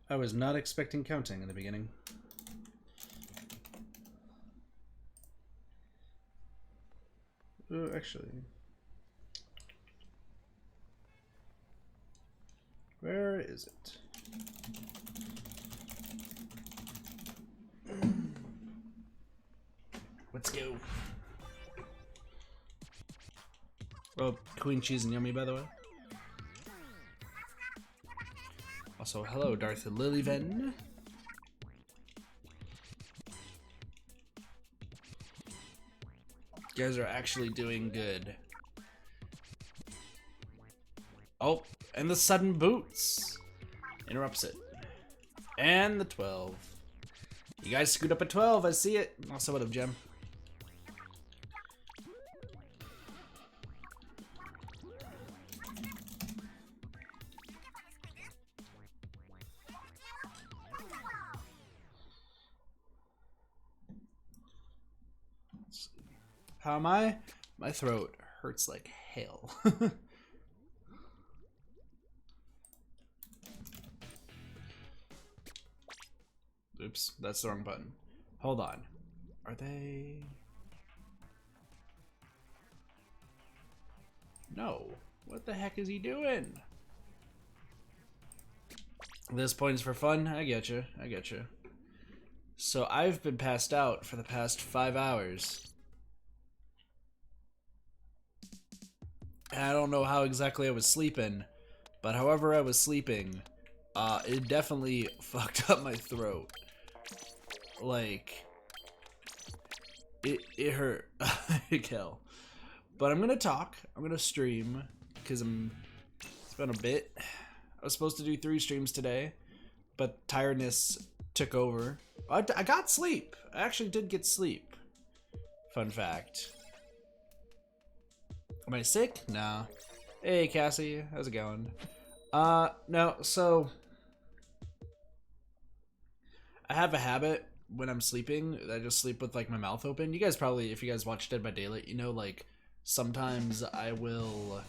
I was not expecting counting in the beginning. Oh, actually. Where is it? Let's go. Oh, queen cheese and yummy, by the way. Also, hello, Darth Lilyven. You guys are actually doing good. Oh, and the sudden boots interrupts it. And the 12. You guys screwed up at 12, I see it. Also, what up, Gem? How am I? My throat hurts like hell. Oops, that's the wrong button. Hold on. Are they... No. What the heck is he doing? This point is for fun? I get you. I get you. So I've been passed out for the past 5 hours. And I don't know how exactly I was sleeping, but however I was sleeping, it definitely fucked up my throat. Like, it hurt like hell. But I'm gonna talk, I'm gonna stream, because it's been a bit. I was supposed to do 3 streams today, but tiredness took over. I got sleep. I actually did get sleep. Fun fact. Am I sick? No. Hey, Cassie. How's it going? No, so... I have a habit when I'm sleeping. I just sleep with, like, my mouth open. You guys probably, if you guys watch Dead by Daylight, you know, like, sometimes I will...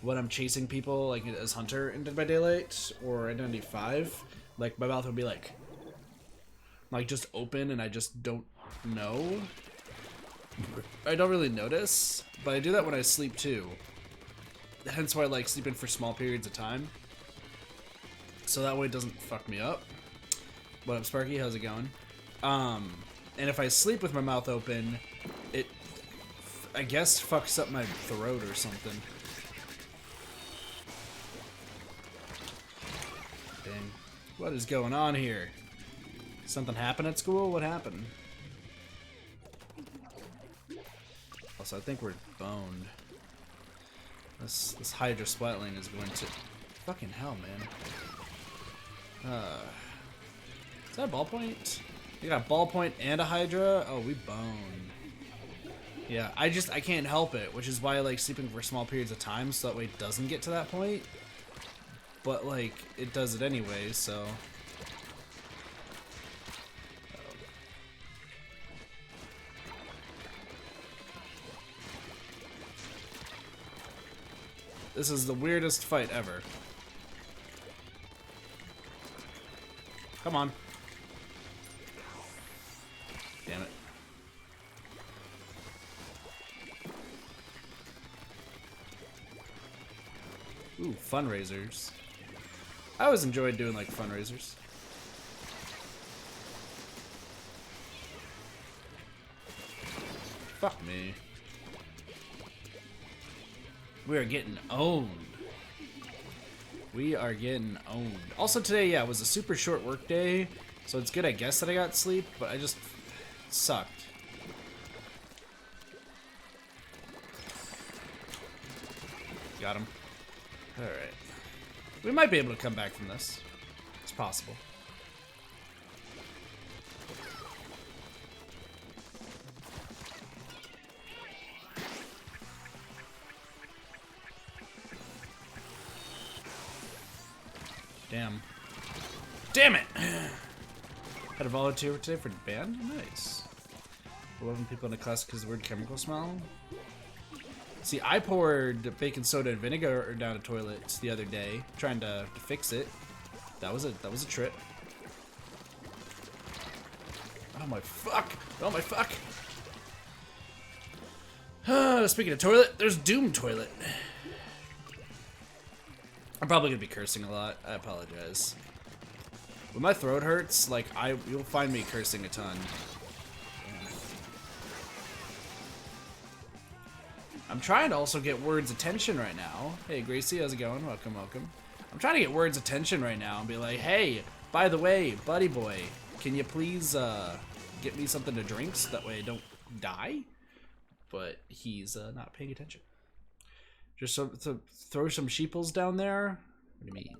When I'm chasing people, like, as Hunter in Dead by Daylight, or Identity 5, like, my mouth would be, like, just open, and I just don't know. I don't really notice, but I do that when I sleep too. Hence why I like sleeping for small periods of time. So that way it doesn't fuck me up. What up, Sparky? How's it going? And if I sleep with my mouth open, it, I guess, fucks up my throat or something. Dang. What is going on here? Something happened at school? What happened? Also, I think we're boned. This Hydra Splatling is going to... Fucking hell, man. Is that a ballpoint? You got a ballpoint and a Hydra? Oh, we boned. Yeah, I can't help it, which is why I like sleeping for small periods of time, so that way it doesn't get to that point. But, like, it does it anyway, so... This is the weirdest fight ever. Come on. Damn it. Ooh, fundraisers. I always enjoyed doing, like, fundraisers. Fuck me. We are getting owned. We are getting owned. Also today, yeah, was a super short work day, so it's good, I guess, that I got sleep, but I just sucked. Got him. Alright. We might be able to come back from this. It's possible. Damn. Damn it! Had a volunteer today for the band? Nice. 11 people in the class because of the word chemical smell. See, I poured baking soda and vinegar down a toilet the other day, trying to fix it. That was a trip. Oh my fuck! Oh my fuck! Speaking of toilet, there's Doom Toilet. I'm probably gonna be cursing a lot. I apologize. When my throat hurts, like you'll find me cursing a ton. I'm trying to also get Word's attention right now. Hey Gracie, how's it going? Welcome, welcome. I'm trying to get Word's attention right now and be like, hey, by the way, buddy boy, can you please get me something to drink so that way I don't die? But he's not paying attention. Just to throw some sheeples down there. What do you mean?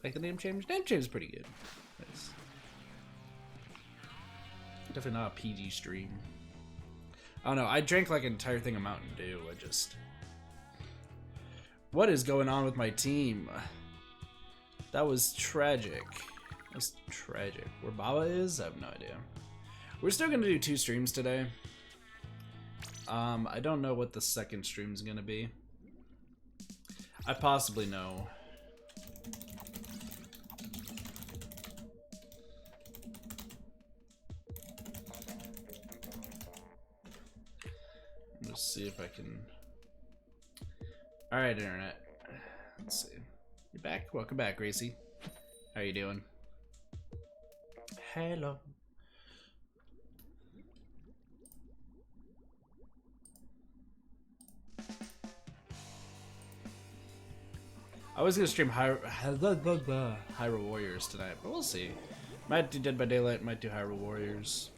Like the name change? Name change is pretty good. Nice. Definitely not a PG stream. I don't know. I drank like an entire thing of Mountain Dew. What is going on with my team? That was tragic. That's tragic. Where Baba is? I have no idea. We're still gonna do 2 streams today. I don't know what the second stream's gonna be. I possibly know. Let's see if I can. Alright, internet. Let's see. You're back? Welcome back, Gracie. How you doing? Hello. I was gonna stream Hyrule Warriors tonight, but we'll see. Might do Dead by Daylight, might do Hyrule Warriors.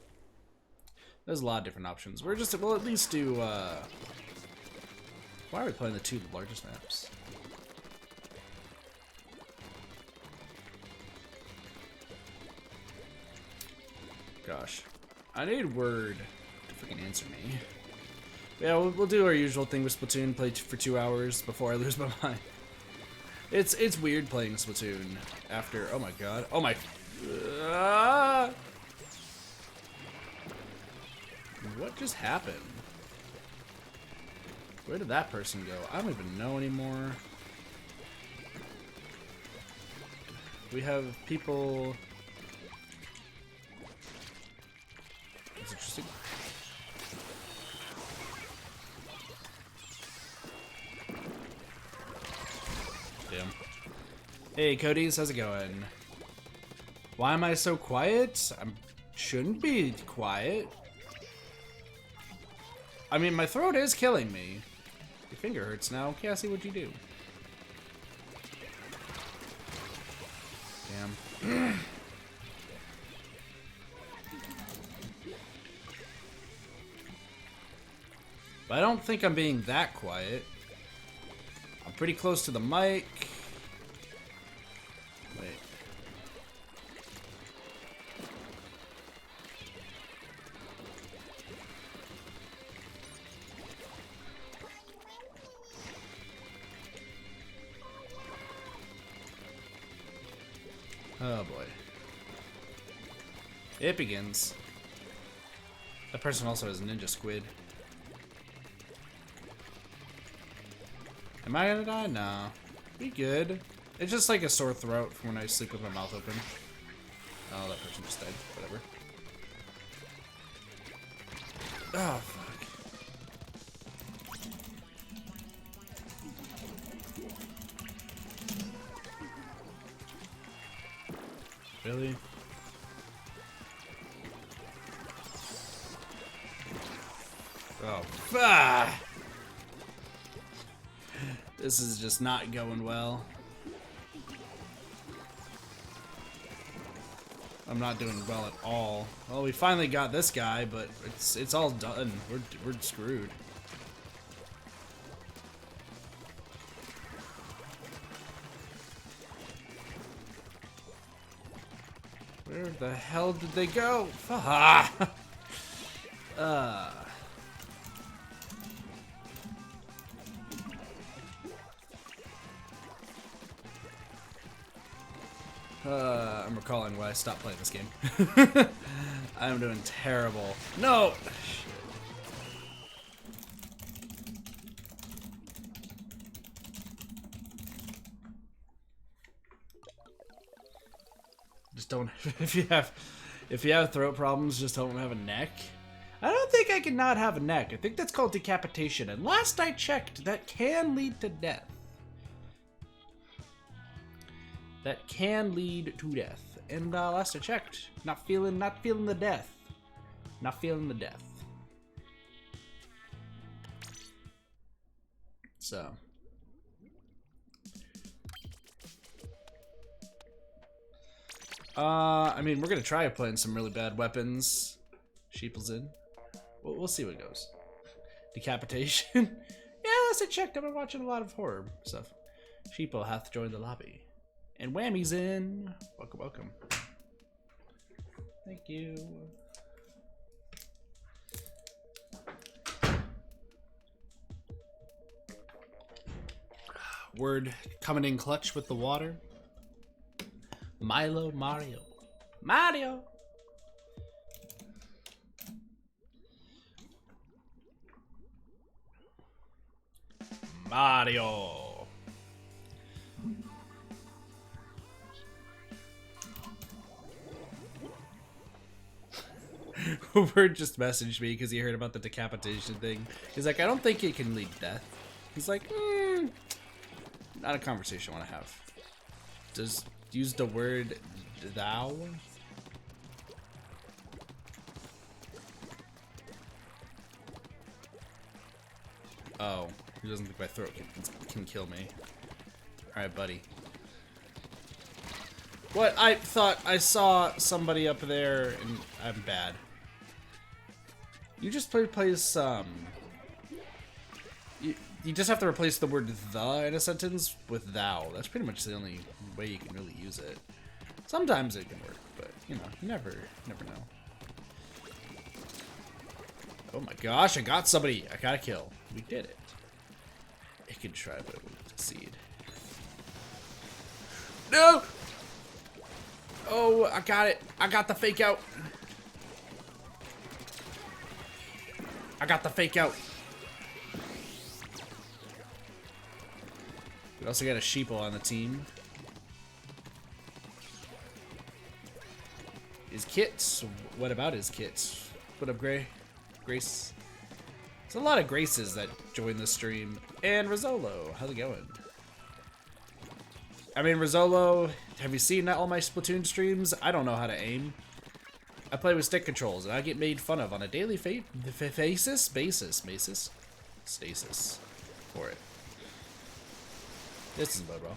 There's a lot of different options. We'll at least do, why are we playing the 2 largest maps? Gosh. I need Word to freaking answer me. Yeah, we'll do our usual thing with Splatoon, play for 2 hours before I lose my mind. It's weird playing Splatoon after, oh my god, oh my, what just happened? Where did that person go? I don't even know anymore. We have people. That's interesting. Damn. Hey, Cody's, how's it going? Why am I so quiet? I shouldn't be quiet. I mean, my throat is killing me. Your finger hurts now. Cassie, what'd you do? Damn. But I don't think I'm being that quiet. I'm pretty close to the mic. Wait. Oh boy. It begins. That person also has Ninja Squid. Am I gonna die? No. Be good. It's just like a sore throat from when I sleep with my mouth open. Oh, that person just died. Whatever. Oh, fuck. Really? Oh, fuck! This is just not going well. I'm not doing well at all. Well, we finally got this guy, but it's all done. We're screwed. Where the hell did they go? Fuck. I'm recalling why I stopped playing this game. I'm doing terrible. No! Shit. Just don't. If you have throat problems, just don't have a neck. I don't think I can not have a neck. I think that's called decapitation. And last I checked, that can lead to death. That can lead to death. And last I checked, not feeling the death. Not feeling the death. So. I mean, we're gonna try playing some really bad weapons. Sheeple's in. We'll see what goes. Decapitation. Yeah, last I checked, I've been watching a lot of horror stuff. Sheeple hath joined the lobby. And Whammy's in. Welcome, welcome. Thank you. Word coming in clutch with the water. Milo Mario. Mario! Mario! Word just messaged me because he heard about the decapitation thing. He's like, I don't think it can lead to death. He's like, not a conversation I want to have. Just use the word thou. Oh, he doesn't think my throat can kill me. Alright, buddy. What? I thought I saw somebody up there and I'm bad. You just replace, you just have to replace the word the in a sentence with thou. That's pretty much the only way you can really use it. Sometimes it can work, but, you know, you never know. Oh my gosh, I got somebody. I got a kill. We did it. It can try, but it will succeed. No! Oh, I got it. I got the fake out. I got the fake out. We also got a sheeple on the team. His kits. What about his kits? What up, Grace? There's a lot of Graces that join the stream. And Rizzolo, how's it going? I mean, Rizzolo, have you seen all my Splatoon streams? I don't know how to aim. I play with stick controls, and I get made fun of on a daily basis for it. This is bad, bro.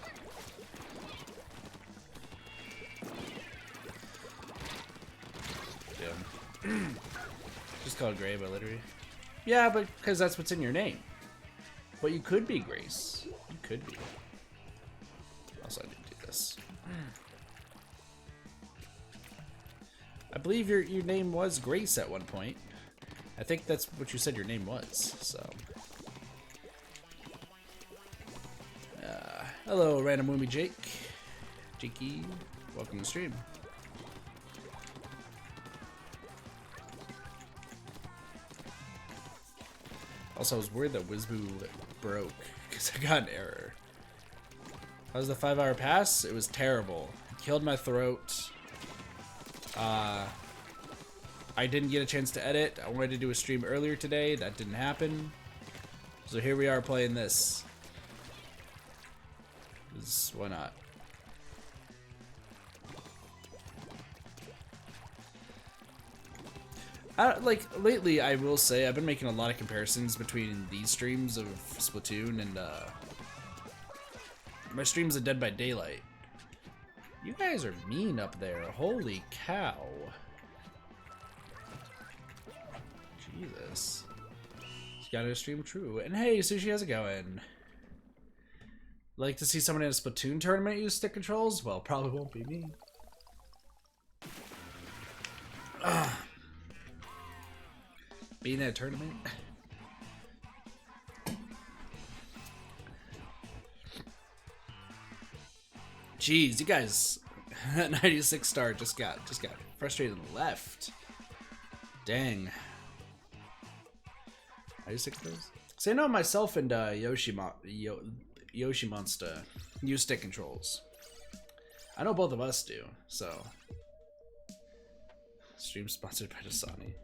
Yeah. Just called Gray by literally. Yeah, but because that's what's in your name. But you could be Grace. You could be. Also, I didn't do this. I believe your name was Grace at one point. I think that's what you said your name was, so. Hello, Random Woomy Jake. Jakey, welcome to the stream. Also, I was worried that Wizboo broke because I got an error. How's the 5-hour pass? It was terrible. It killed my throat. I didn't get a chance to edit. I wanted to do a stream earlier today. That didn't happen. So here we are playing this. Why not? Like, lately, I will say, I've been making a lot of comparisons between these streams of Splatoon and, my streams of Dead by Daylight. You guys are mean up there. Holy cow. Jesus. You gotta stream true. And hey, Sushi, how's it going? Like to see someone in a Splatoon tournament use stick controls? Well, probably won't be me. Being in a tournament? Jeez, you guys, 96 star just got frustrated and left. Dang. 96 stars? So I know myself and Yoshi Monster use stick controls. I know both of us do, so. Stream sponsored by Dasani.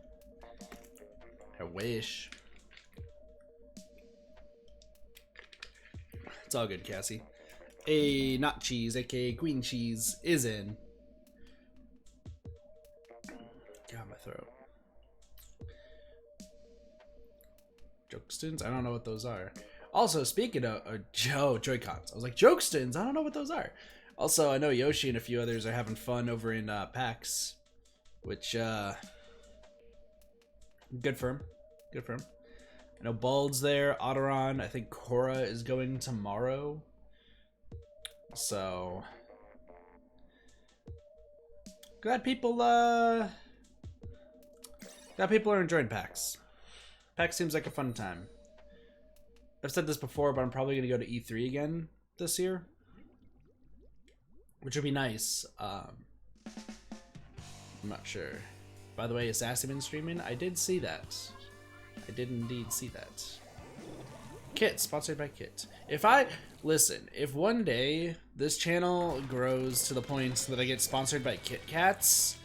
I wish. It's all good, Cassie. A not cheese, aka green cheese, is in. God, my throat. Jokestins? I don't know what those are. Also, speaking of Joy-Cons, I was like, Jokestins? I don't know what those are. Also, I know Yoshi and a few others are having fun over in PAX, which, good for him. Good for him. I know Bald's there, Otteron. I think Cora is going tomorrow. So, glad people are enjoying PAX. PAX seems like a fun time. I've said this before, but I'm probably gonna go to E3 again this year, which would be nice. I'm not sure. By the way, is Sassy been streaming? I did see that. I did indeed see that. Kit, sponsored by Kit. If one day this channel grows to the point that I get sponsored by Kit Kats,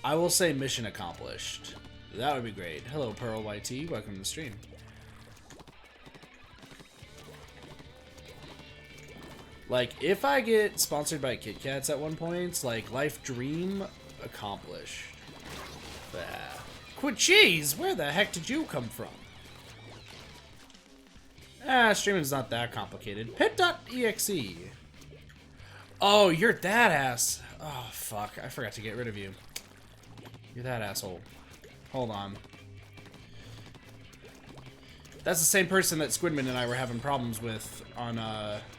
I will say mission accomplished. That would be great. Hello, Pearl YT. Welcome to the stream. Like, if I get sponsored by Kit Kats at one point, like, life dream accomplished. Quit cheese! Where the heck did you come from? Streaming's not that complicated. Pit.exe. Oh, you're that ass. Oh, fuck. I forgot to get rid of you. You're that asshole. Hold on. That's the same person that Squidman and I were having problems with on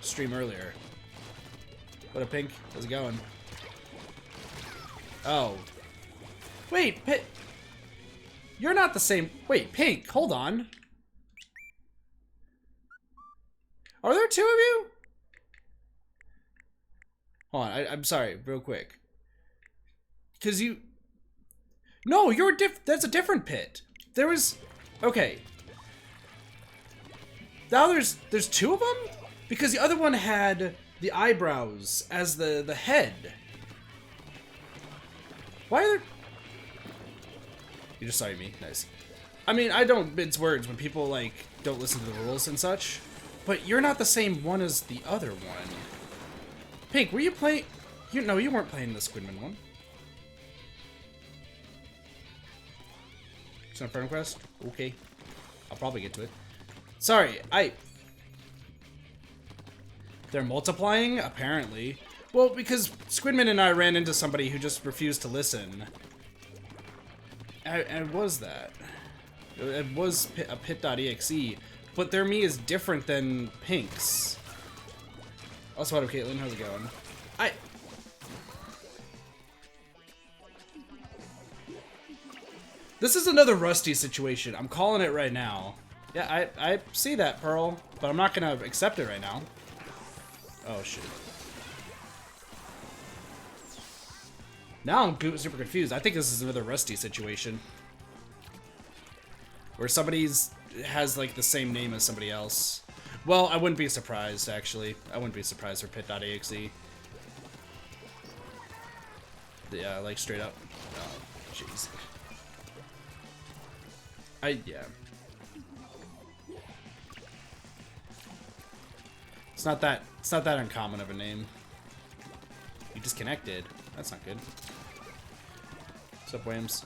stream earlier. What up, Pink? How's it going? Oh. Wait, you're not the same. Wait, Pink, hold on. Are there two of you? Hold on, I'm sorry, real quick. Because you... No, you're that's a different pit. There was... Okay. Now there's two of them? Because the other one had the eyebrows as the head. Why are there... You just saw me. Nice. I mean, I don't mince words when people, like, don't listen to the rules and such. But you're not the same one as the other one. Pink, were you playing... No, you weren't playing the Squidman one. It's not a friend request? Okay. I'll probably get to it. Sorry, They're multiplying? Apparently. Well, because Squidman and I ran into somebody who just refused to listen. And was that? It was a pit.exe, but their me is different than Pink's. Also, what up, Caitlin? How's it going? This is another Rusty situation. I'm calling it right now. Yeah, I see that, Pearl, but I'm not gonna accept it right now. Oh, shit. Now I'm super confused. I think this is another Rusty situation. Where somebody's has, like, the same name as somebody else. Well, I wouldn't be surprised, actually. I wouldn't be surprised for pit.exe. Yeah, like, straight up. Oh, jeez. Yeah. It's not that uncommon of a name. You disconnected. That's not good. What's up, Williams?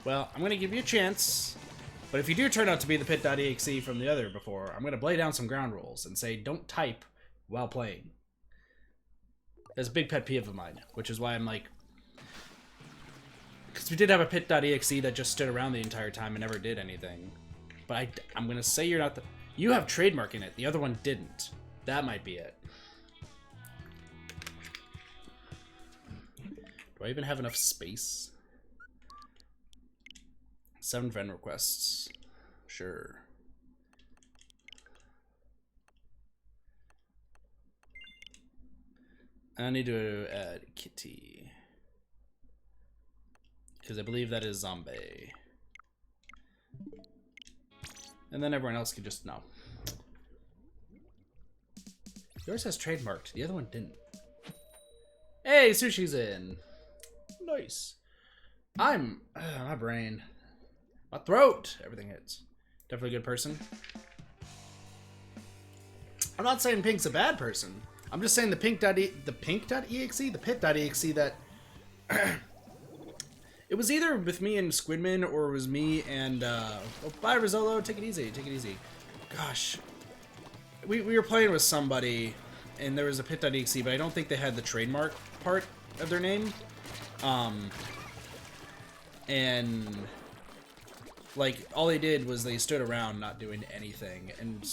Well, I'm gonna give you a chance, but if you do turn out to be the pit.exe from the other before, I'm gonna lay down some ground rules and say don't type while playing. That's a big pet peeve of mine, which is why I'm like... Because we did have a pit.exe that just stood around the entire time and never did anything. But I'm going to say you're not the... You have trademark in it. The other one didn't. That might be it. Do I even have enough space? 7 friend requests. Sure. I need to add Kitty. Because I believe that is zombie. And then everyone else could just know. Yours has trademarked. The other one didn't. Hey, Sushi's in. Nice. My brain. My throat. Everything hits. Definitely a good person. I'm not saying Pink's a bad person. I'm just saying the pit.exe that it was either with me and Squidman or it was me and oh, bye Rizzolo, take it easy, take it easy. Gosh. We were playing with somebody and there was a pit.exe, but I don't think they had the trademark part of their name. And like all they did was they stood around not doing anything, and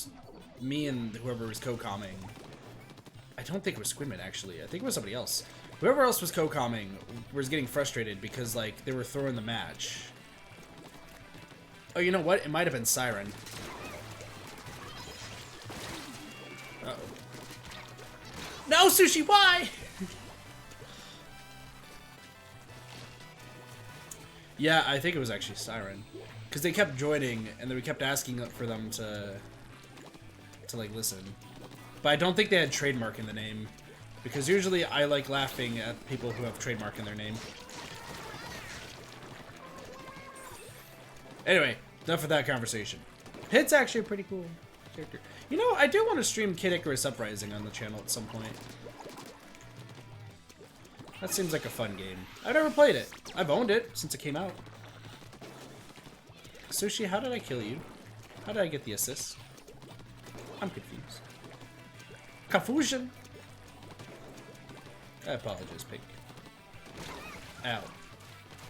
me and whoever was co-commenting, I don't think it was Squidman actually, I think it was somebody else. Whoever else was co-commenting was getting frustrated because like they were throwing the match. Oh, you know what? It might have been Siren. Uh-oh. No, Sushi, why? Yeah, I think it was actually Siren. Because they kept joining, and then we kept asking for them to like, listen. But I don't think they had trademark in the name. Because usually I like laughing at people who have trademark in their name. Anyway, enough of that conversation. Pit's actually a pretty cool character. You know, I do want to stream Kid Icarus Uprising on the channel at some point. That seems like a fun game. I've never played it. I've owned it since it came out. Sushi, how did I kill you? How did I get the assist? I'm confused. Confusion! I apologize, Pink. Ow.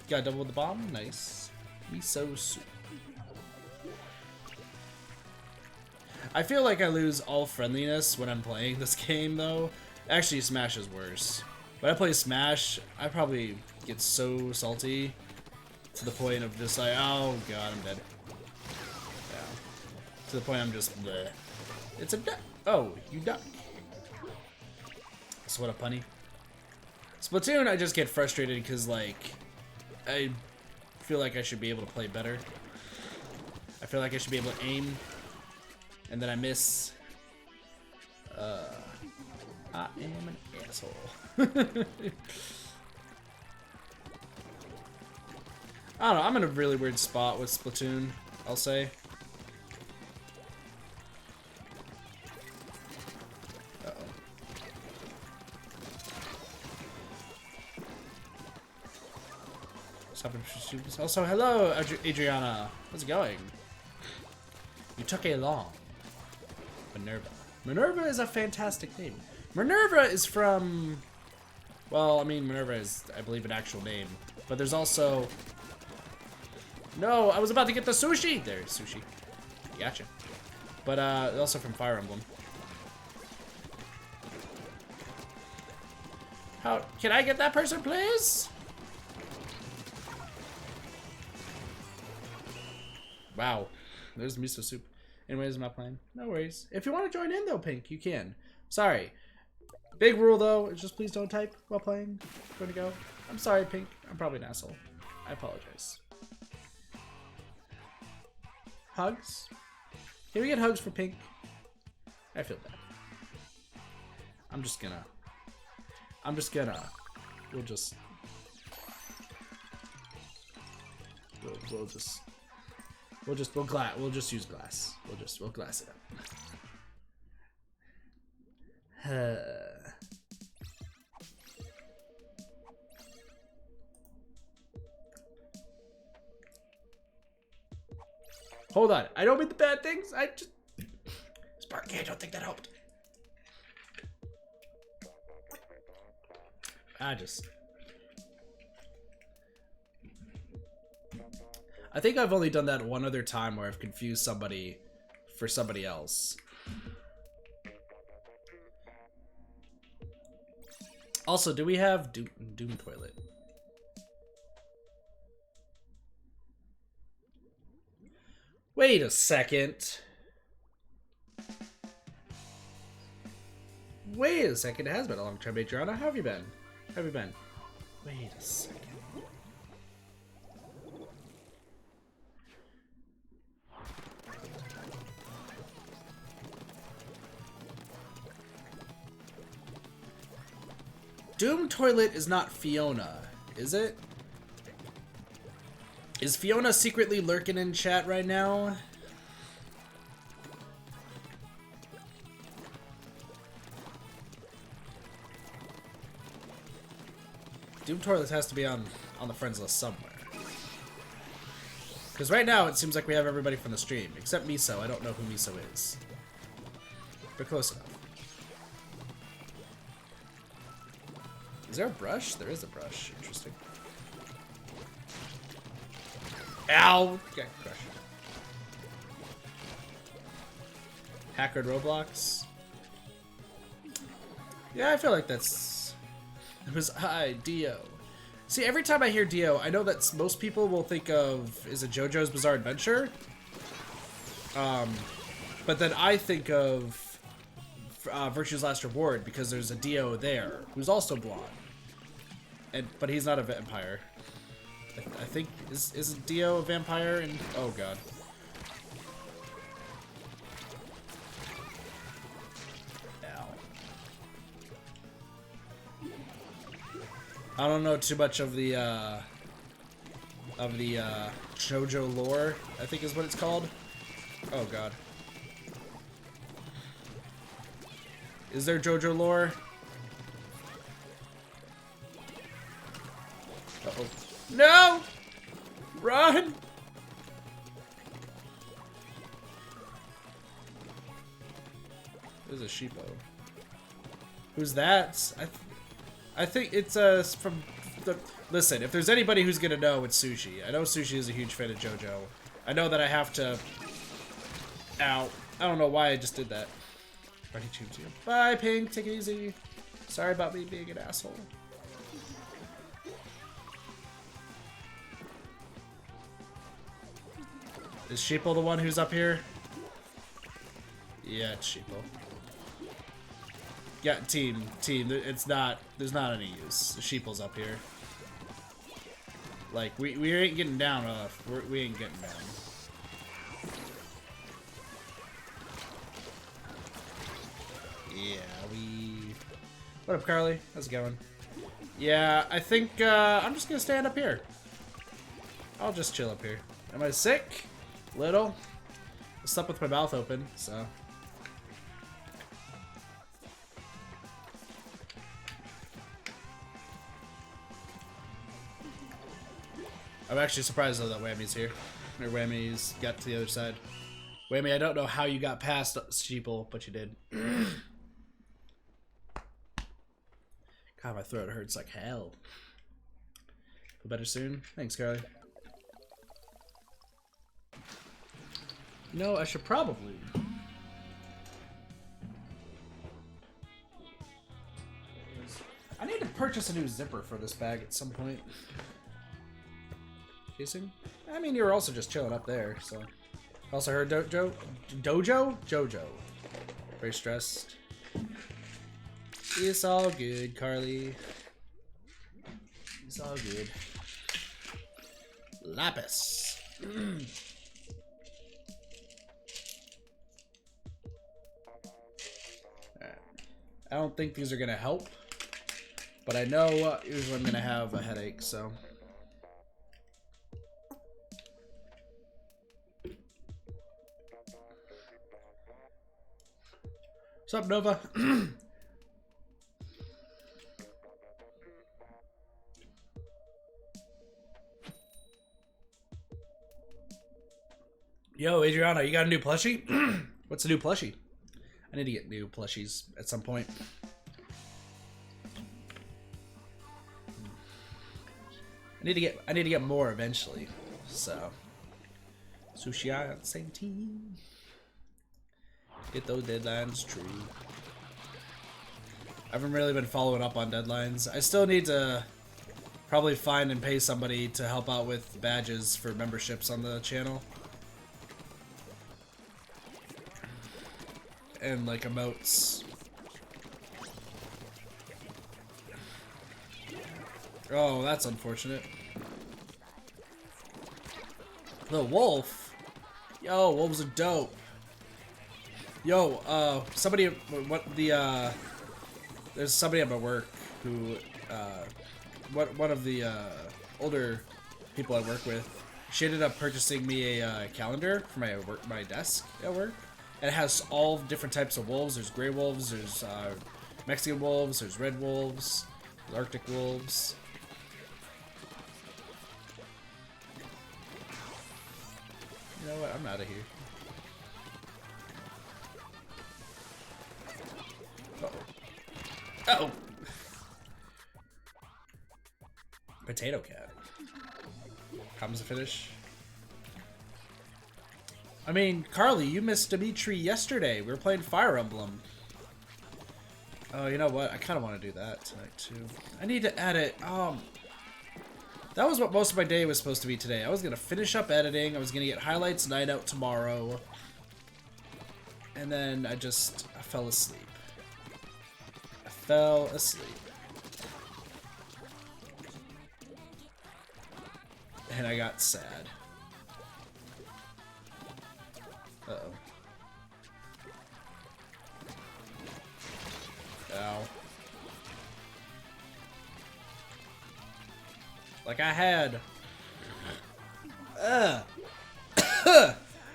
Got double the bomb? Nice. Miso soup. I feel like I lose all friendliness when I'm playing this game, though. Actually, Smash is worse. When I play Smash, I probably get so salty to the point of just like, oh god, I'm dead. Yeah. To the point I'm just bleh. It's a duck. Oh, you duck. So what a punny. Splatoon, I just get frustrated because, like, I feel like I should be able to play better. I feel like I should be able to aim, and then I miss. I am an asshole. I don't know, I'm in a really weird spot with Splatoon, I'll say. Uh-oh. Also, hello, Adriana. How's it going? You took a long. Minerva. Minerva is a fantastic name. Minerva is from... Well, I mean, Minerva is, I believe, an actual name. But there's also... No, I was about to get the sushi! There's sushi. Gotcha. But, also from Fire Emblem. How... Can I get that person, please? Wow. There's miso soup. Anyways, I'm not playing. No worries. If you want to join in, though, Pink, you can. Sorry. Big rule, though, is just please don't type while playing. Going to go. I'm sorry, Pink. I'm probably an asshole. I apologize. Hugs? Can we get hugs for Pink? I feel bad. I'm just gonna... We'll just use glass. We'll glass it up. Hold on. I don't mean the bad things. I just... Sparky, I don't think that helped. I think I've only done that one other time where I've confused somebody for somebody else. Also, do we have Doom Toilet? Wait a second. Wait a second. It has been a long time, Adriana. How have you been? How have you been? Wait a second. Doom Toilet is not Fiona, is it? Is Fiona secretly lurking in chat right now? Doom Toilet has to be on the friends list somewhere. Because right now it seems like we have everybody from the stream, except Miso. I don't know who Miso is. But close enough. Is there a brush? There is a brush. Interesting. Ow! Okay, crush. Hackered Roblox. Yeah, I feel like that's... It was hi, Dio. See, every time I hear Dio, I know that most people will think of, is it JoJo's Bizarre Adventure? But then I think of Virtue's Last Reward because there's a Dio there who's also blonde. But he's not a vampire. I think, is Dio a vampire? And oh god. I don't know too much of the JoJo lore, I think is what it's called. Oh god. Is there JoJo lore? Uh-oh. No! Run! There's a sheepo. Who's that? I think it's from the... Listen, if there's anybody who's gonna know, it's Sushi. I know Sushi is a huge fan of JoJo. I know that I have to... Ow. I don't know why I just did that. Bye, Pink. Take it easy. Sorry about me being an asshole. Is Sheeple the one who's up here? Yeah, it's Sheeple. Yeah, team. It's not. There's not any use. The Sheeple's up here. Like we ain't getting down. We ain't getting down. Yeah, we. What up, Carly? How's it going? Yeah, I think I'm just gonna stand up here. I'll just chill up here. Am I sick? Little. I slept with my mouth open, so. I'm actually surprised though that Whammy's here. Or Whammy's got to the other side. Whammy, I don't know how you got past Sheeple, but you did. God, my throat hurts like hell. Feel better soon? Thanks, Carly. No, I should probably. I need to purchase a new zipper for this bag at some point. Casing? I mean, you were also just chilling up there, so. Also heard Jojo? Very stressed. It's all good, Carly. It's all good. Lapis. I don't think these are gonna help, but I know usually I'm gonna have a headache, so. What's up, Nova? Yo, Adriana, you got a new plushie? What's a new plushie? I need to get new plushies at some point. I need to get more eventually. So, Sushi on the same team. Get those deadlines true. I haven't really been following up on deadlines. I still need to probably find and pay somebody to help out with badges for memberships on the channel. And like emotes. Oh, that's unfortunate. The wolf? Yo, wolves are dope. Yo, somebody, what the there's somebody at my work who, one of the older people I work with, she ended up purchasing me a calendar for my desk at work. And it has all different types of wolves. There's gray wolves, there's Mexican wolves, there's red wolves, there's Arctic wolves. You know what? I'm out of here. Uh-oh. Uh-oh. Potato cat. Comes to finish. I mean, Carly, you missed Dimitri yesterday. We were playing Fire Emblem. Oh, you know what? I kind of want to do that tonight, too. I need to edit. That was what most of my day was supposed to be today. I was going to finish up editing. I was going to get Highlights Night out tomorrow. And then I fell asleep. I fell asleep. And I got sad. Uh-oh. Ow. Like I had. I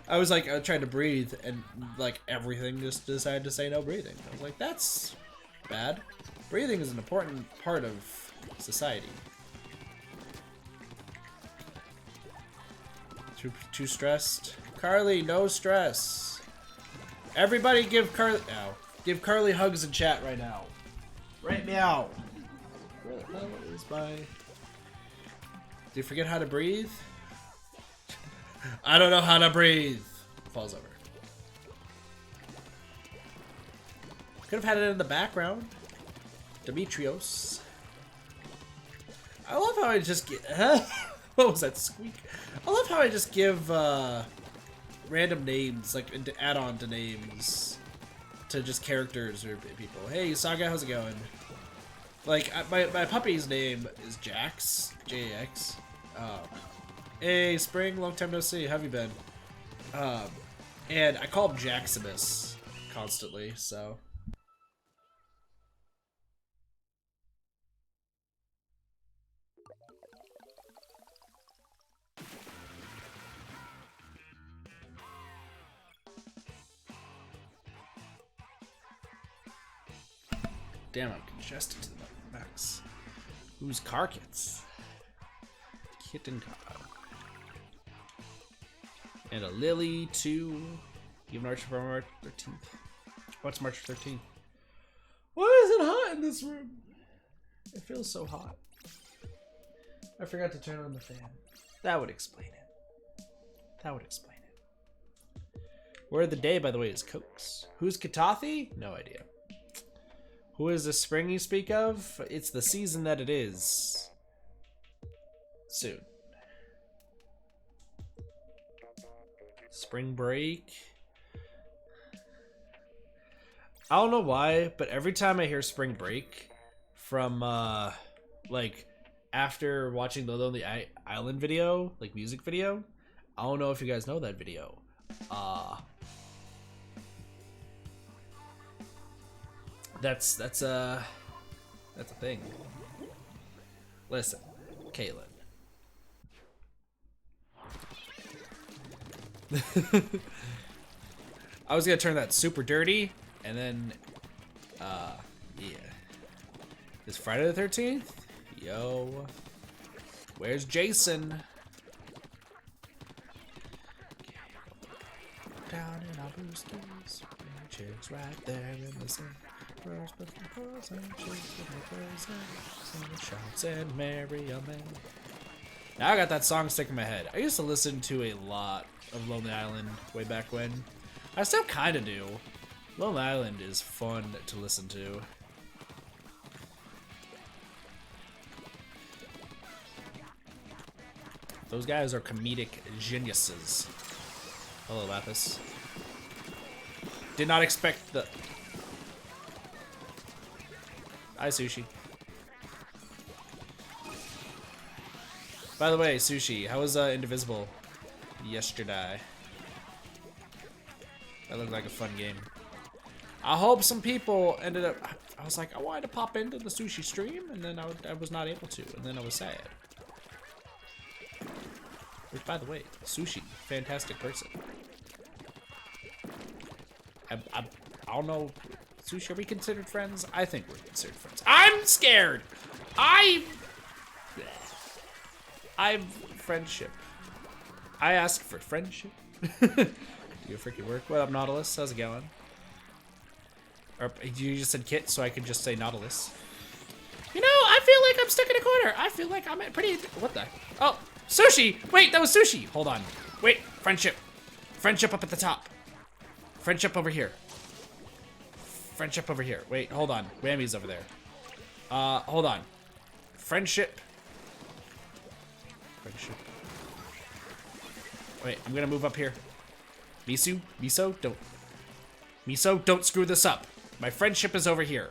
was like, I tried to breathe, and like everything just decided to say no breathing. I was like, that's bad. Breathing is an important part of society. Too stressed. Carly, no stress. Everybody give Carly... Ow. Give Carly hugs in chat right now. Right now. Where the hell is my... Did you forget how to breathe? I don't know how to breathe. Falls over. Could have had it in the background. Demetrios. I love how I just get... What was that squeak? I love how I just give random names, like add on to names, to just characters or people. Hey, Saga, how's it going? Like, my puppy's name is Jax, J-A-X. Hey, Spring, long time no see. How have you been? And I call him Jaximus constantly, so... Damn, I'm congested to the max. Who's car kits? Kitten car. And a Lily, 2. Even Archer for March 13th. What's March 13th? Why is it hot in this room? It feels so hot. I forgot to turn on the fan. That would explain it. That would explain it. Word of the day, by the way, is Cokes. Who's Katathi? No idea. Who is the spring you speak of? It's the season that it is. Soon. Spring break. I don't know why, but every time I hear spring break from, like, after watching the Lonely Island video, like, music video, I don't know if you guys know that video. That's a thing. Listen, Caitlin. I was gonna turn that super dirty, and then, yeah. It's Friday the 13th? Yo. Where's Jason? Down in our boosters, chicks right there in the sun. Shots and marry a man. Now I got that song stuck in my head. I used to listen to a lot of Lonely Island way back when. I still kind of do. Lonely Island is fun to listen to. Those guys are comedic geniuses. Hello, Lapis. Did not expect the... Hi, Sushi. By the way, Sushi, how was Indivisible yesterday? That looked like a fun game. I hope some people ended up. I was like, I wanted to pop into the sushi stream, and then I was not able to, and then I was sad. Which, by the way, Sushi, fantastic person. I don't know, Sushi, are we considered friends? I think we're considered friends. I'm scared! I'm friendship. I ask for friendship. You freaking work. What up, Nautilus? How's it going? Or you just said Kit, so I could just say Nautilus. You know, I feel like I'm stuck in a corner. I feel like I'm at pretty. What the? Oh, Sushi! Wait, that was Sushi! Hold on. Wait, friendship. Friendship up at the top. Friendship over here. Friendship over here. Wait, hold on. Whammy's over there. Hold on. Friendship. Friendship. Wait, I'm gonna move up here. Miso, don't screw this up. My friendship is over here.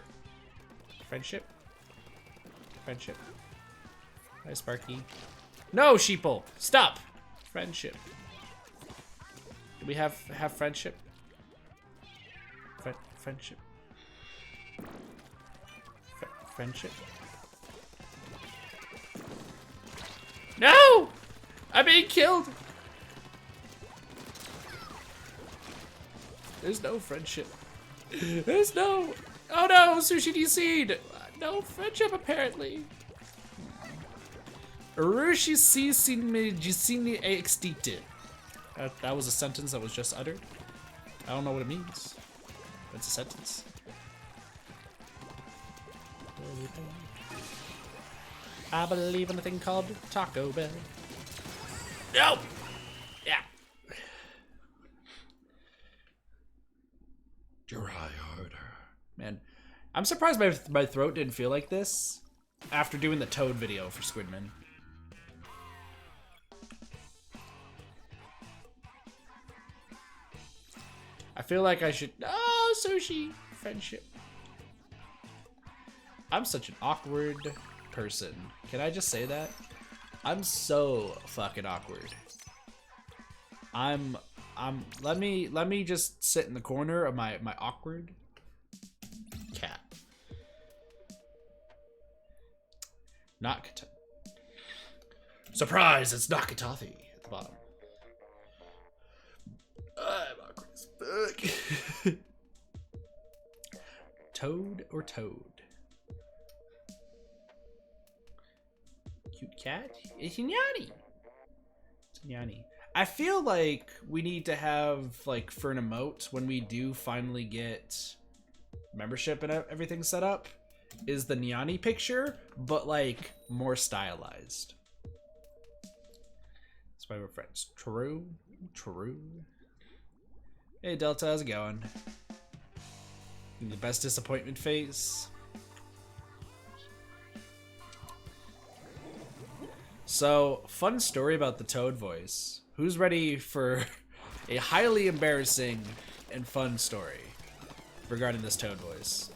Friendship? Friendship. Hi, Sparky. No, sheeple! Stop! Friendship. Do we have friendship? Friendship. Friendship. No! I'm being killed! There's no friendship. There's no... Oh no, Sushi DC'd! No friendship, apparently. Urushi si jisini extite. That was a sentence that was just uttered. I don't know what it means. It's a sentence. I believe in a thing called Taco Bell. No! Yeah. Try harder. Man, I'm surprised my throat didn't feel like this after doing the Toad video for Squidman. I feel like I should... Oh, Sushi! Friendship. I'm such an awkward person. Can I just say that? I'm so fucking awkward. Let me just sit in the corner of my awkward cat. Not Kata. Surprise! It's not Katafi at the bottom. I'm awkward as fuck. Toad or Toad? Cute cat? It's Inyani. It's Inyani. I feel like we need to have, like, for an emote, when we do finally get membership and everything set up, is the Nyani picture, but, like, more stylized. That's why we're friends. True. True. Hey, Delta, how's it going? The best disappointment face. So, fun story about the Toad voice. Who's ready for a highly embarrassing and fun story regarding this Toad voice?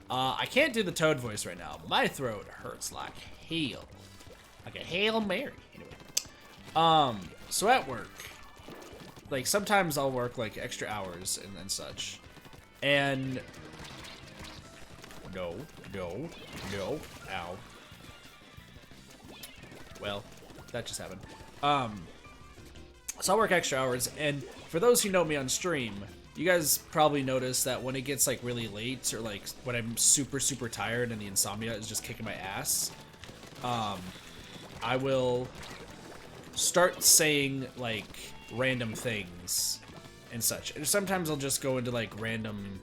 I can't do the Toad voice right now. My throat hurts like hell. Like a Hail Mary. Anyway. So at work, like sometimes I'll work like extra hours and such. And no, ow. Well, that just happened. So I'll work extra hours, and for those who know me on stream, you guys probably notice that when it gets like really late, or like when I'm super tired and the insomnia is just kicking my ass, I will start saying like random things and such. And sometimes I'll just go into like random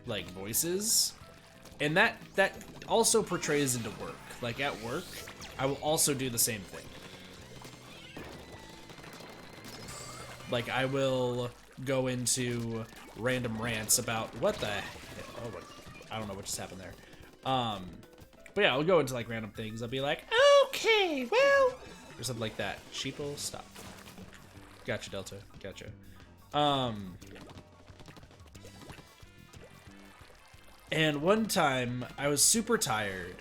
like voices, and that also portrays into work. Like at work, I will also do the same thing. Like I will go into random rants about what the hell, oh, what, I don't know what just happened there. But yeah, I'll go into like random things. I'll be like, okay, well, or something like that. Sheeple, stop. Gotcha, Delta. Gotcha. And one time I was super tired.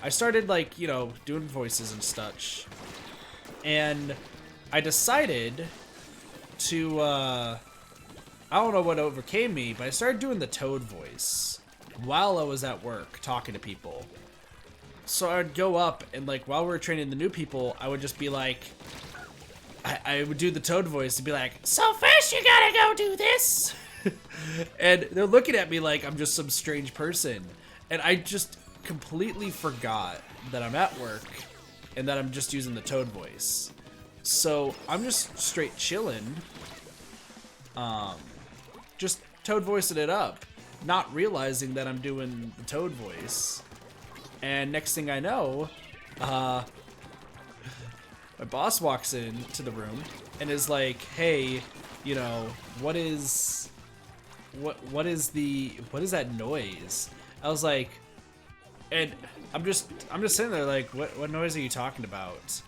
I started like, you know, doing voices and such. And I decided to I don't know what overcame me, but I started doing the Toad voice while I was at work talking to people. So I would go up and like while we were training the new people, I would just be like, I would do the Toad voice and be like, so first you gotta go do this. And they're looking at me like I'm just some strange person. And I just completely forgot that I'm at work and that I'm just using the Toad voice. So I'm just straight chilling. Just Toad voicing it up, not realizing that I'm doing the Toad voice. And next thing I know, my boss walks into the room and is like, "Hey, you know, what is that noise?" I was like, and I'm just sitting there like, what noise are you talking about?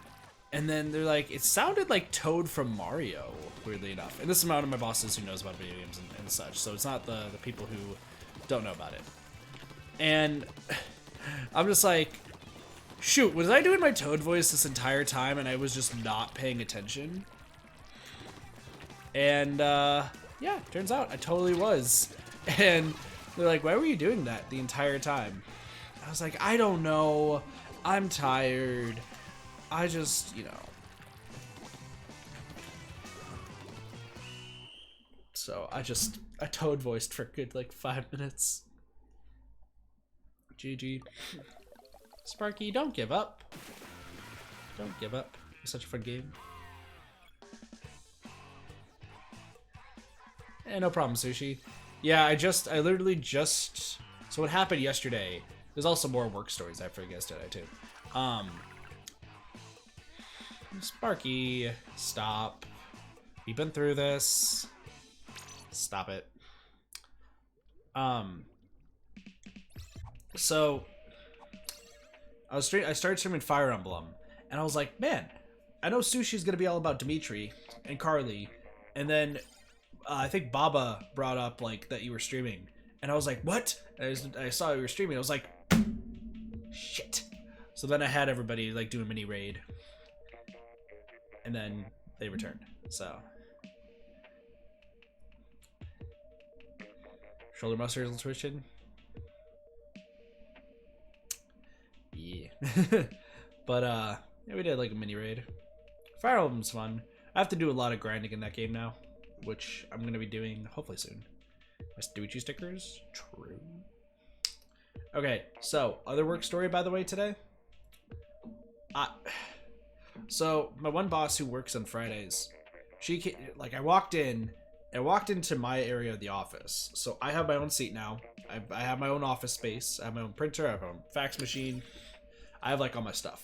And then they're like, it sounded like Toad from Mario, weirdly enough. And this is one of my bosses who knows about video games and such, so it's not the people who don't know about it. And I'm just like, shoot, was I doing my Toad voice this entire time and I was just not paying attention? And yeah, turns out I totally was. And they're like, why were you doing that the entire time? I was like, I don't know. I'm tired. I just, you know. So I Toad voiced for a good like 5 minutes. GG. Sparky, don't give up. Don't give up. It's such a fun game. No problem, Sushi. Yeah, I literally just... So what happened yesterday... There's also more work stories I forget yesterday, too. Sparky, stop. We've been through this. Stop it. So... I started streaming Fire Emblem, and I was like, man, I know Sushi's gonna be all about Dimitri and Carly, and then I think Baba brought up like that you were streaming, and I was like, what? And I saw you were streaming. I was like, shit. So then I had everybody like do a mini raid, and then they returned. So shoulder muscles twitching. Yeah. But yeah, we did like a mini raid. Fire Emblem's fun. I have to do a lot of grinding in that game now, which I'm gonna be doing hopefully soon. My Stewie stickers, true. Okay, so other work story by the way today. So my one boss who works on Fridays, she like I walked into my area of the office. So I have my own seat now. I have my own office space. I have my own printer. I have my own fax machine. I have like all my stuff,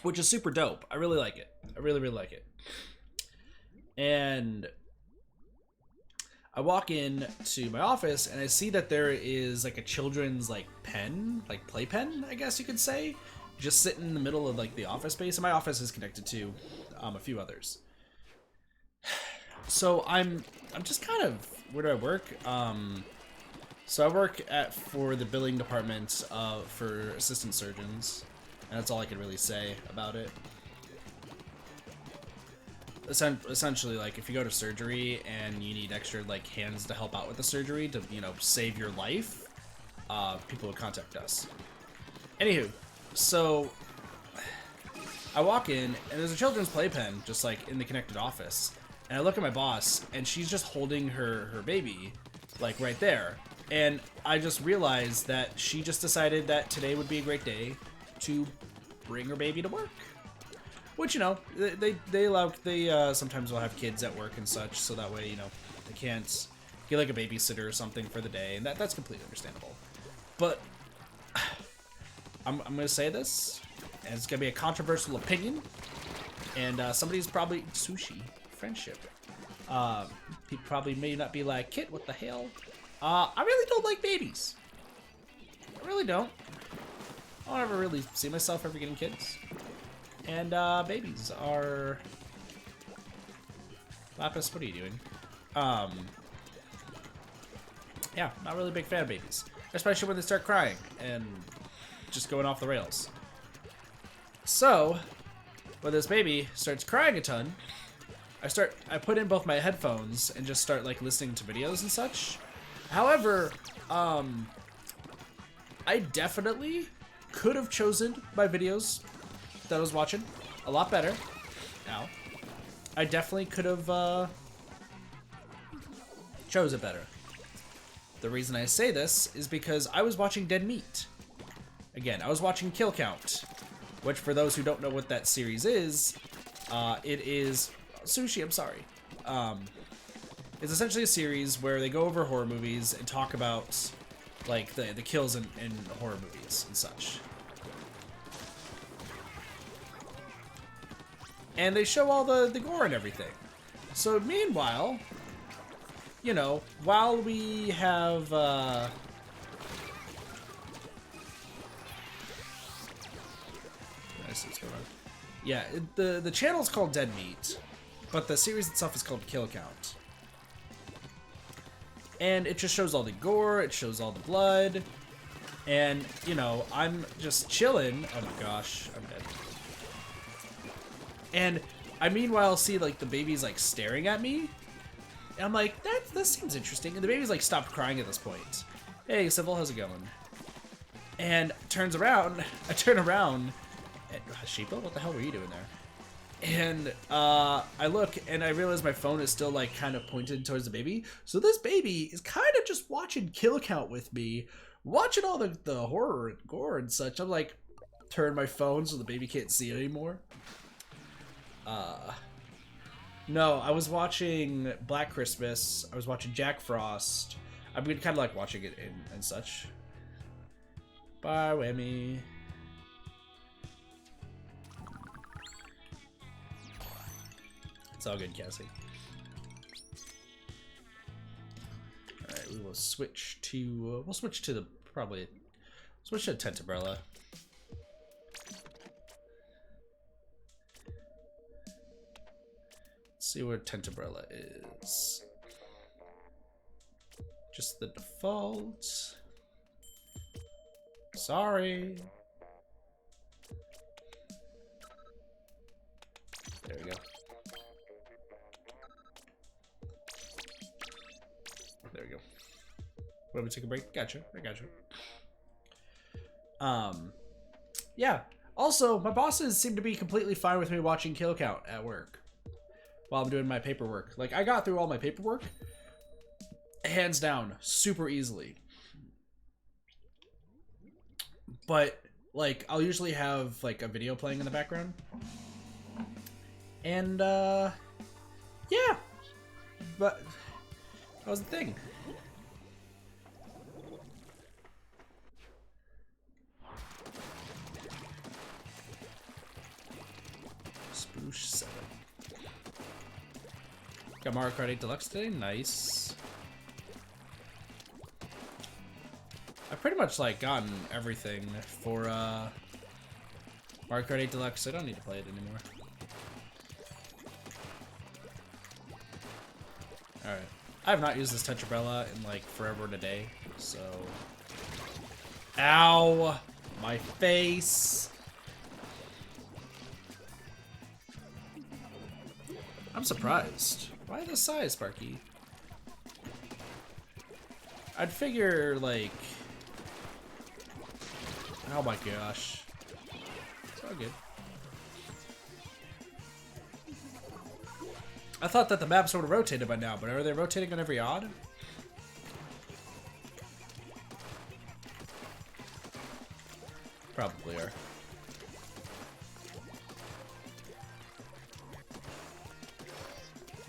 which is super dope. I really like it. I really, really like it. And I walk in to my office and I see that there is like a children's like pen, like playpen, I guess you could say, just sitting in the middle of like the office space. And my office is connected to a few others. So I'm just kind of, where do I work? So I work for the billing department for assistant surgeons, and that's all I can really say about it. Essentially, like if you go to surgery and you need extra like hands to help out with the surgery to, you know, save your life, people would contact us. Anywho, so I walk in and there's a children's playpen just like in the connected office, and I look at my boss and she's just holding her baby like right there. And I just realized that she just decided that today would be a great day to bring her baby to work. Which, you know, they sometimes will have kids at work and such, so that way, you know, they can't get like a babysitter or something for the day, and that's completely understandable. But I'm gonna say this, and it's gonna be a controversial opinion, and somebody's probably Sushi friendship. People probably may not be like, Kit, what the hell? I really don't like babies. I really don't. I don't ever really see myself ever getting kids. And babies are... Lapis, what are you doing? Yeah, not really a big fan of babies. Especially when they start crying and just going off the rails. So, when this baby starts crying a ton, I put in both my headphones and just start like listening to videos and such. However, I definitely could have chosen my videos that I was watching a lot better. Ow. I definitely could have chose it better. The reason I say this is because I was watching Dead Meat. Again, I was watching Kill Count, which for those who don't know what that series is, it is... Sushi, I'm sorry. It's essentially a series where they go over horror movies and talk about like the kills in horror movies and such. And they show all the gore and everything. So meanwhile, you know, while we have yeah, the channel's called Dead Meat, but the series itself is called Kill Count. And it just shows all the gore, it shows all the blood, and, you know, I'm just chilling. Oh my gosh, I'm dead. And I meanwhile see, like, the baby's, like, staring at me, and I'm like, that seems interesting. And the baby's, like, stopped crying at this point. Hey, Sybil, how's it going? And turns around, I turn around, and, Sheepa, what the hell were you doing there? And I look and I realize my phone is still like kind of pointed towards the baby. So this baby is kind of just watching Kill Count with me, watching all the horror and gore and such. I'm like, turn my phone so the baby can't see it anymore. No, I was watching Black Christmas. I was watching Jack Frost. I've been kind of like watching it and such. Bye, Whammy. It's all good, Cassie. Alright, we will switch to... we'll switch to the... probably... switch to Tentebrella. Let's see where Tentebrella is. Just the default. Sorry. There we go. There we go. Why don't we take a break? Gotcha. I gotcha. Yeah. Also, my bosses seem to be completely fine with me watching Kill Count at work while I'm doing my paperwork. Like, I got through all my paperwork, hands down, super easily. But, like, I'll usually have, like, a video playing in the background. And, yeah. But... that was the thing. Spoosh 7. Got Mario Kart 8 Deluxe today. Nice. I've pretty much like gotten everything for Mario Kart 8 Deluxe. So I don't need to play it anymore. All right. I have not used this Tentebrella in like forever and a day, so... Ow! My face! I'm surprised. Why the size, Sparky? I'd figure, like... oh my gosh. It's all good. I thought that the map sort of rotated by now, but are they rotating on every odd? Probably are.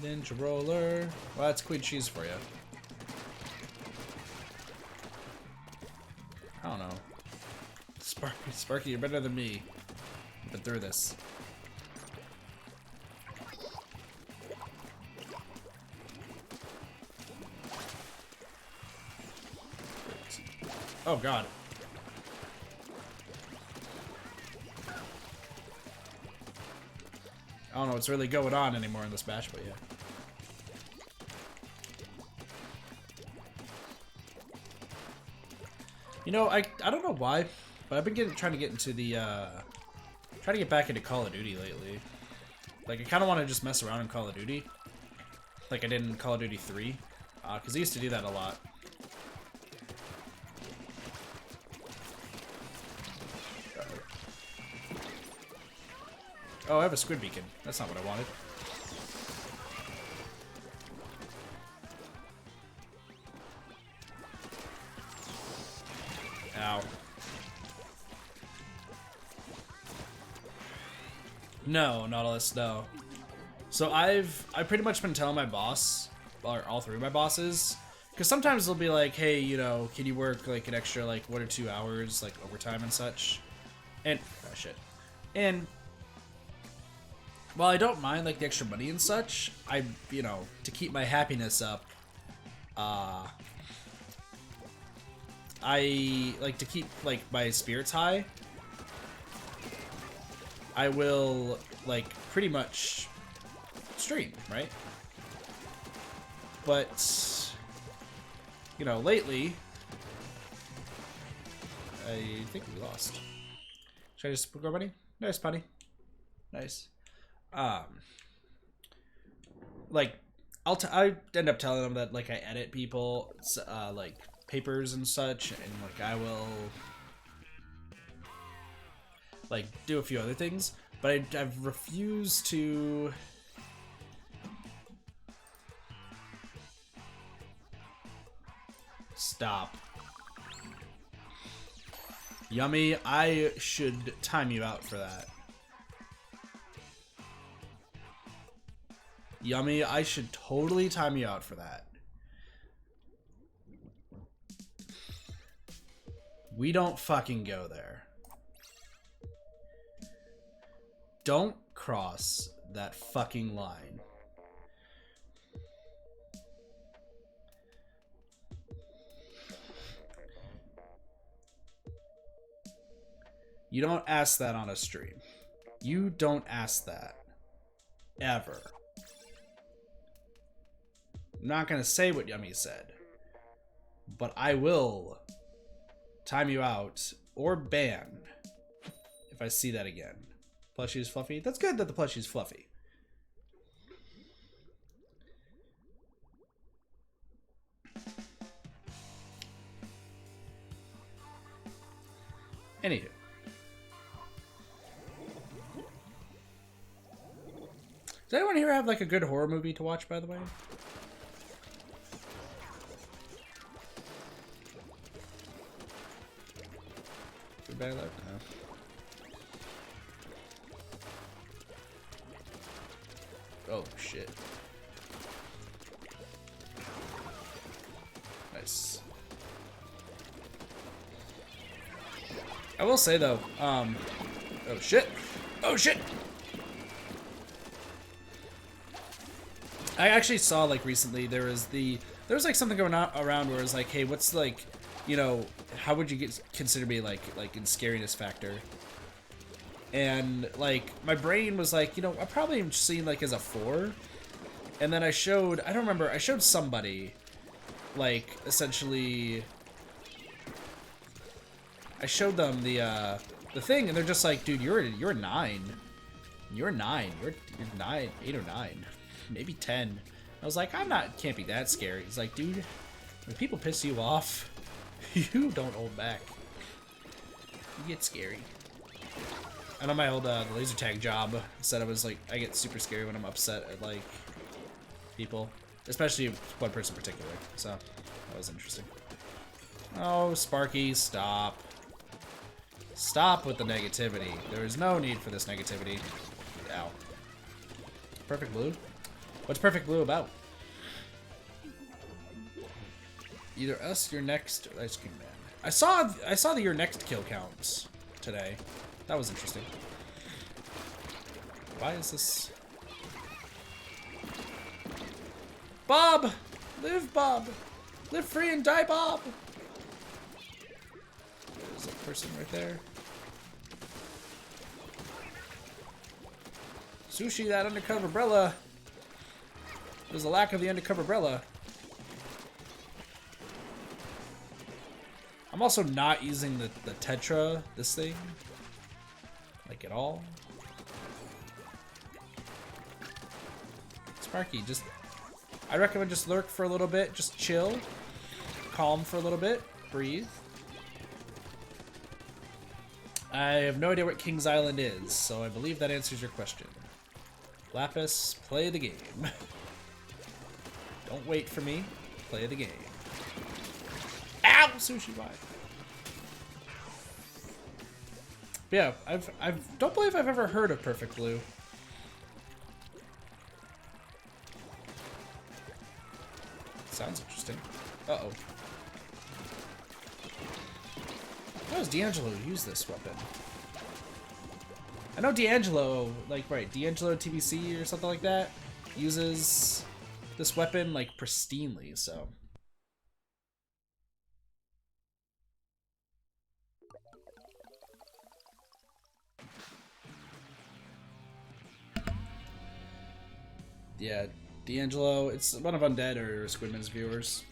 Ninja roller. Well, that's queen cheese for you. I don't know. Sparky, you're better than me. I've been through this. Oh god. I don't know what's really going on anymore in this match, but yeah. You know, I don't know why, but I've been trying to get into the trying to get back into Call of Duty lately. Like, I kind of want to just mess around in Call of Duty. Like I did in Call of Duty 3. Because I used to do that a lot. Oh, I have a squid beacon. That's not what I wanted. Ow. No, Nautilus, no. So I've pretty much been telling my boss, or all three of my bosses, because sometimes they'll be like, hey, you know, can you work like an extra like 1 or 2 hours, like overtime and such? And, oh shit. And while I don't mind like the extra money and such, I, you know, to keep my happiness up, I like to keep like my spirits high. I will like pretty much stream, right? But you know, lately I think we lost. Should I just go bunny? Nice bunny. Nice. Like I end up telling them that like I edit people like papers and such, and like I will like do a few other things, but I've refused to stop. Yummy, I should time you out for that. Yummy, I should totally time you out for that. We don't fucking go there. Don't cross that fucking line. You don't ask that on a stream. You don't ask that. Ever. I'm not gonna say what Yummy said, but I will time you out or ban if I see that again. Plushie is fluffy. That's good that the plushie is fluffy. Anywho. Does anyone here have like a good horror movie to watch, by the way? Bad luck? No. Oh shit. Nice. I will say though, oh shit. Oh shit. I actually saw like recently there was like something going on around where it was like, hey, what's like, you know, how would you consider me like in scariness factor? And like my brain was like, you know, I probably am seen like as a 4. And then I don't remember, I showed somebody like essentially I showed them the thing, and they're just like, dude, you're a 9. You're 9. You're 9, 8 or 9. Maybe 10. I was like, can't be that scary. He's like, dude, when people piss you off, you don't hold back. You get scary. I know my old the laser tag job said I get super scary when I'm upset at like people, especially one person in particular. So that was interesting. Oh, Sparky, stop. Stop with the negativity. There is no need for this negativity. Ow. Perfect blue? What's perfect blue about? Either us, your next ice cream man. I saw the your next kill counts today. That was interesting. Why is this? Bob! Live, Bob! Live free and die, Bob! There's a person right there. Sushi, that undercover umbrella. There's a lack of the undercover umbrella. I'm also not using the Tetra, this thing, like at all. Sparky. I recommend just lurk for a little bit, just chill, calm for a little bit, breathe. I have no idea what King's Island is, so I believe that answers your question. Lapis, play the game. Don't wait for me, play the game. Ow! Sushi bye. Yeah, I don't believe I've ever heard of Perfect Blue. Sounds interesting. Uh-oh. How does D'Angelo use this weapon? I know D'Angelo, like, right, D'Angelo TBC or something like that, uses this weapon, like, pristinely, so. Yeah, D'Angelo, it's one of Undead or Squidman's viewers.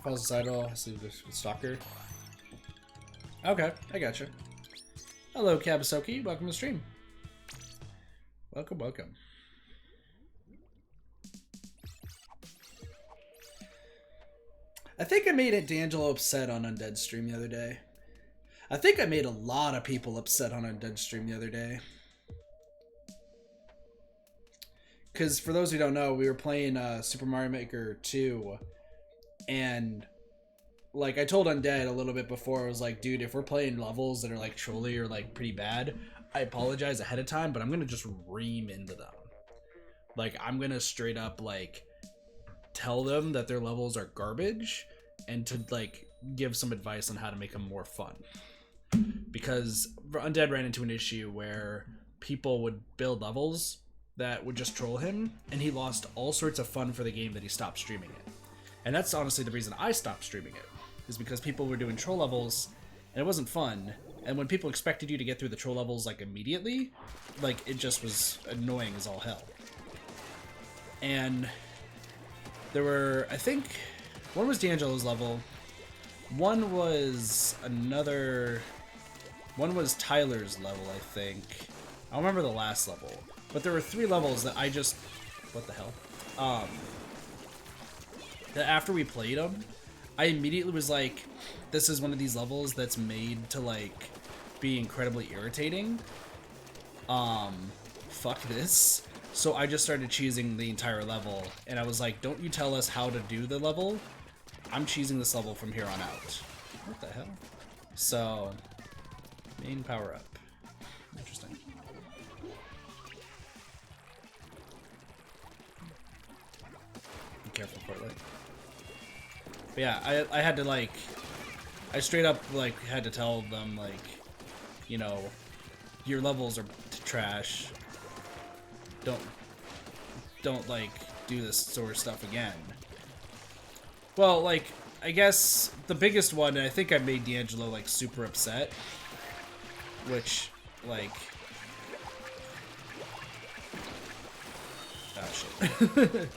Falls Idol, sleep with Stalker. Okay, I gotcha. Hello, Kabasoki, welcome to the stream. Welcome, welcome. I think I made D'Angelo upset on Undead stream the other day. I think I made a lot of people upset on Undead stream the other day. Because for those who don't know, we were playing Super Mario Maker 2. And, like, I told Undead a little bit before, I was like, dude, if we're playing levels that are, like, trolly or, like, pretty bad, I apologize ahead of time, but I'm going to just ream into them. Like, I'm going to straight up, like, tell them that their levels are garbage and to, like, give some advice on how to make them more fun. Because Undead ran into an issue where people would build levels that would just troll him, and he lost all sorts of fun for the game that he stopped streaming it. And that's honestly the reason I stopped streaming it, is because people were doing troll levels, and it wasn't fun. And when people expected you to get through the troll levels, like, immediately, like, it just was annoying as all hell. And there were, I think, one was D'Angelo's level, one was Tyler's level, I think. I don't remember the last level. But there were 3 levels that I just... What the hell? That after we played them, I immediately was like, this is one of these levels that's made to, like, be incredibly irritating. Fuck this. So I just started cheesing the entire level, and I was like, don't you tell us how to do the level. I'm cheesing this level from here on out. What the hell? So, main power up. Interesting. Be careful, Portlet. But yeah, I had to, like, I straight up, like, had to tell them, like, you know, your levels are trash. Don't, like, do this sort of stuff again. Well, like, I guess the biggest one, and I think I made D'Angelo, like, super upset. Which, like... Oh, shit.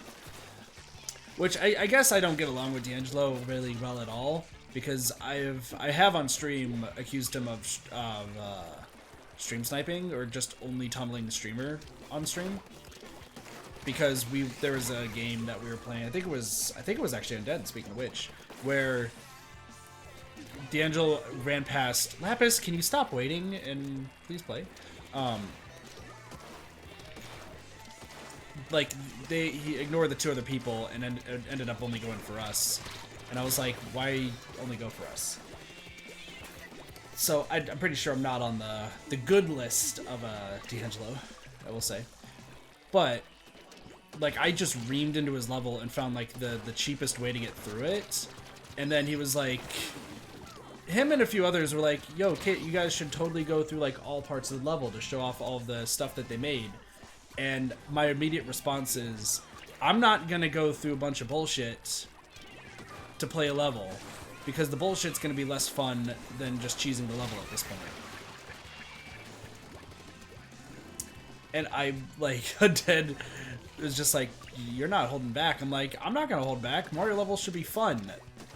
Which, I guess I don't get along with D'Angelo really well at all. Because I have on stream accused him of stream sniping, or just only tumbling the streamer on stream. Because there was a game that we were playing, I think it was actually Undead, speaking of which, where D'Angelo ran past Lapis, can you stop waiting and please play? Like, he ignored the 2 other people and ended up only going for us. And I was like, why only go for us? So I'm pretty sure I'm not on the good list of D'Angelo, I will say. But like, I just reamed into his level and found, like, the cheapest way to get through it. And then he was like... Him and a few others were like, yo, Kit, you guys should totally go through, like, all parts of the level to show off all of the stuff that they made. And my immediate response is, I'm not gonna go through a bunch of bullshit to play a level. Because the bullshit's gonna be less fun than just cheesing the level at this point. And I, like, Undead... It was just like, you're not holding back. I'm like, I'm not gonna hold back. Mario levels should be fun.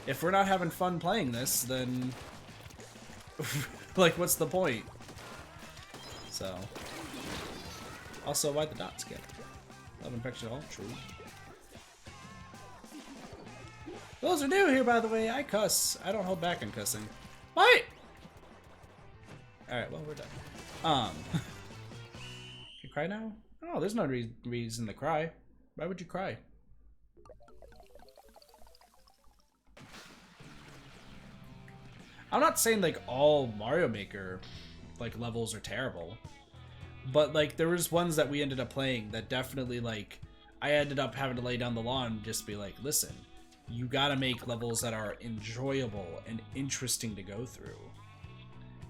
If we're not having fun playing this, then like, what's the point? So, also, why'd the dot skip? Love infection all true. Those are new here, by the way. I cuss. I don't hold back on cussing. What? Alright, well, we're done. You cry now? Oh, there's no reason to cry. Why would you cry? I'm not saying, like, all Mario Maker, like, levels are terrible. But, like, there was ones that we ended up playing that definitely, like, I ended up having to lay down the law and just be like, listen, you gotta make levels that are enjoyable and interesting to go through.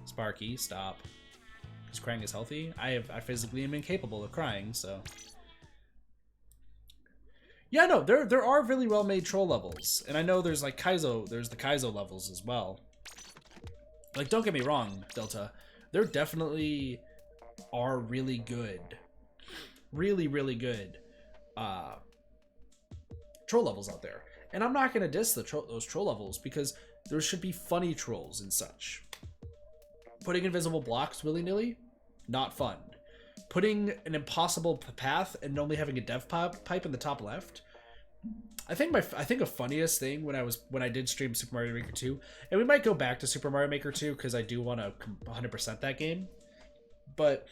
Sparky, stop. Is crying is healthy? I physically am incapable of crying, so. Yeah, no, there are really well made troll levels. And I know there's like Kaizo, there's the Kaizo levels as well. Like, don't get me wrong, Delta. There definitely are really good. Really, really good troll levels out there. And I'm not gonna diss those troll levels because there should be funny trolls and such. Putting invisible blocks willy-nilly, not fun. Putting an impossible path and only having a dev pipe in the top left. I think a funniest thing when I did stream Super Mario Maker 2, and we might go back to Super Mario Maker 2 because I do want to 100% that game. But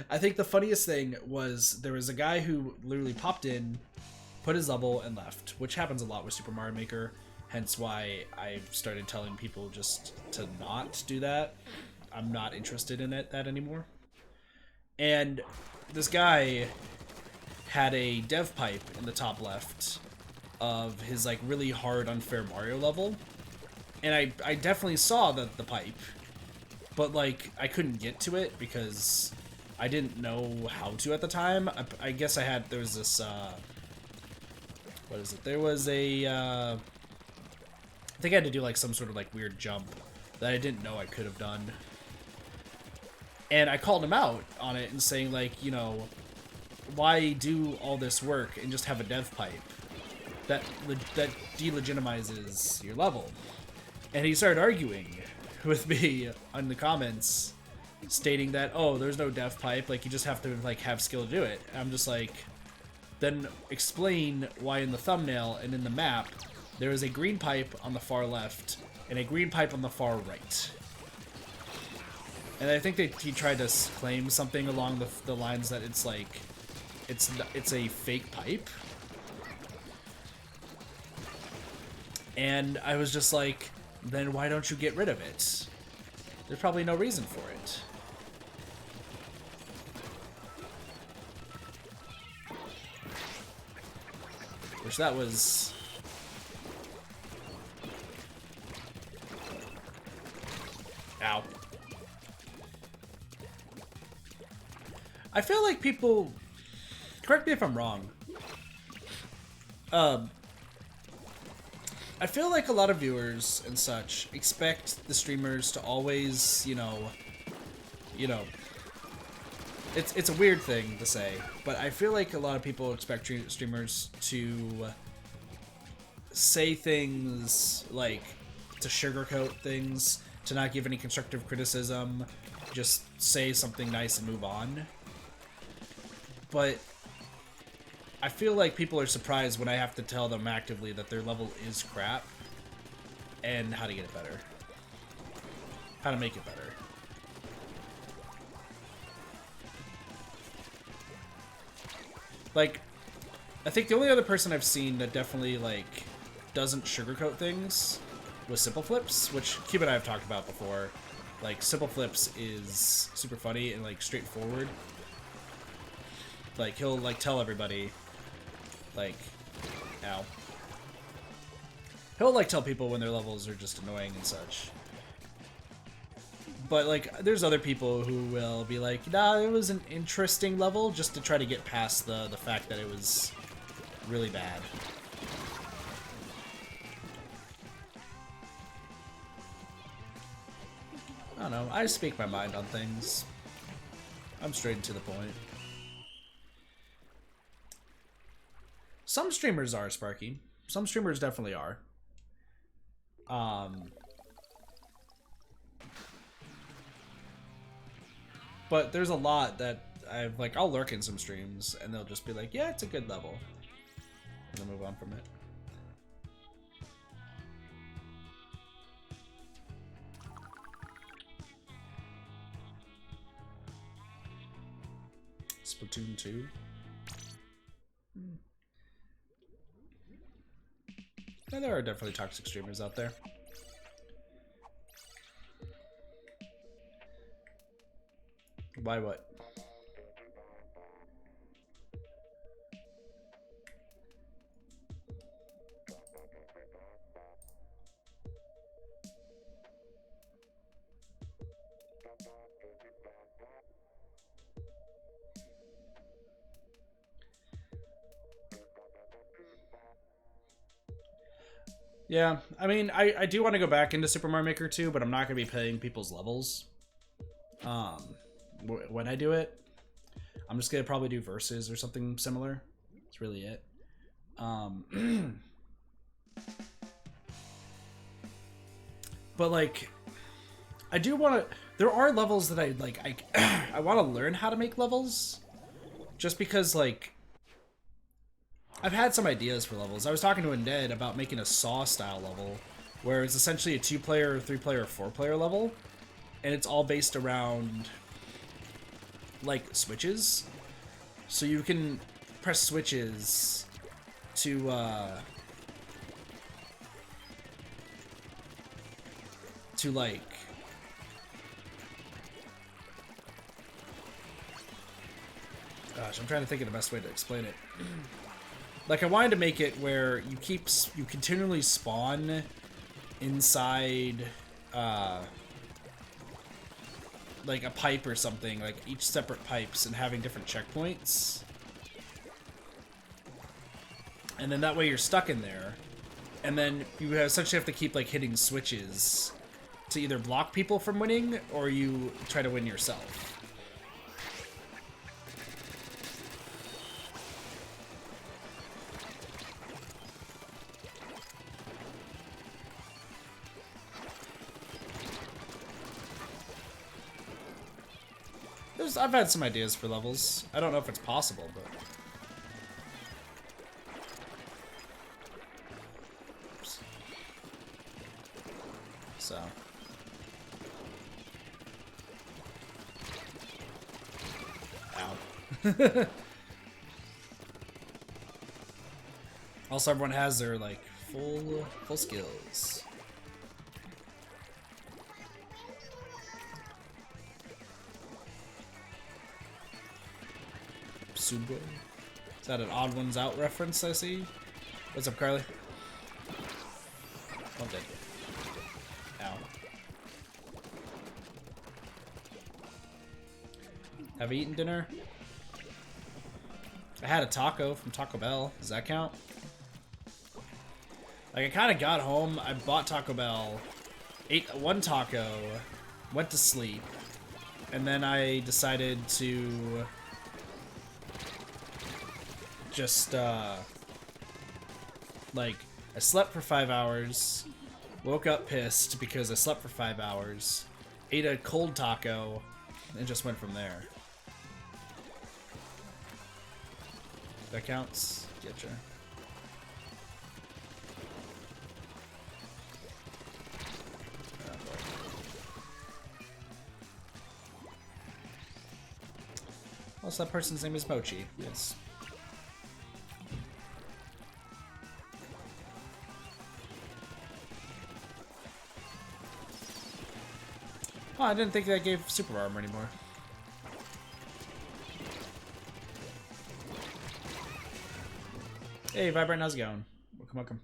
I think the funniest thing was there was a guy who literally popped in, put his level, and left, which happens a lot with Super Mario Maker. Hence why I've started telling people just to not do that. I'm not interested in that anymore. And this guy had a dev pipe in the top left of his like really hard unfair Mario level. And I definitely saw the pipe, but like I couldn't get to it because I didn't know how to at the time. I guess there was this, what is it? There was a, I think I had to do like some sort of like weird jump that I didn't know I could have done. And I called him out on it and saying like, you know, why do all this work and just have a dev pipe that delegitimizes your level? And he started arguing with me in the comments stating that, oh, there's no dev pipe, like you just have to like have skill to do it. And I'm just like, then explain why in the thumbnail and in the map there is a green pipe on the far left and a green pipe on the far right. And I think that he tried to claim something along the lines that it's like, it's a fake pipe. And I was just like, then why don't you get rid of it? There's probably no reason for it. Which that was... Ow. I feel like people... Correct me if I'm wrong. I feel like a lot of viewers and such expect the streamers to always, you know, it's a weird thing to say, but I feel like a lot of people expect streamers to say things like, to sugarcoat things, to not give any constructive criticism, just say something nice and move on. But I feel like people are surprised when I have to tell them actively that their level is crap and how to get it better. How to make it better. Like, I think the only other person I've seen that definitely, like, doesn't sugarcoat things was Simple Flips, which Cube and I have talked about before. Like, Simple Flips is super funny and, like, straightforward. Like, he'll, like, tell everybody, like, ow. He'll, like, tell people when their levels are just annoying and such. But, like, there's other people who will be like, nah, it was an interesting level, just to try to get past the fact that it was really bad. I don't know, I speak my mind on things. I'm straight and to the point. Some streamers are, Sparky. Some streamers definitely are. But there's a lot that I've like, I'll lurk in some streams and they'll just be like, yeah, it's a good level. And then move on from it. Splatoon 2. Yeah, there are definitely toxic streamers out there. Why what? Yeah, I mean, I do want to go back into Super Mario Maker 2, but I'm not going to be playing people's levels. When I do it, I'm just going to probably do verses or something similar. That's really it. But like, I do want to, there are levels that I like, I want to learn how to make levels just because like, I've had some ideas for levels. I was talking to Undead about making a Saw style level where it's essentially a 2-player, 3-player, 4-player level, and it's all based around like switches. So you can press switches to like gosh, I'm trying to think of the best way to explain it. Like, I wanted to make it where you continually spawn inside, like a pipe or something, like each separate pipes and having different checkpoints. And then that way you're stuck in there. And then you essentially have to keep, like, hitting switches to either block people from winning or you try to win yourself. I've had some ideas for levels. I don't know if it's possible, but... Oops. So... Ow. Also, everyone has their, like, full skills. Subo. Is that an Odd Ones Out reference I see? What's up, Carly? I'm dead. Ow. Have you eaten dinner? I had a taco from Taco Bell. Does that count? Like, I kind of got home, I bought Taco Bell, ate one taco, went to sleep, and then I decided to just, like, I slept for 5 hours, woke up pissed because I slept for 5 hours, ate a cold taco, and just went from there. That counts? Getcha. Also, that person's name is Mochi. Yes. Oh, I didn't think that gave super armor anymore. Hey, Vibrant, how's it going? Welcome, welcome.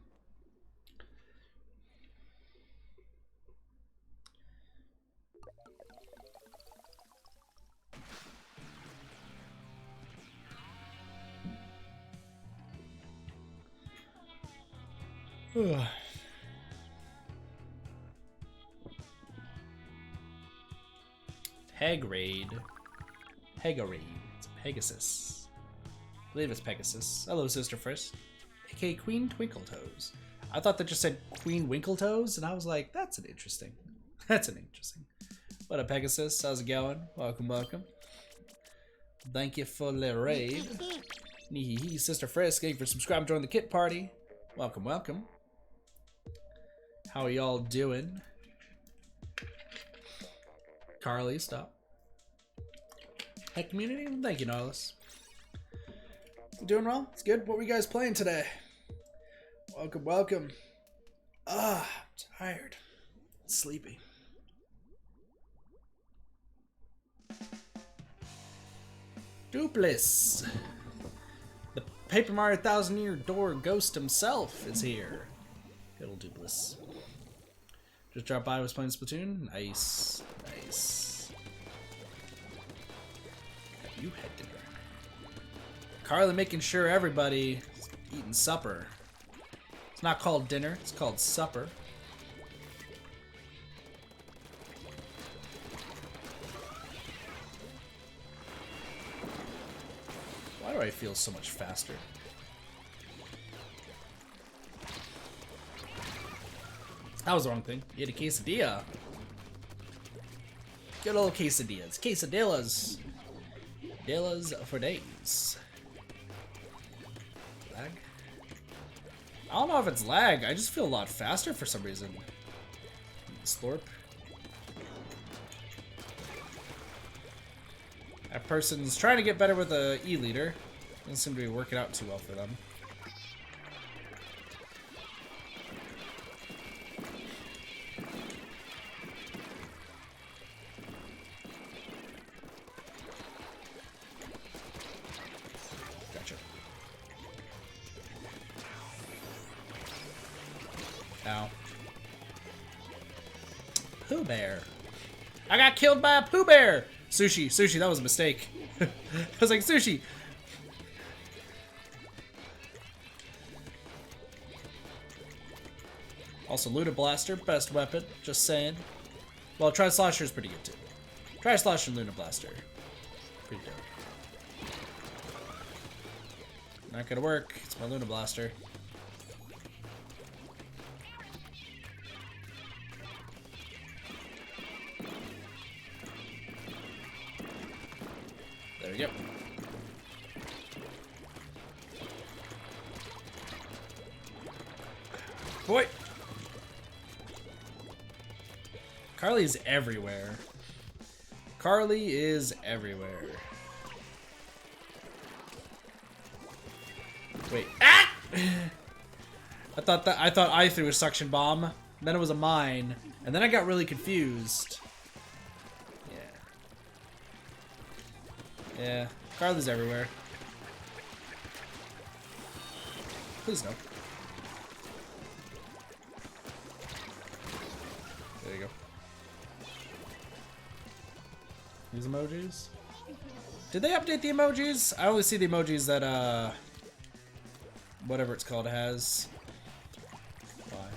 Pegrade. Pegarade. It's Pegasus. I believe it's Pegasus. Hello, Sister Frisk. aka Queen Twinkletoes. I thought that just said Queen Winkletoes, and I was like, that's an interesting. What up, Pegasus? How's it going? Welcome, welcome. Thank you for the raid. Sister Frisk, thank you for subscribing, join the kit party. Welcome, welcome. How are y'all doing? Carly, stop. Hey, community, thank you, Nautilus. Doing well? It's good. What were you guys playing today? Welcome, welcome. I'm tired. Sleepy. Dupless. The Paper Mario 1000-Year Door Ghost himself is here. Good old Dupless. Just dropped by, was playing Splatoon. Nice. Nice. You had dinner. Carly making sure everybody is eating supper. It's not called dinner, it's called supper. Why do I feel so much faster? That was the wrong thing. You had a quesadilla. Good old quesadillas. Quesadillas. Dillas for days. Lag? I don't know if it's lag. I just feel a lot faster for some reason. Slurp. That person's trying to get better with a E-liter. Doesn't seem to be working out too well for them. Gotcha. Ow. Pooh Bear. I got killed by a Pooh Bear! Sushi, sushi, that was a mistake. I was like, sushi. Also, Luda Blaster, best weapon, just saying. Well, Tri-Slosher is pretty good too. Tri-Slosher and Luna Blaster. Pretty dope. Not gonna work, it's my Luna Blaster. There we go. Boy! Carly's everywhere. Carly is everywhere. Wait. Ah! I thought I threw a suction bomb. Then it was a mine. And then I got really confused. Yeah, Carly's everywhere. Please no. There you go. These emojis? Did they update the emojis? I only see the emojis that, whatever it's called has. Why?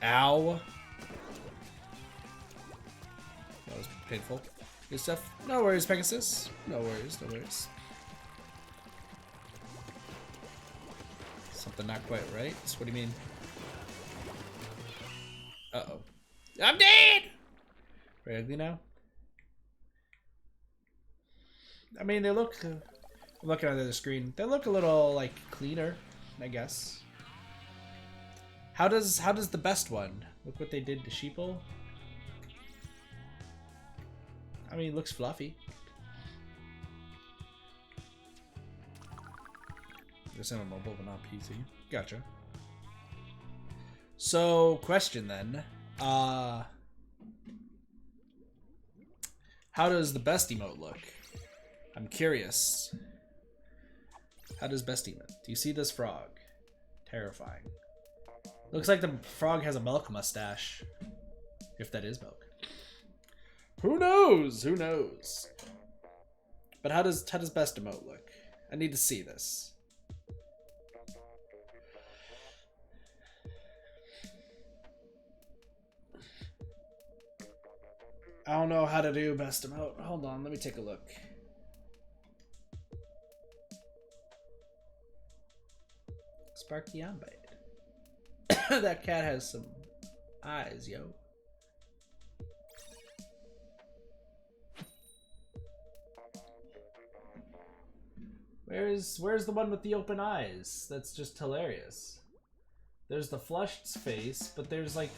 Ow. That was painful. Good stuff. No worries, Pegasus. No worries, no worries. Something not quite right? What do you mean? Uh-oh. I'm dead! Very ugly now? I mean, they look... I'm looking at the screen. They look a little, like, cleaner, I guess. How does the best one? Look what they did to Sheeple. I mean, it looks fluffy. Just on a mobile, but not PC. Gotcha. So, question then. How does the best emote look? I'm curious. How does best emote? Do you see this frog? Terrifying. Looks like the frog has a milk mustache. If that is milk. Who knows? Who knows? But how does best emote look? I need to see this. I don't know how to do best emote. Hold on, let me take a look. Sparky on bite. That cat has some eyes, yo. Where's the one with the open eyes? That's just hilarious. There's the flushed face, but there's like,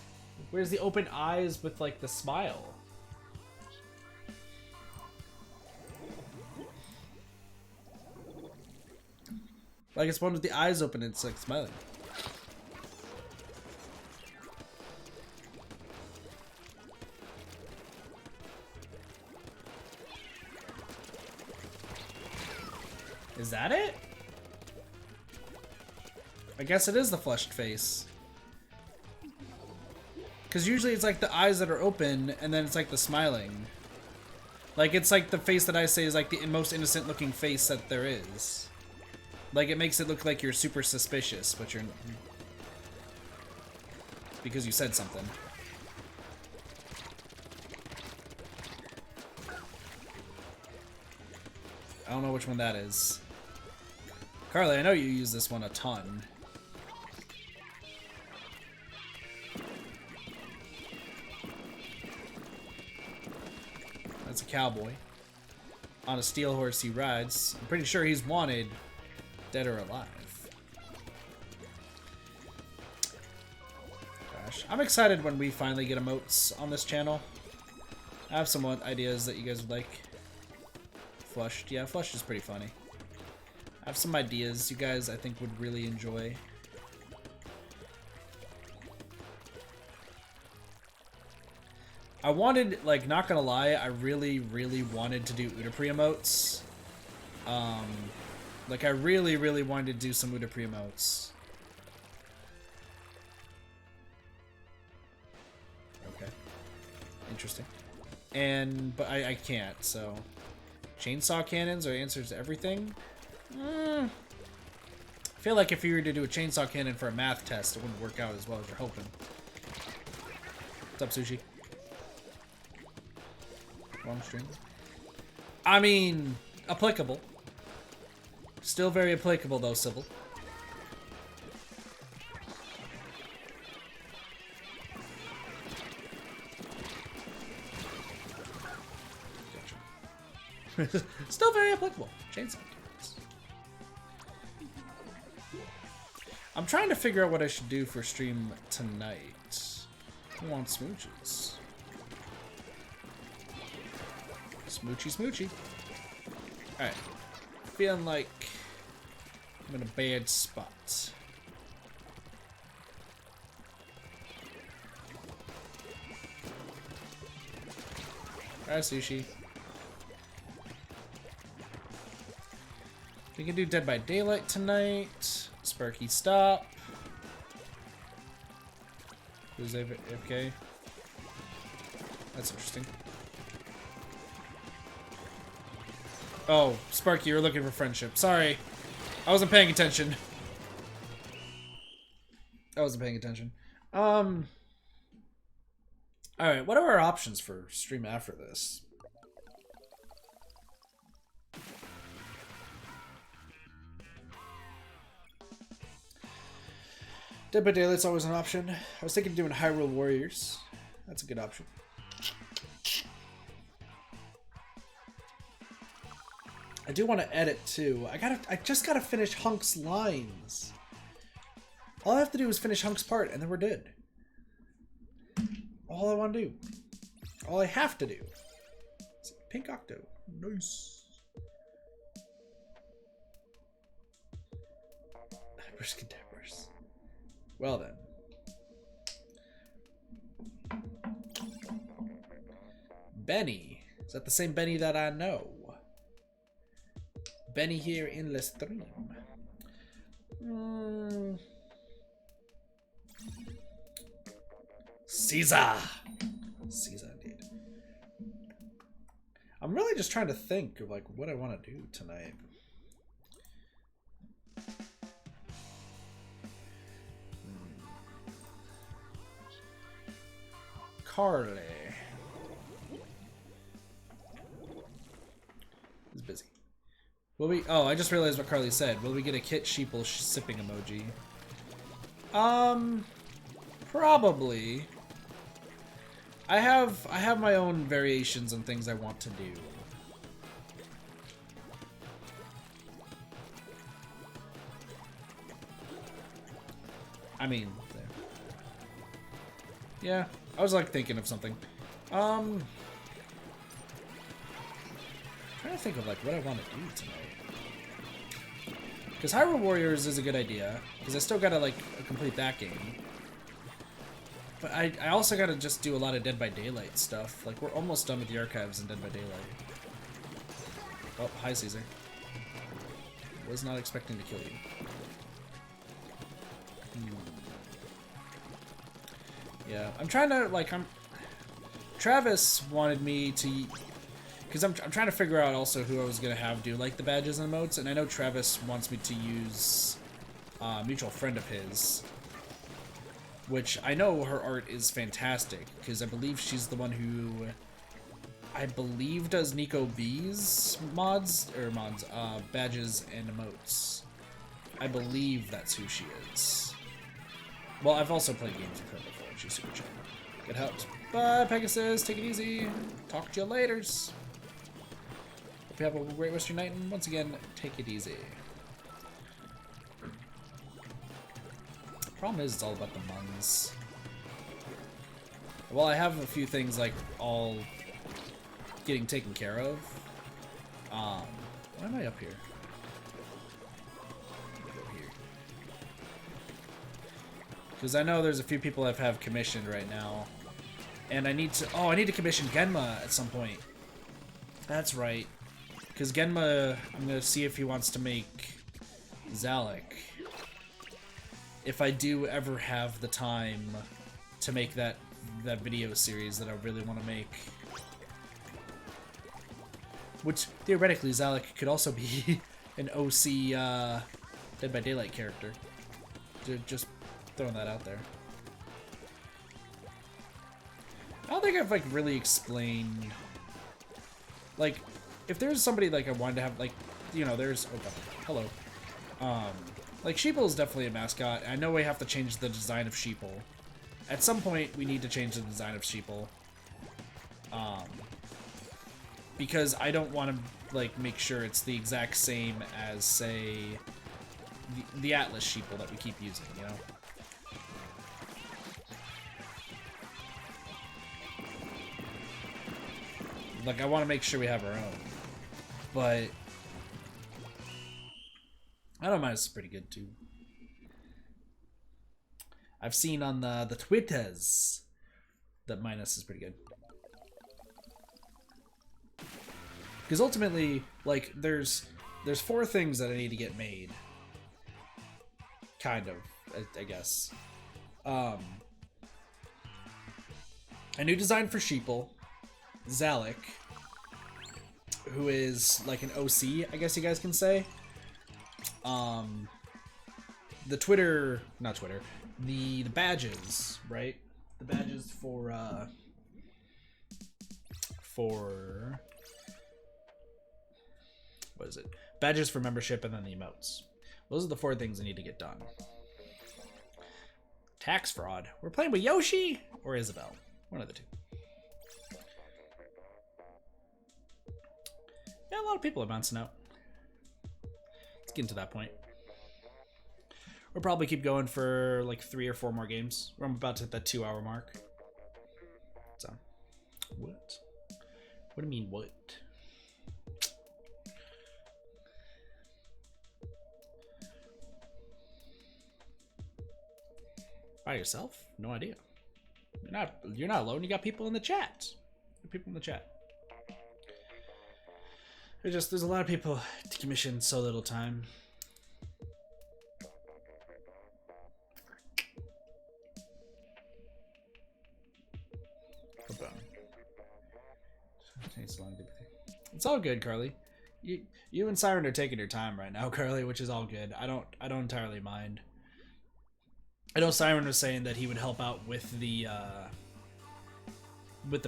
where's the open eyes with like the smile? Like it's one with the eyes open and it's like smiling. Is that it? I guess it is the flushed face. Because usually it's like the eyes that are open and then it's like the smiling. Like it's like the face that I say is like the most innocent looking face that there is. Like it makes it look like you're super suspicious, but you're... because you said something. I don't know which one that is. Carly, I know you use this one a ton. That's a cowboy. On a steel horse he rides. I'm pretty sure he's wanted, dead or alive. Gosh, I'm excited when we finally get emotes on this channel. I have some ideas that you guys would like. Flushed. Yeah, Flushed is pretty funny. I have some ideas you guys I think would really enjoy. I wanted, like, not gonna lie, I really wanted to do Udapri emotes. Like, I really wanted to do some Udapri emotes. Okay. Interesting. But I can't, so... Chainsaw cannons are answers to everything? I feel like if you were to do a chainsaw cannon for a math test, it wouldn't work out as well as you're hoping. What's up, Sushi? Long string. I mean, applicable. Still very applicable, though, Sybil. Gotcha. Still very applicable. Chainsaw cannons. I'm trying to figure out what I should do for stream tonight. Who wants smooches? Smoochy, smoochy. Alright. Feeling like I'm in a bad spot. Alright, Sushi. We can do Dead by Daylight tonight. Sparky, stop. Who's AFK? That's interesting. Oh, Sparky, you're looking for friendship. Sorry. I wasn't paying attention. Alright, what are our options for stream after this? Dead by Daylight's always an option. I was thinking of doing Hyrule Warriors. That's a good option. I do want to edit too. I just gotta finish Hunk's lines. All I have to do is finish Hunk's part and then we're good. All I want to do. All I have to do. Pink Octo. Nice. Abracadabras. Well then. Benny. Is that the same Benny that I know? Benny here in the stream. Caesar! Caesar indeed. I'm really just trying to think of like what I want to do tonight. Carly. He's busy. Will we? Oh, I just realized what Carly said. Will we get a Kit Sheeple sipping emoji? Probably. I have my own variations on things I want to do. I mean, yeah, I was like thinking of something. Trying to think of like what I want to do tonight. Because Hyrule Warriors is a good idea, because I still gotta like complete that game. But I also gotta just do a lot of Dead by Daylight stuff. Like we're almost done with the archives in Dead by Daylight. Oh, hi Caesar. Was not expecting to kill you. Yeah, I'm trying to like Travis wanted me to, because I'm trying to figure out also who I was gonna have do like the badges and emotes, and I know Travis wants me to use a mutual friend of his, which I know her art is fantastic because I believe she's the one who I believe does Nico B's badges and emotes. I believe that's who she is. Well, I've also played games with her before. She's super chill. Good helps. Bye, Pegasus. Take it easy. Talk to you laters. Hope you have a great rest of your night, and once again, take it easy. The problem is, it's all about the muns. Well, I have a few things like all getting taken care of. Why am I up here? Because I know there's a few people I have commissioned right now. And I need to... Oh, I need to commission Genma at some point. That's right. Because Genma, I'm going to see if he wants to make Zalek. If I do ever have the time to make that video series that I really want to make. Which, theoretically, Zalek could also be an OC Dead by Daylight character. Just throwing that out there. I don't think I've like really explained, like, if there's somebody like I wanted to have, like, you know, there's, oh god, hello, like Sheeple is definitely a mascot. I know we have to change the design of Sheeple. At some point we need to change the design of Sheeple, because I don't want to like make sure it's the exact same as, say, the Atlas Sheeple that we keep using, you know. Like, I want to make sure we have our own. But I don't mind, it's pretty good too. I've seen on the Twitters that Minus is pretty good. Because ultimately, like, there's 4 things that I need to get made. Kind of, I guess. A new design for Sheeple. Zalek, who is like an OC, I guess you guys can say. The badges, right? The badges for what is it? Badges for membership, and then the emotes. Those are the 4 things I need to get done. Tax fraud. We're playing with Yoshi or Isabelle. One of the 2. Yeah, a lot of people are bouncing out. Let's get to that point. We'll probably keep going for like 3 or 4 more games. I'm about to hit that 2-hour mark. So, what? What do you mean, what? By yourself? No idea. You're not alone. You got people in the chat. People in the chat. There's a lot of people to commission so little time. It's all good, Carly. You and Siren are taking your time right now, Carly, which is all good. I don't entirely mind. I know Siren was saying that he would help out with the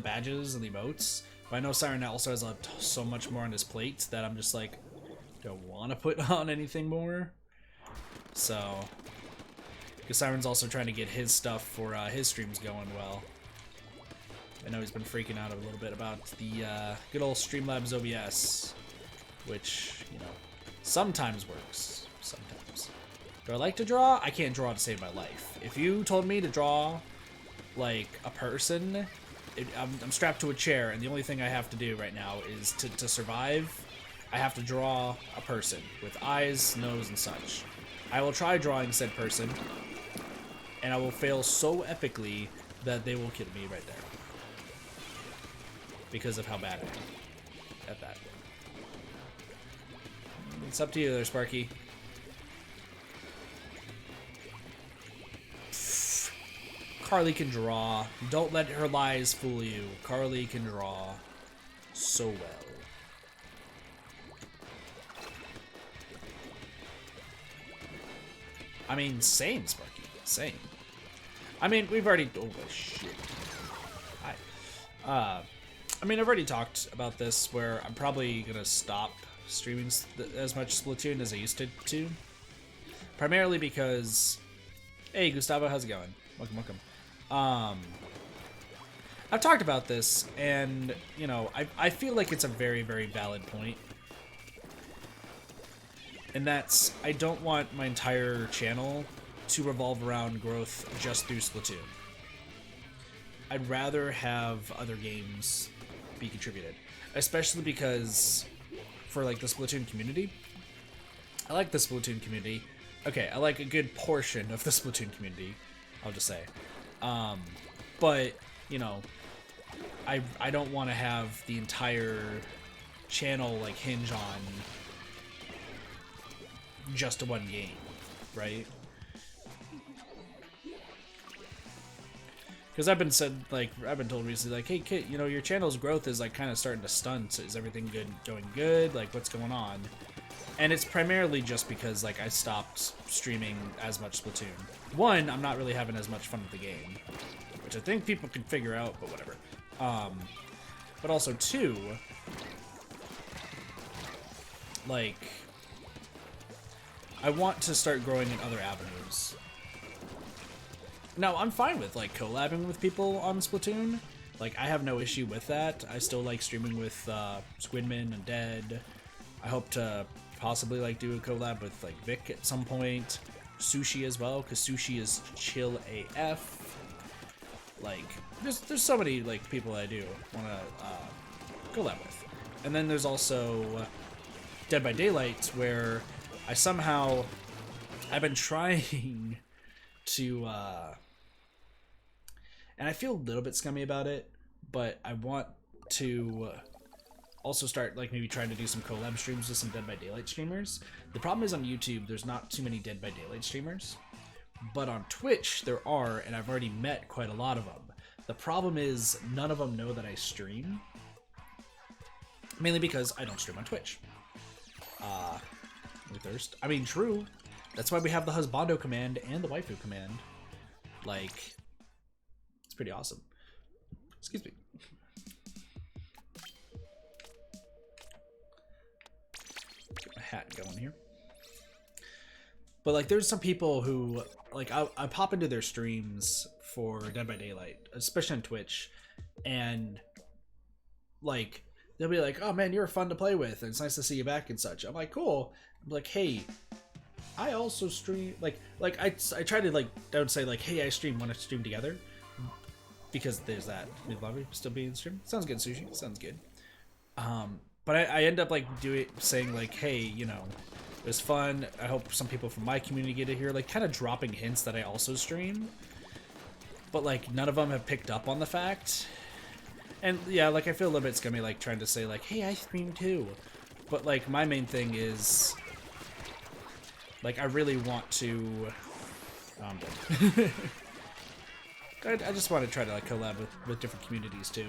badges and the emotes. But I know Siren also has so much more on his plate that I'm just like, don't want to put on anything more. So, because Siren's also trying to get his stuff for his streams going well. I know he's been freaking out a little bit about the good old Streamlabs OBS, which, you know, sometimes works. Sometimes. Do I like to draw? I can't draw to save my life. If you told me to draw, like, a person, I'm strapped to a chair, and the only thing I have to do right now is to survive, I have to draw a person with eyes, nose, and such. I will try drawing said person, and I will fail so epically that they will kill me right there. Because of how bad I am at that. It's up to you there, Sparky. Carly can draw. Don't let her lies fool you. Carly can draw so well. I mean, same, Sparky. Same. I mean, we've already... Oh, shit. I mean, I've already talked about this, where I'm probably gonna stop streaming as much Splatoon as I used to. Primarily because... Hey, Gustavo, how's it going? Welcome, welcome. I've talked about this, and, you know, I feel like it's a very, very valid point. And that's, I don't want my entire channel to revolve around growth just through Splatoon. I'd rather have other games be contributed. Especially because, for, like, the Splatoon community, I like the Splatoon community. Okay, I like a good portion of the Splatoon community, I'll just say. But, you know, I don't want to have the entire channel, like, hinge on just one game, right? Because I've been told recently, like, hey, Kit, you know, your channel's growth is, like, kind of starting to stunt. Is everything going good? Like, what's going on? And it's primarily just because, like, I stopped streaming as much Splatoon. One, I'm not really having as much fun with the game, which I think people can figure out, but whatever. But also, two, like, I want to start growing in other avenues. Now, I'm fine with, like, collabing with people on Splatoon. Like, I have no issue with that. I still like streaming with Squidman and Dead. I hope to possibly, like, do a collab with, like, Vic at some point. Sushi as well, because Sushi is chill AF. Like, there's so many, like, people I do want to collab with. And then there's also Dead by Daylight, where I've been trying to, and I feel a little bit scummy about it, but I want to also start, like, maybe trying to do some collab streams with some Dead by Daylight streamers. The problem is on YouTube, there's not too many Dead by Daylight streamers, but on Twitch there are, and I've already met quite a lot of them. The problem is none of them know that I stream, mainly because I don't stream on Twitch. I mean, true. That's why we have the husbando command and the waifu command. Like, it's pretty awesome. Excuse me. Get my hat going here. But, like, there's some people who, like, I pop into their streams for Dead by Daylight, especially on Twitch, and, like, they'll be like, oh man, you're fun to play with, and it's nice to see you back and such. I'm like, cool. I'm like, hey, I also stream, like I try to, like, I would say, like, hey, I stream, want to stream together? Because there's that. We'd love you still be in the stream. Sounds good, Sushi. Sounds good. But I end up, like, saying, like, hey, you know, it was fun. I hope some people from my community get to hear, like, kind of dropping hints that I also stream. But, like, none of them have picked up on the fact. And, yeah, like, I feel a little bit scummy, like, trying to say, like, hey, I stream too. But, like, my main thing is, like, I really want to... Oh, I'm dead. I just want to try to, like, collab with different communities, too.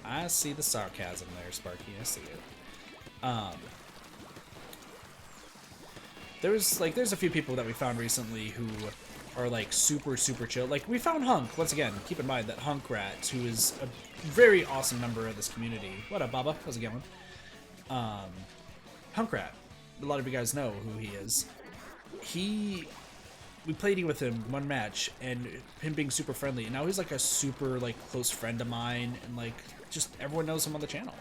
I see the sarcasm there, Sparky. I see it. There's a few people that we found recently who are, like, super chill. Like, we found Hunk. Once again, keep in mind that Hunk Rat, who is a very awesome member of this community. What up, Baba? How's it going? Hunk Rat. A lot of you guys know who he is. we played with him one match, and him being super friendly, and now he's like a super like close friend of mine, and like just everyone knows him on the channel.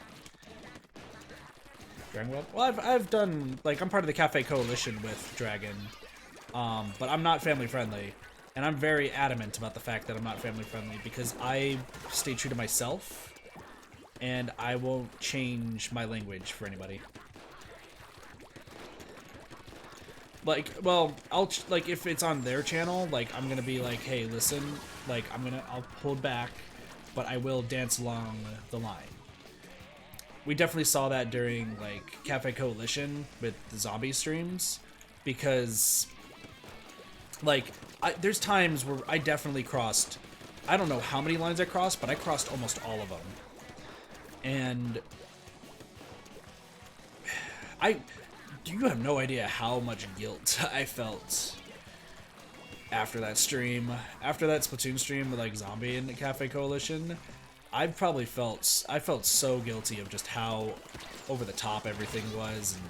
Dragon World? Well, I've done, like, I'm part of the Cafe Coalition with Dragon, but I'm not family friendly, and I'm very adamant about the fact that I'm not family friendly because I stay true to myself, and I won't change my language for anybody. Like, well, like, if it's on their channel, like, I'm gonna be like, hey, listen, like, I'll hold back, but I will dance along the line. We definitely saw that during, like, Cafe Coalition with the zombie streams, because, like, there's times where I definitely crossed, I don't know how many lines I crossed, but I crossed almost all of them. And you have no idea how much guilt I felt after that stream. After that Splatoon stream with, like, Zombie and the Cafe Coalition, I felt so guilty of just how over the top everything was, and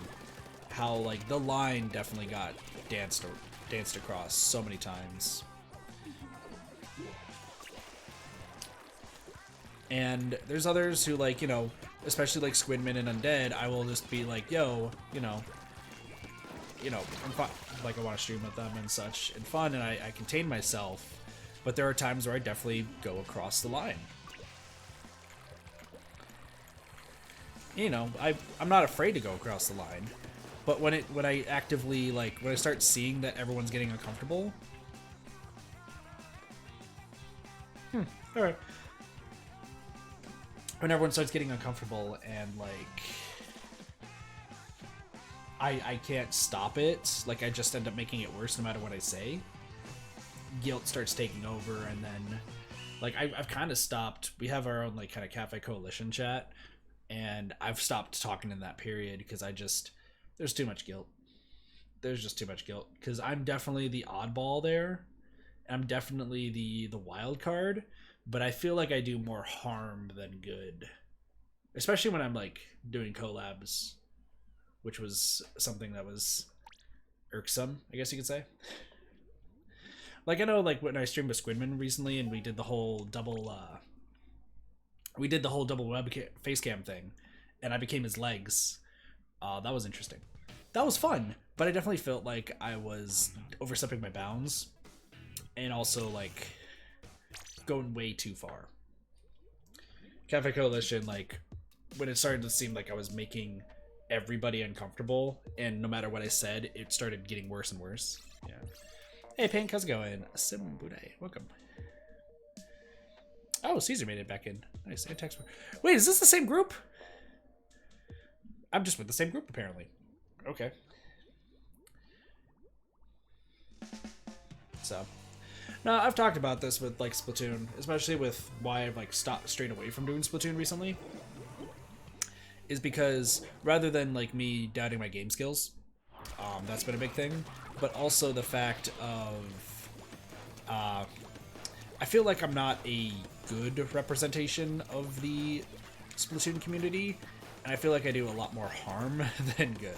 how, like, the line definitely got danced across so many times. And there's others who, like, you know, especially like Squidman and Undead, I will just be like, yo, you know, I'm fun. Like, I want to stream with them and such, and fun, and I contain myself, but there are times where I definitely go across the line. You know, I'm not afraid to go across the line, but when I actively, like, when I start seeing that everyone's getting uncomfortable, all right. When everyone starts getting uncomfortable and, like, I can't stop it, like, I just end up making it worse no matter what I say, guilt starts taking over, and then, like, I've kind of stopped. We have our own, like, kind of Cafe Coalition chat, and I've stopped talking in that period because there's too much guilt. There's just too much guilt, because I'm definitely the oddball there. I'm definitely the wild card, but I feel like I do more harm than good, especially when I'm, like, doing collabs, which was something that was irksome, I guess you could say. Like, I know, like, when I streamed with Squidman recently, and we did the whole double webcam face cam thing, and I became his legs. That was interesting. That was fun, but I definitely felt like I was overstepping my bounds, and also, like, going way too far. Cafe Coalition, like, when it started to seem like I was making everybody uncomfortable, and no matter what I said, it started getting worse and worse. Yeah. Hey, Pink, how's it going? Simbude, welcome. Oh, Caesar made it back in. Nice. And text. Wait, is this the same group? I'm just with the same group, apparently. Okay. So, no, I've talked about this with, like, Splatoon, especially with why I've, like, stopped straight away from doing Splatoon recently, is because rather than, like, me doubting my game skills, that's been a big thing, but also the fact of, I feel like I'm not a good representation of the Splatoon community, and I feel like I do a lot more harm than good.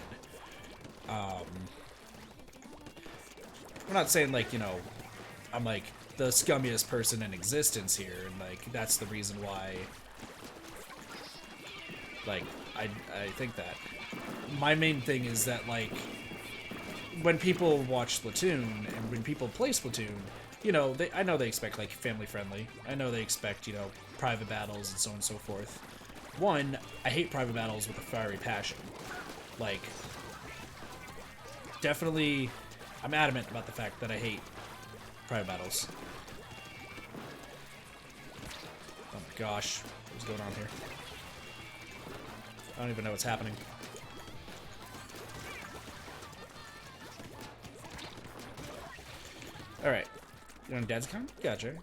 I'm not saying, like, you know, I'm, like, the scummiest person in existence here, and, like, that's the reason why, like, I think that. My main thing is that, like, when people watch Splatoon, and when people play Splatoon, you know, I know they expect, like, family friendly. I know they expect, you know, private battles and so on and so forth. One, I hate private battles with a fiery passion. Like, definitely, I'm adamant about the fact that I hate private battles. Oh my gosh, what's going on here? I don't even know what's happening. Alright. You're on Dad's account? Gotcha.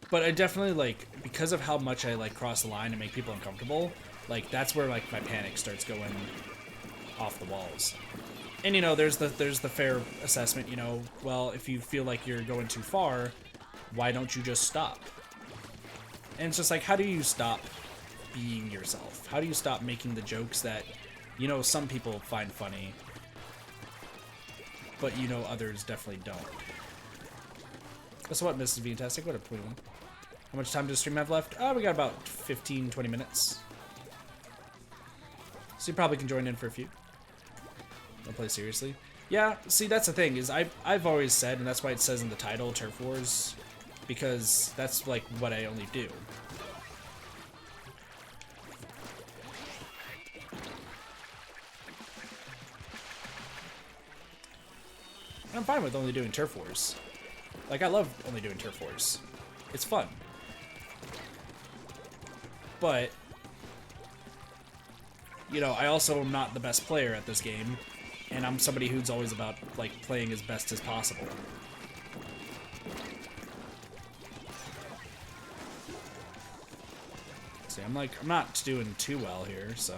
But I definitely, like, because of how much I, like, cross the line and make people uncomfortable, like, that's where, like, my panic starts going off the walls. And, you know, there's the fair assessment, you know, well, if you feel like you're going too far, why don't you just stop? And it's just like, how do you stop being yourself? How do you stop making the jokes that, you know, some people find funny, but you know others definitely don't. So what, Mrs. Fantastic? What a 21. How much time does the stream have left? Oh, we got about 15, 20 minutes. So you probably can join in for a few. Don't play seriously. Yeah, see, that's the thing, is I've always said, and that's why it says in the title, Turf Wars, because that's, like, what I only do. I'm fine with only doing Turf Wars. Like, I love only doing Turf Wars. It's fun. But, you know, I also am not the best player at this game, and I'm somebody who's always about, like, playing as best as possible. See, I'm not doing too well here, so...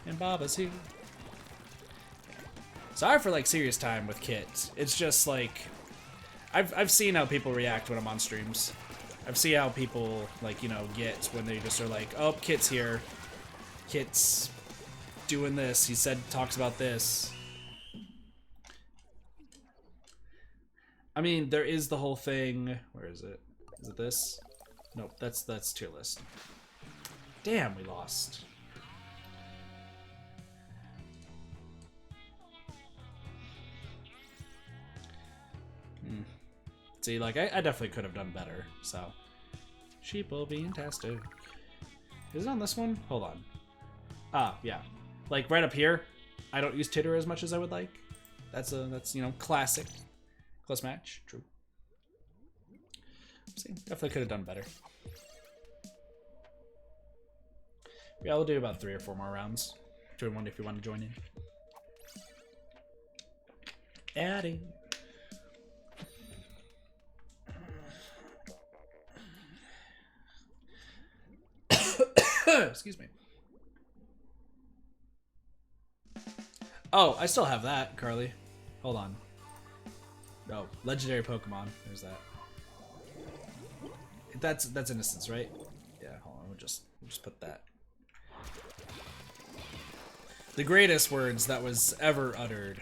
And Baba's here. Sorry for, like, serious time with Kit. It's just, like... I've seen how people react when I'm on streams. I've seen how people, like, you know, get when they just are like, oh, Kit's here. Kit's doing this. He talks about this. I mean, there is the whole thing... Where is it? Is it this? Nope, that's tier list. Damn, we lost. See, like, I definitely could have done better, so. Sheeple fantastic. Is it on this one? Hold on. Ah, yeah. Like, right up here, I don't use Titter as much as I would like. That's, you know, classic. Close match. True. See, definitely could have done better. Yeah, we'll do about 3 or 4 more rounds. 2 and 1 if you want to join in. Adding. Excuse me. Oh, I still have that, Carly. Hold on. Oh, legendary Pokemon. There's that. That's Innocence, right? Yeah, hold on. We'll just put that. The greatest words that was ever uttered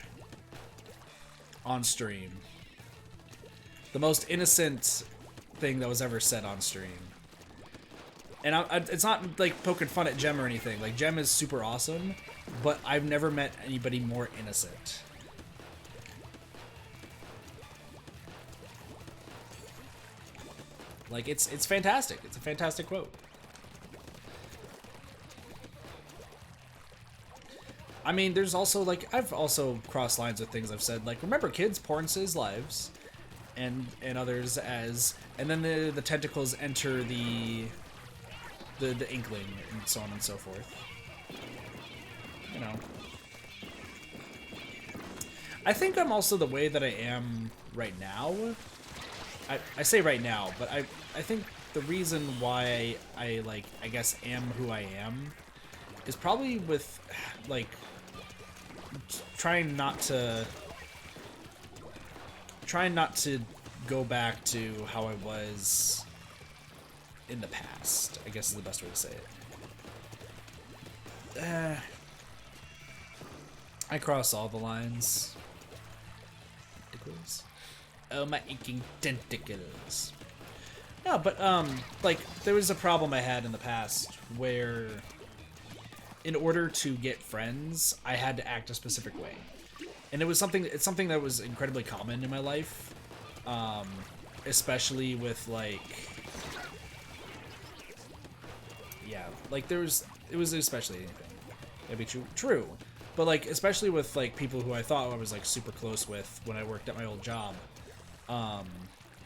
on stream. The most innocent thing that was ever said on stream. And it's not like poking fun at Gem or anything. Like, Gem is super awesome, but I've never met anybody more innocent. Like, it's fantastic. It's a fantastic quote. I mean, there's also, like, I've also crossed lines with things I've said. Like, remember, kids, porn saves lives. And others as... And then the tentacles enter the inkling, and so on and so forth. You know. I think I'm also the way that I am right now. I say right now, but I think the reason why I guess am who I am is probably with, like, trying not to go back to how I was in the past, I guess is the best way to say it. I cross all the lines. Tentacles. Oh, my aching tentacles. No, but, like, there was a problem I had in the past where in order to get friends, I had to act a specific way. And it's something that was incredibly common in my life. Especially with, like, yeah, like, it was especially anything. That'd be true. But, like, especially with, like, people who I thought I was, like, super close with when I worked at my old job.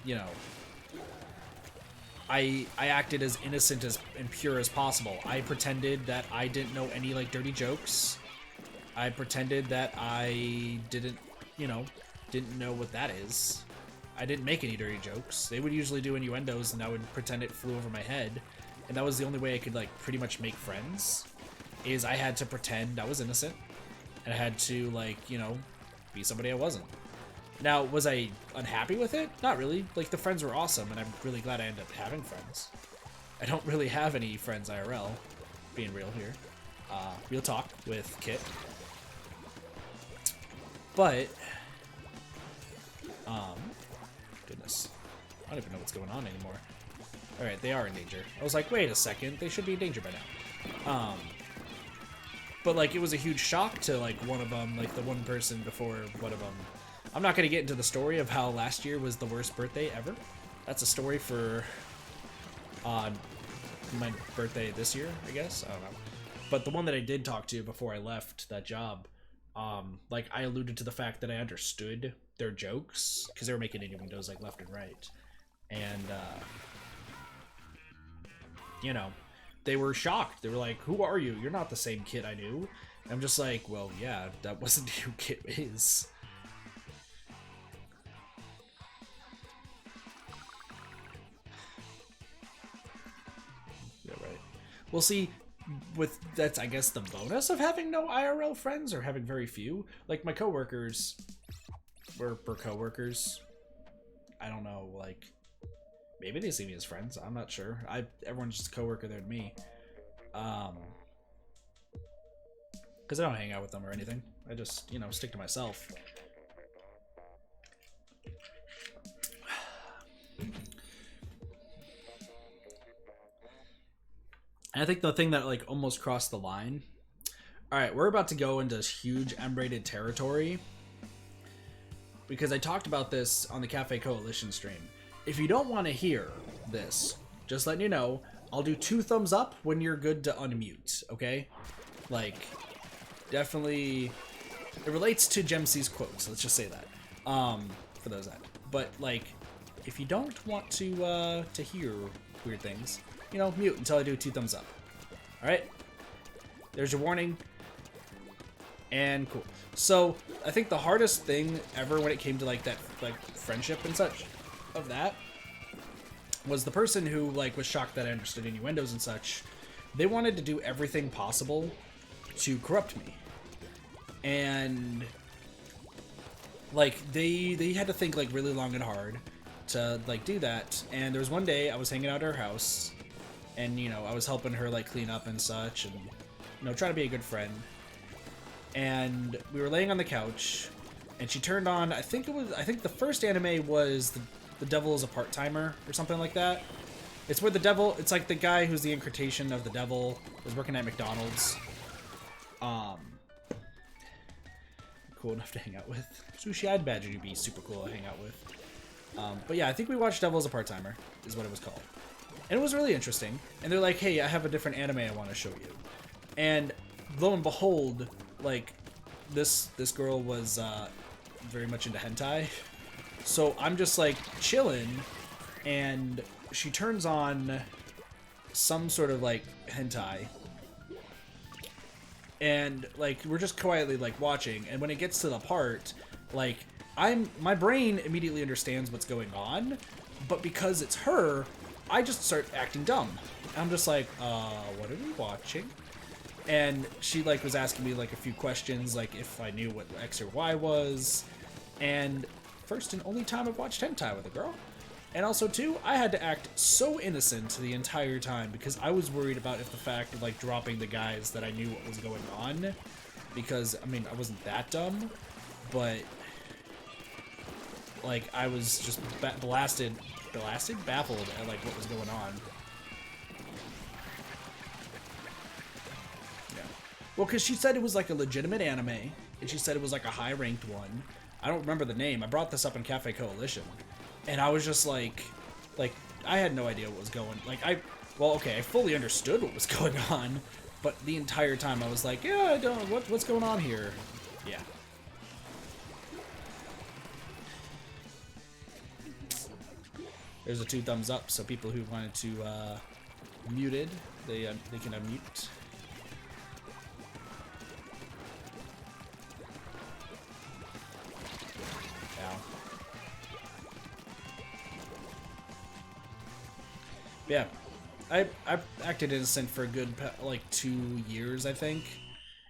You know, I acted as innocent and pure as possible. I pretended that I didn't know any, like, dirty jokes. I pretended that I didn't know what that is. I didn't make any dirty jokes. They would usually do innuendos, and I would pretend it flew over my head. And that was the only way I could, like, pretty much make friends, is I had to pretend I was innocent. And I had to, like, you know, be somebody I wasn't. Now, was I unhappy with it? Not really. Like, the friends were awesome, and I'm really glad I ended up having friends. I don't really have any friends IRL, being real here. Real talk with Kit. But, goodness. I don't even know what's going on anymore. Alright, they are in danger. I was like, wait a second, they should be in danger by now. But, like, it was a huge shock to, like, one of them, like, the one person before one of them. I'm not going to get into the story of how last year was the worst birthday ever. That's a story for my birthday this year, I guess. I don't know. But the one that I did talk to before I left that job, like, I alluded to the fact that I understood their jokes, because they were making innuendos, like, left and right. And, you know, they were shocked. They were like, who are you? You're not the same kid I knew. And I'm just like, well, yeah, that wasn't who Kit is. Yeah, right. Well, see, with that's, I guess, the bonus of having no IRL friends, or having very few. Like, my coworkers were coworkers. I don't know, like, maybe they see me as friends. I'm not sure. Everyone's just a coworker there to me. Because I don't hang out with them or anything. I just, you know, stick to myself. And I think the thing that, like, almost crossed the line. Alright, we're about to go into huge M-rated territory. Because I talked about this on the Cafe Coalition stream. If you don't want to hear this, just letting you know, I'll do 2 thumbs up when you're good to unmute, okay? Like, definitely, it relates to Gemc's quotes, let's just say that, for those that. But, like, if you don't want to hear weird things, you know, mute until I do 2 thumbs up. Alright? There's your warning. And cool. So, I think the hardest thing ever when it came to, like, that, like, friendship and such of that was the person who, like, was shocked that I understood innuendos and such. They wanted to do everything possible to corrupt me. And, like, they had to think, like, really long and hard to, like, do that. And there was one day I was hanging out at her house, and, you know, I was helping her, like, clean up and such, and, you know, trying to be a good friend. And we were laying on the couch, and she turned on, I think the first anime was the Devil is a Part-Timer, or something like that. It's where the devil, it's like the guy who's the incarnation of the devil, was working at McDonald's. Cool enough to hang out with. Sushi, I'd imagine you'd be super cool to hang out with. But yeah, I think we watched Devil is a Part-Timer, is what it was called. And it was really interesting. And they're like, hey, I have a different anime I want to show you. And lo and behold, like, this girl was very much into hentai. So I'm just, like, chilling, and she turns on some sort of, like, hentai. And, like, we're just quietly, like, watching, and when it gets to the part, like, my brain immediately understands what's going on, but because it's her, I just start acting dumb. I'm just like, what are we watching? And she, like, was asking me, like, a few questions, like, if I knew what X or Y was, and first and only time I've watched hentai with a girl. And also, too, I had to act so innocent the entire time because I was worried about if the fact of, like, dropping the guys that I knew what was going on. Because, I mean, I wasn't that dumb, but, like, I was just baffled at, like, what was going on. Yeah. Well, because she said it was, like, a legitimate anime, and she said it was, like, a high-ranked one. I don't remember the name. I brought this up in Cafe Coalition. And I was just like, I had no idea what was going, well, okay, I fully understood what was going on, but the entire time I was like, yeah, I don't, what's going on here? Yeah. There's a 2 thumbs up, so people who wanted to, muted, they can unmute. Yeah, I've acted innocent for a good, like, 2 years, I think.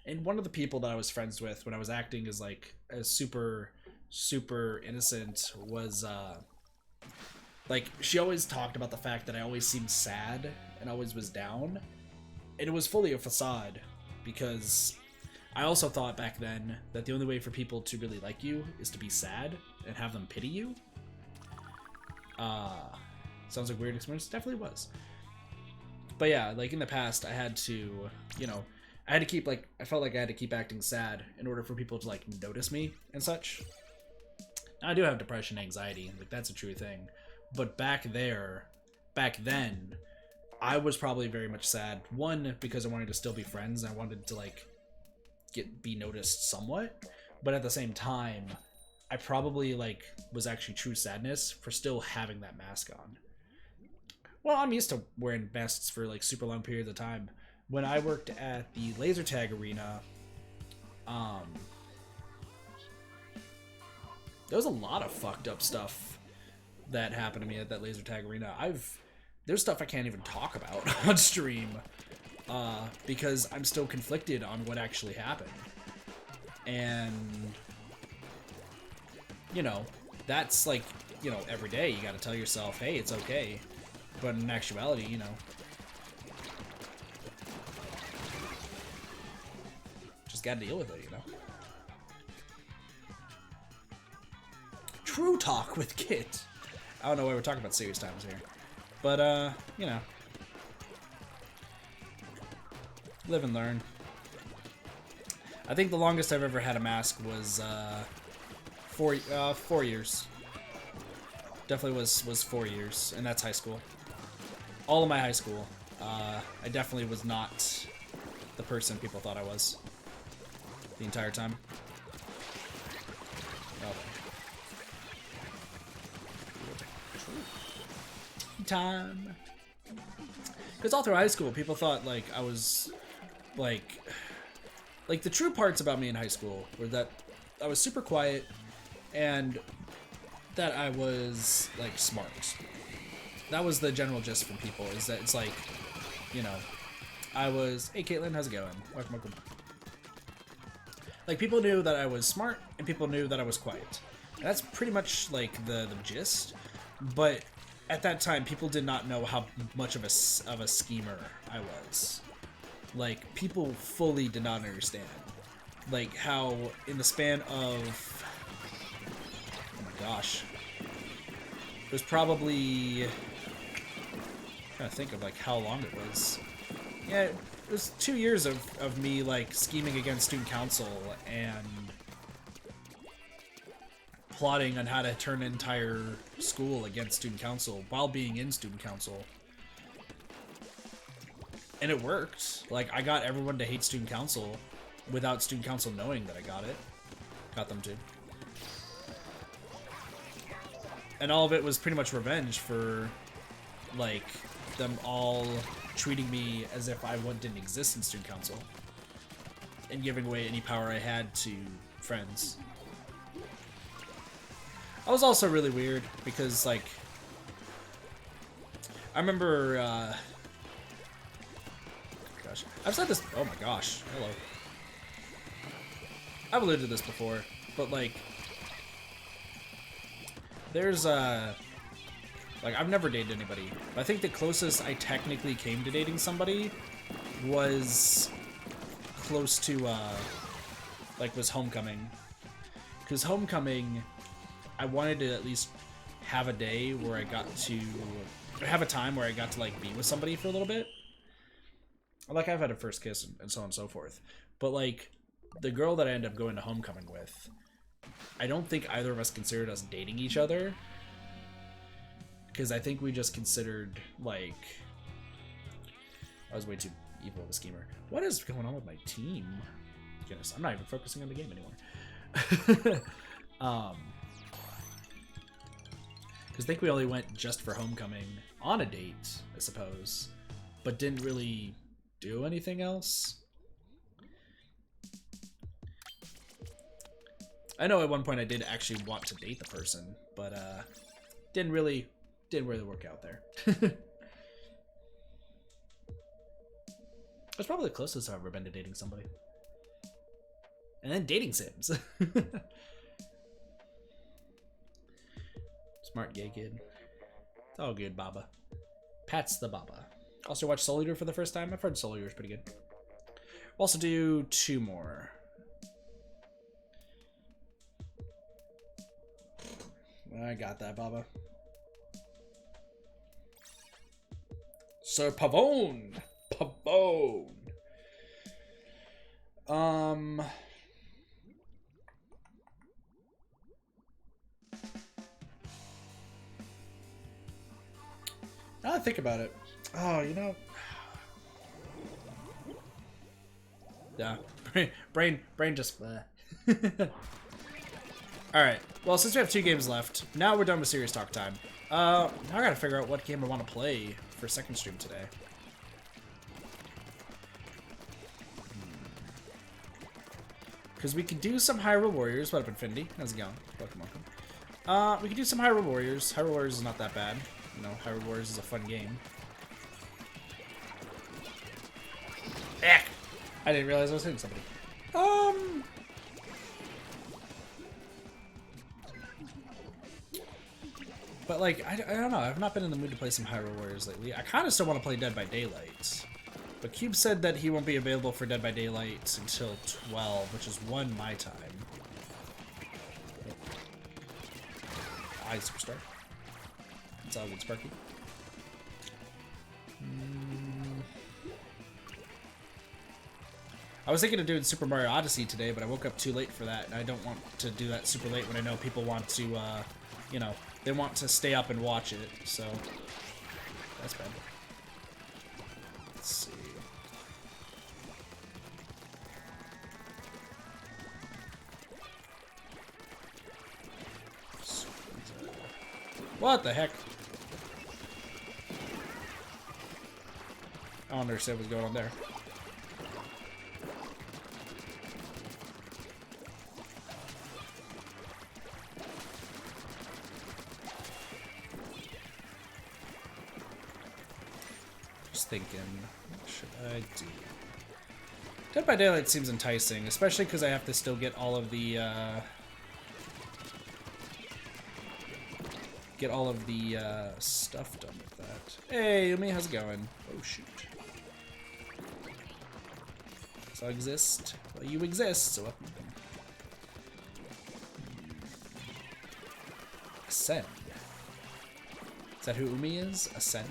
And one of the people that I was friends with when I was acting is, like, a super, super innocent was like she always talked about the fact that I always seemed sad and always was down, and it was fully a facade because I also thought back then that the only way for people to really like you is to be sad and have them pity you. Sounds like a weird experience. Definitely was. But yeah, like in the past, I had to, you know, I had to keep like, I felt like I had to keep acting sad in order for people to like notice me and such. Now, I do have depression, anxiety, like that's a true thing. But back then, I was probably very much sad. One, because I wanted to still be friends and I wanted to like be noticed somewhat. But at the same time, I probably like was actually true sadness for still having that mask on. Well, I'm used to wearing masks for like super long periods of time. When I worked at the laser tag arena, there was a lot of fucked up stuff that happened to me at that laser tag arena. There's stuff I can't even talk about on stream because I'm still conflicted on what actually happened. And you know, that's like, you know, every day you gotta tell yourself, hey, it's okay. But in actuality, you know, just gotta deal with it, you know. True talk with Kit. I don't know why we're talking about serious times here. But, you know. Live and learn. I think the longest I've ever had a mask was, 4 years. Definitely was 4 years, and that's high school. All of my high school, I definitely was not the person people thought I was the entire time. Oh. Time. Because all through high school, people thought like I was like the true parts about me in high school were that I was super quiet and that I was like smart. That was the general gist from people, is that it's like, you know, I was, hey Caitlin, how's it going? Welcome. Like, people knew that I was smart, and people knew that I was quiet. And that's pretty much like the gist, but at that time, people did not know how much of a schemer I was. Like, people fully did not understand. Like, how in the span of, oh my gosh, it was probably, I'm trying to think of like how long it was. Yeah, it was 2 years of me like scheming against student council and plotting on how to turn an entire school against student council while being in student council. And it worked. Like, I got everyone to hate student council without student council knowing that I got it. Got them to. And all of it was pretty much revenge for, like, them all treating me as if I didn't exist in student council. And giving away any power I had to friends. I was also really weird because, like, I remember, gosh, I've said this, oh my gosh, hello. I've alluded to this before, but, like, there's, like, I've never dated anybody, but I think the closest I technically came to dating somebody was close to, like, was Homecoming. Because Homecoming, I wanted to at least have a day where I got to, have a time where I got to, like, be with somebody for a little bit. Like, I've had a first kiss and so on and so forth. But, like, the girl that I ended up going to Homecoming with, I don't think either of us considered us dating each other. Because I think we just considered, like, I was way too evil of a schemer. What is going on with my team? Goodness, I'm not even focusing on the game anymore. Because I think we only went just for Homecoming on a date, I suppose, but didn't really do anything else. I know at one point I did actually want to date the person, but didn't really work out there. That's probably the closest I've ever been to dating somebody. And then dating sims. Smart gay kid. It's all good, Baba. Pat's the Baba. Also watch Soul Eater for the first time. I've heard Soul Eater is pretty good. We'll also do 2 more. I got that, Baba. Sir Pavone. Pavone. Now I think about it. Oh, you know. Yeah. Brain just. Alright. Well, since we have 2 games left, now we're done with serious talk time. Now I gotta figure out what game I want to play for second stream today. Because we could do some Hyrule Warriors. What up, Infinity? How's it going? Welcome, welcome. We could do some Hyrule Warriors. Hyrule Warriors is not that bad. You know, Hyrule Warriors is a fun game. Heck! I didn't realize I was hitting somebody. But, like, I don't know. I've not been in the mood to play some Hyrule Warriors lately. I kind of still want to play Dead by Daylight. But Cube said that he won't be available for Dead by Daylight until 12, which is 1 my time. Hi, Superstar. It's all good, Sparky. I was thinking of doing Super Mario Odyssey today, but I woke up too late for that, and I don't want to do that super late when I know people want to, you know, they want to stay up and watch it, so that's bad. Let's see. What the heck? I don't understand what's going on there. Just thinking, what should I do? Dead by Daylight seems enticing, especially because I have to still get all of the, stuff done with that. Hey, Umi, how's it going? Oh, shoot. So I exist. Well, you exist, so... Ascend. Is that who Umi is? Ascend?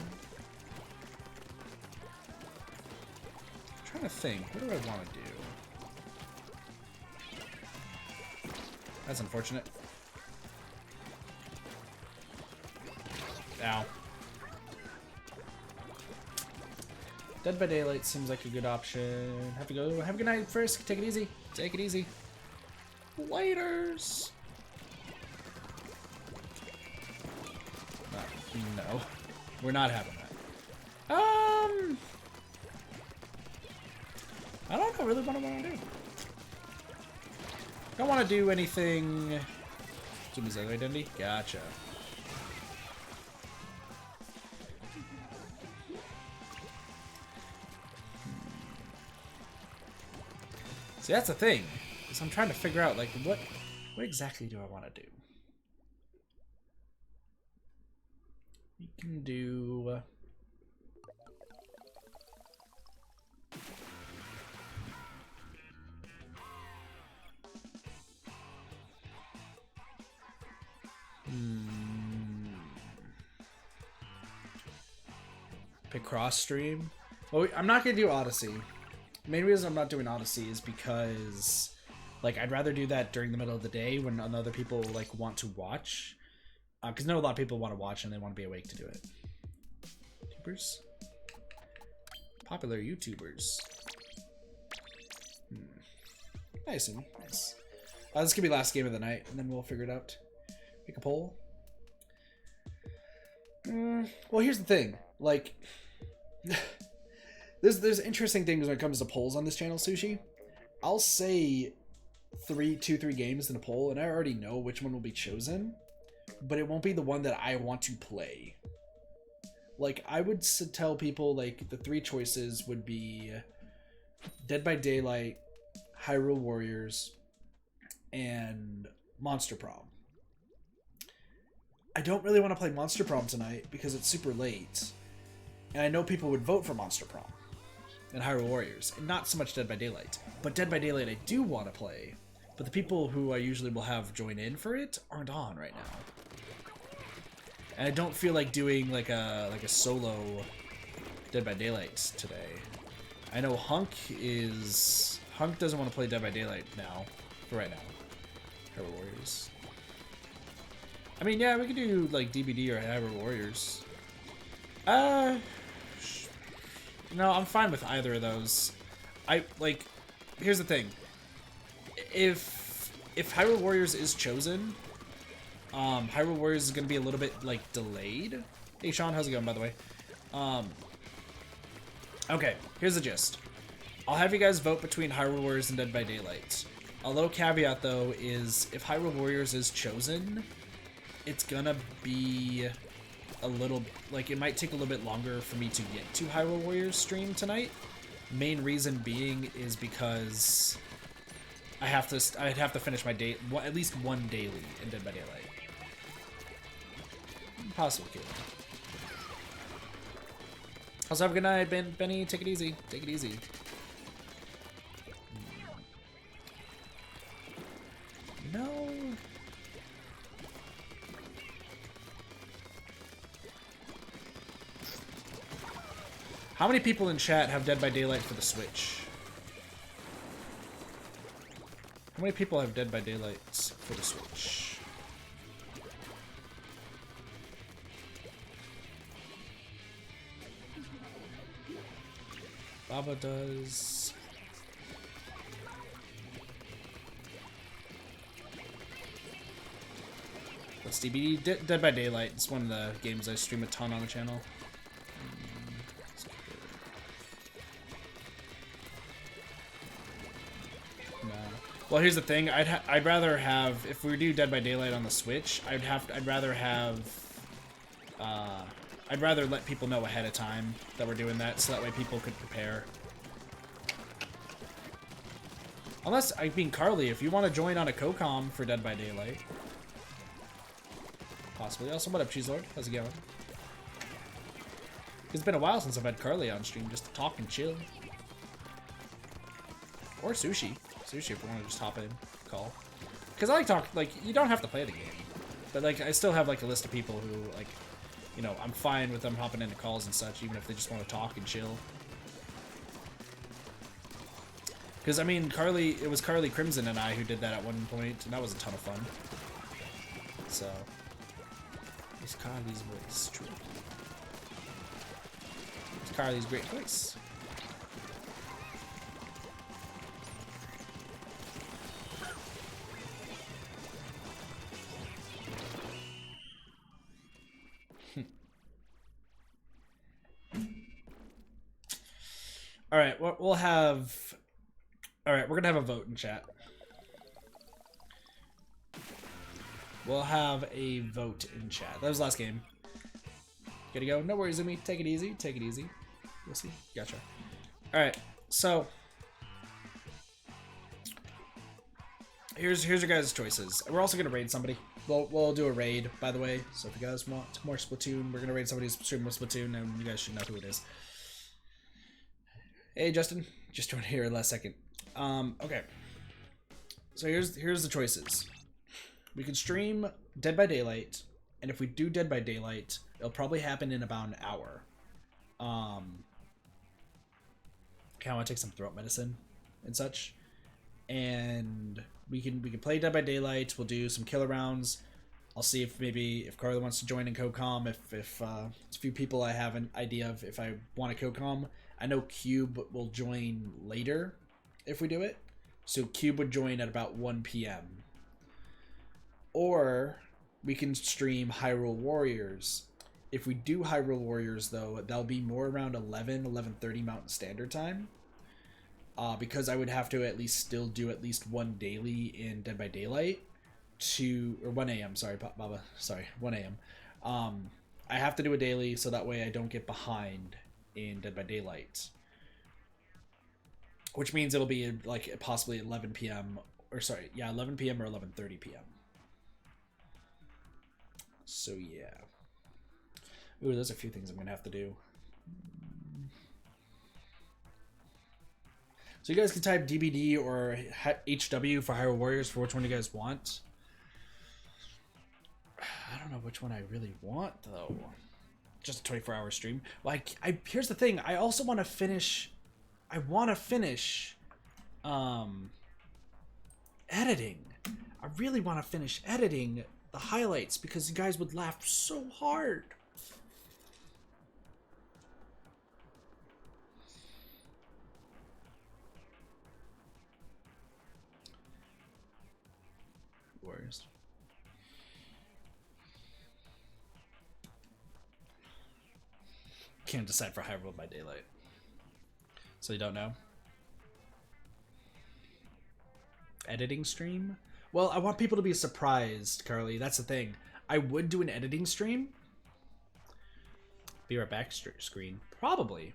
I'm trying to think. What do I want to do? That's unfortunate. Ow. Dead by Daylight seems like a good option. Have to go. Have a good night, Frisk. Take it easy. Take it easy. Laters. No. We're not having that. I don't know really what I want to do. Don't want to do anything. Jimmy's other identity? Gotcha. See, that's the thing, is I'm trying to figure out, like, what exactly do I want to do? We can do... Pick cross stream? Well, I'm not going to do Odyssey. The main reason I'm not doing Odyssey is because, like, I'd rather do that during the middle of the day when other people, like, want to watch. Because I know a lot of people want to watch and they want to be awake to do it. YouTubers? Popular YouTubers. Nice. Nice. This could be last game of the night, and then we'll figure it out. Make a poll. Well, here's the thing. Like... There's interesting things when it comes to polls on this channel, Sushi. I'll say 3 games in a poll, and I already know which one will be chosen, but it won't be the one that I want to play. Like, I would tell people, like, the 3 choices would be Dead by Daylight, Hyrule Warriors, and Monster Prom. I don't really want to play Monster Prom tonight because it's super late. And I know people would vote for Monster Prom and Hyrule Warriors, and not so much Dead by Daylight. But Dead by Daylight I do want to play, but the people who I usually will have join in for it aren't on right now. And I don't feel like doing like a solo Dead by Daylight today. I know Hunk doesn't want to play Dead by Daylight now, for right now. Hyrule Warriors. I mean, yeah, we could do like DBD or Hyrule Warriors. No, I'm fine with either of those. Here's the thing. If Hyrule Warriors is chosen, Hyrule Warriors is gonna be a little bit like delayed. Hey Sean, how's it going by the way? Okay, here's the gist. I'll have you guys vote between Hyrule Warriors and Dead by Daylight. A little caveat though is if Hyrule Warriors is chosen, it's gonna be a little, like, it might take a little bit longer for me to get to Hyrule Warriors stream tonight. Main reason being is because I'd have to finish my day, at least one daily in Dead by Daylight. Possible kid. Also, have a good night, Benny. Take it easy. Take it easy. No. How many people in chat have Dead by Daylight for the Switch? How many people have Dead by Daylight for the Switch? Baba does. What's DBD? Dead by Daylight. It's one of the games I stream a ton on the channel. Well, here's the thing. I'd rather have, if we do Dead by Daylight on the Switch, I'd rather let people know ahead of time that we're doing that, so that way people could prepare. Unless, I mean, Carly, if you want to join on a co-com for Dead by Daylight. Possibly. Also, what up, Cheese Lord? How's it going? It's been a while since I've had Carly on stream, just to talk and chill. Or Sushi. Sushi, if we want to just hop in, call. Because I like talk, like, you don't have to play the game. But, like, I still have, like, a list of people who, like, you know, I'm fine with them hopping into calls and such, even if they just want to talk and chill. Because, I mean, it was Carly Crimson and I who did that at one point, and that was a ton of fun. So, it's Carly's voice, true. It's Carly's great voice. Alright, we'll have... Alright, we're gonna have a vote in chat. We'll have a vote in chat. That was the last game. Gotta go. No worries, Umi. Take it easy. Take it easy. We'll see. Gotcha. Alright, so... Here's your guys' choices. We're also gonna raid somebody. We'll do a raid, by the way. So if you guys want more Splatoon, we're gonna raid somebody who's streaming with Splatoon, and you guys should know who it is. Hey Justin, just joined here last second. Okay. So here's the choices. We can stream Dead by Daylight, and if we do Dead by Daylight, it'll probably happen in about an hour. Okay, I want to take some throat medicine and such. And we can play Dead by Daylight. We'll do some killer rounds. I'll see if Carly wants to join in co-com. If it's a few people I have an idea of if I want a co-com. I know Cube will join later if we do it. So Cube would join at about 1 p.m. Or we can stream Hyrule Warriors. If we do Hyrule Warriors, though, that'll be more around 11:30 Mountain Standard Time. Because I would have to at least still do at least one daily in Dead by Daylight. Or 1 a.m. Sorry, Baba. Sorry, 1 a.m. I have to do a daily so that way I don't get behind in Dead by Daylight, which means it'll be like possibly 11 p.m. or sorry, yeah, 11 p.m. or 11:30 p.m. So yeah. Ooh, there's a few things I'm gonna have to do. So you guys can type DBD or HW for Hyrule Warriors for which one you guys want. I don't know which one I really want though. Just a 24-hour stream. Like, here's the thing. I also want to finish. I want to finish, editing. I really want to finish editing the highlights because you guys would laugh so hard. Warriors. Can't decide for Hyrule by Daylight. So you don't know? Editing stream? Well, I want people to be surprised, Carly. That's the thing. I would do an editing stream. Be right back screen. Probably.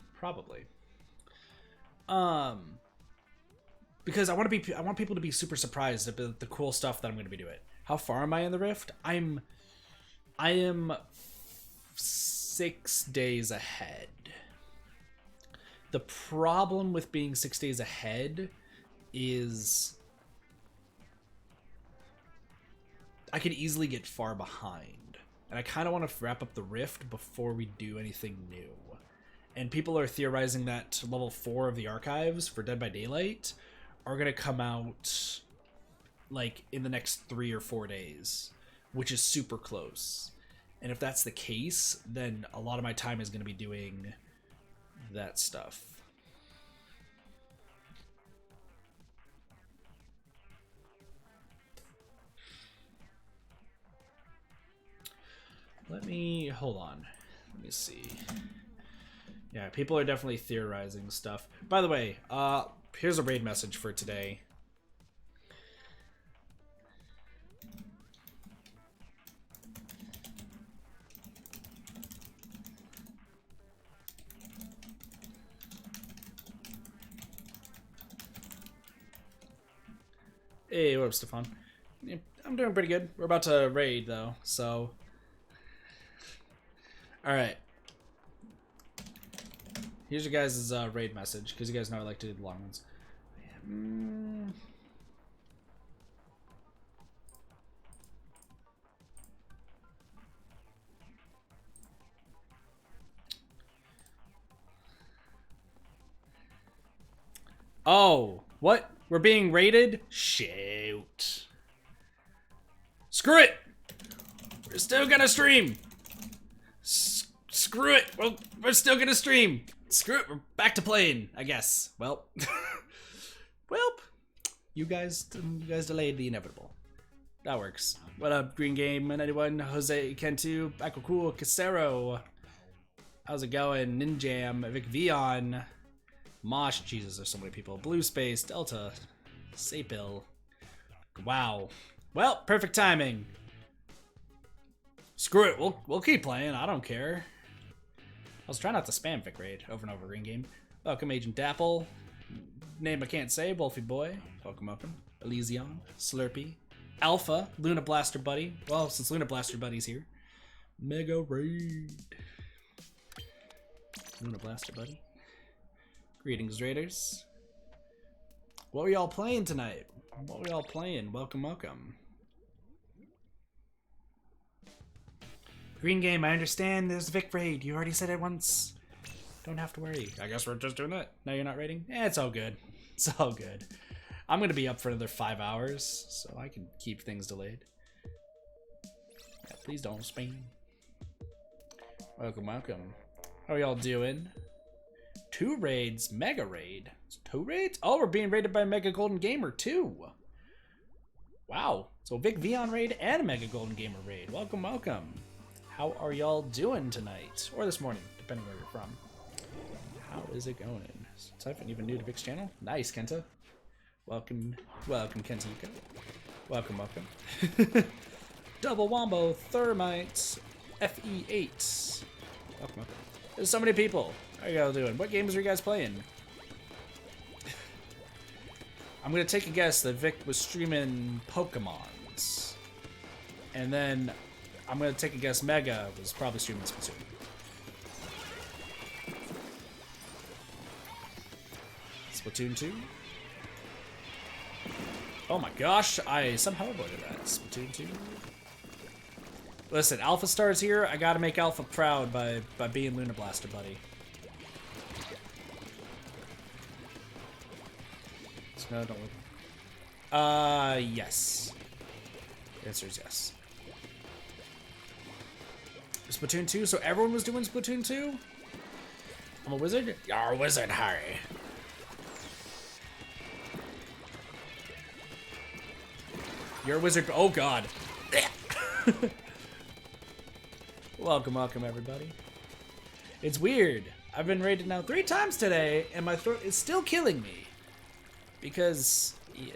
Because I want people to be super surprised at the cool stuff that I'm going to be doing. How far am I in the Rift? I am 6 days ahead. The problem with being 6 days ahead is I could easily get far behind. And I kind of want to wrap up the Rift before we do anything new. And people are theorizing that level 4 of the archives for Dead by Daylight are going to come out like in the next 3 or 4 days, which is super close. And if that's the case, then a lot of my time is going to be doing that stuff. Hold on. Let me see. Yeah, people are definitely theorizing stuff. By the way, here's a raid message for today. Hey, what up, Stefan? Yeah, I'm doing pretty good. We're about to raid, though, so... Alright. Here's your guys' raid message, because you guys know I like to do the long ones. Oh, what? We're being raided? Shoot. Screw it! We're still gonna stream! Screw it! Well, we're still gonna stream! Screw it, we're back to playing, I guess. Well, you guys delayed the inevitable. That works. What up, Green Game and anyone? Jose Kentu, Aquacool, Casero. How's it going? Ninjam, Vic Vion, Mosh. Jesus, there's so many people. Blue Space, Delta, Sapil. Wow. Well, perfect timing. Screw it, we'll keep playing. I don't care. I was trying not to spam Vic Raid over and over. Green Game. Welcome, Agent Dapple. Name I can't say. Wolfie Boy. Welcome. Elysion. Slurpee. Alpha. Luna Blaster Buddy. Well, since Luna Blaster Buddy's here. Mega Raid. Luna Blaster Buddy. Greetings, Raiders. What are y'all playing tonight? Welcome. Green Game, I understand there's Vic Raid. You already said it once. Don't have to worry. I guess we're just doing that. Now you're not raiding? It's all good. It's all good. I'm going to be up for another 5 hours, so I can keep things delayed. Yeah, please don't spam. Welcome. How are y'all doing? 2 raids. Mega Raid. 2 raids? Oh, we're being raided by Mega Golden Gamer, too. Wow. So Vic Vion raid and a Mega Golden Gamer raid. Welcome. How are y'all doing tonight? Or this morning, depending where you're from. How is it going? Is Typhon even new to Vic's channel? Nice, Kenta. Welcome, Kenta. Welcome. Double Wombo, Thermites, FE8. Welcome. There's so many people. How are y'all doing? What games are you guys playing? I'm gonna take a guess that Vic was streaming Pokemons. And then I'm gonna take a guess. Mega was probably streaming Splatoon. Splatoon 2. Oh my gosh, I somehow avoided that. Splatoon 2. Listen, Alpha Star's here. I gotta make Alpha proud by being Luna Blaster, buddy. No, don't look. Yes. The answer is yes. Splatoon 2, so everyone was doing Splatoon 2? I'm a wizard? You're a wizard, Harry. You're a wizard. Oh, God. Welcome, everybody. It's weird. I've been raided now 3 times today, and my throat is still killing me. Because, yeah.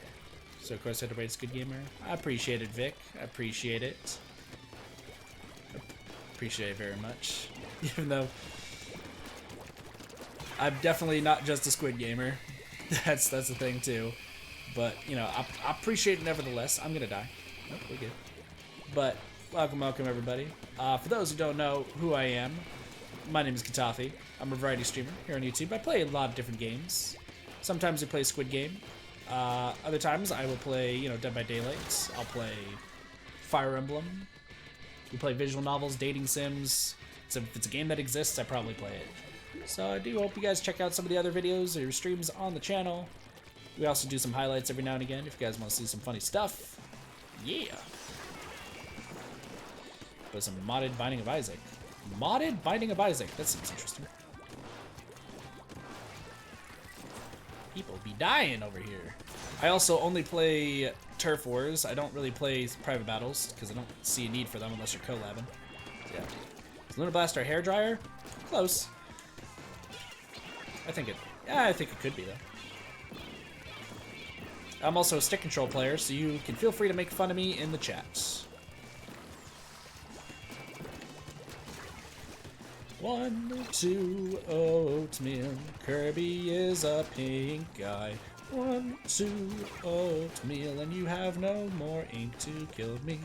So, of course, I had to raid Squid Gamer. I appreciate it, Vic. I appreciate it. Appreciate it very much. Even though I'm definitely not just a Squid Gamer. That's the thing, too. But, you know, I appreciate it nevertheless. I'm gonna die. Nope, we're good. But, welcome, everybody. For those who don't know who I am, my name is Katafi. I'm a variety streamer here on YouTube. I play a lot of different games. Sometimes I play Squid Game. Other times I will play, you know, Dead by Daylight. I'll play Fire Emblem. We play visual novels, dating sims. So if it's a game that exists, I probably play it. So I do hope you guys check out some of the other videos or streams on the channel. We also do some highlights every now and again if you guys want to see some funny stuff. Yeah. But some modded Binding of Isaac. Modded Binding of Isaac. That seems interesting. People be dying over here. I also only play Turf Wars. I don't really play private battles because I don't see a need for them unless you're collabing. So yeah. Is Luna Blaster a hairdryer? Close. I think it could be though. I'm also a stick control player, so you can feel free to make fun of me in the chat. 1, 2, oatmeal. Kirby is a pink guy. 1, 2, oatmeal, and you have no more ink to kill me.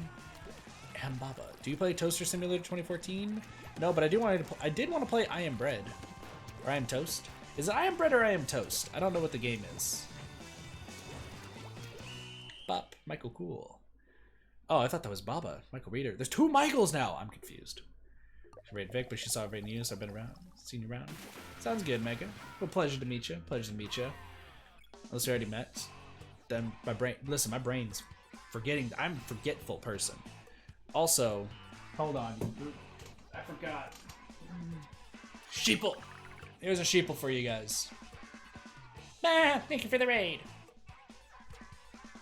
And Baba, do you play Toaster Simulator 2014? No, but I did want to play I Am Bread, or I Am Toast. Is it I Am Bread or I Am Toast? I don't know what the game is. Bop, Michael Cool. Oh, I thought that was Baba, Michael Reader. There's 2 Michaels now. I'm confused. She raid Vic, but she saw raid you, so I've been around, seen you around. Sounds good, Mega. Well, pleasure to meet you. Pleasure to meet you. Unless we already met. Then my brain. Listen, my brain's forgetting. I'm a forgetful person. Also, hold on. I forgot. Sheeple. Here's a sheeple for you guys. Ah, thank you for the raid.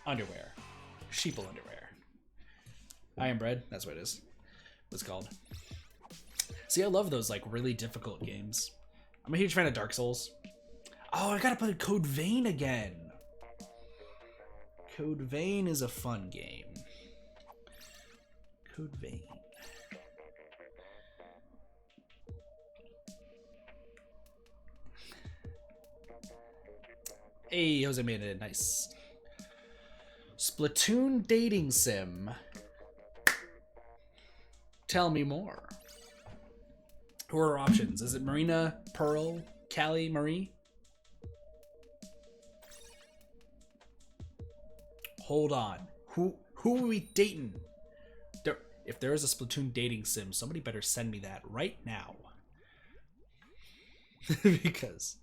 Underwear. Sheeple underwear. I Am Bread. That's what it is. What's it called? See, I love those, like, really difficult games. I'm a huge fan of Dark Souls. Oh, I gotta play Code Vein again. Code Vein is a fun game. Code Vein. Hey, Jose made it. Nice. Splatoon dating sim. Tell me more. Who are our options? Is it Marina, Pearl, Callie, Marie? Hold on. Who are we dating? If there is a Splatoon dating sim, somebody better send me that right now. Because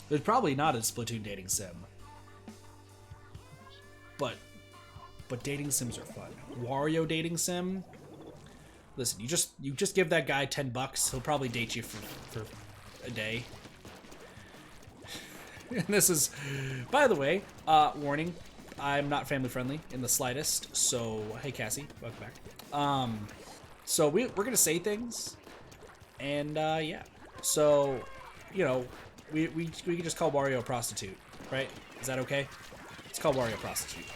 there's probably not a Splatoon dating sim. But dating sims are fun. Wario dating sim? Listen, you just give that guy $10, he'll probably date you for a day. And this is, by the way, warning, I'm not family friendly in the slightest. So hey Cassie, welcome back. So we're gonna say things, and yeah. So you know, we can just call Wario a prostitute, right? Is that okay? Let's call Wario a prostitute.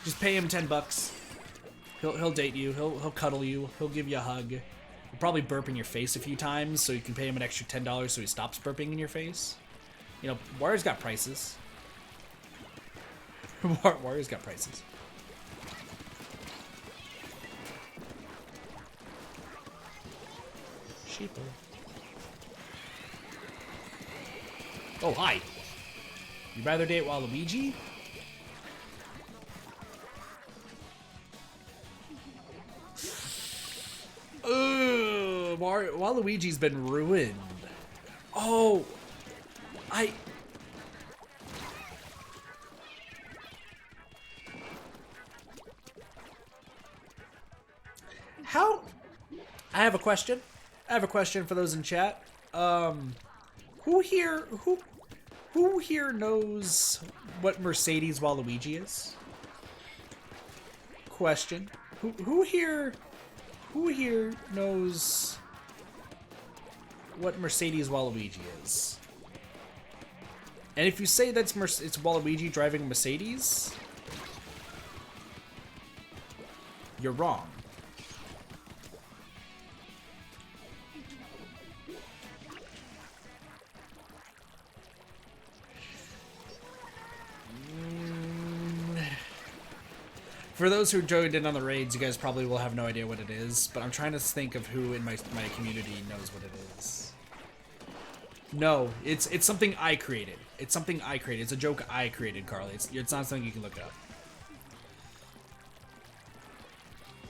just pay him $10. He'll date you. He'll cuddle you. He'll give you a hug. He'll probably burp in your face a few times, so you can pay him an extra $10 so he stops burping in your face. You know, Wario's got prices. Wario's got prices. sheeple. Oh, hi. You'd rather date Waluigi? Ugh, Waluigi's been ruined. Oh, How? I have a question. I have a question for those in chat. Who here knows what Mercedes Waluigi is? Question. Who here knows what Mercedes Waluigi is? And if you say that's it's Waluigi driving a Mercedes, you're wrong. For those who joined in on the raids, you guys probably will have no idea what it is, but I'm trying to think of who in my community knows what it is. No, it's something I created. It's something I created. It's a joke I created, Carly. It's not something you can look up.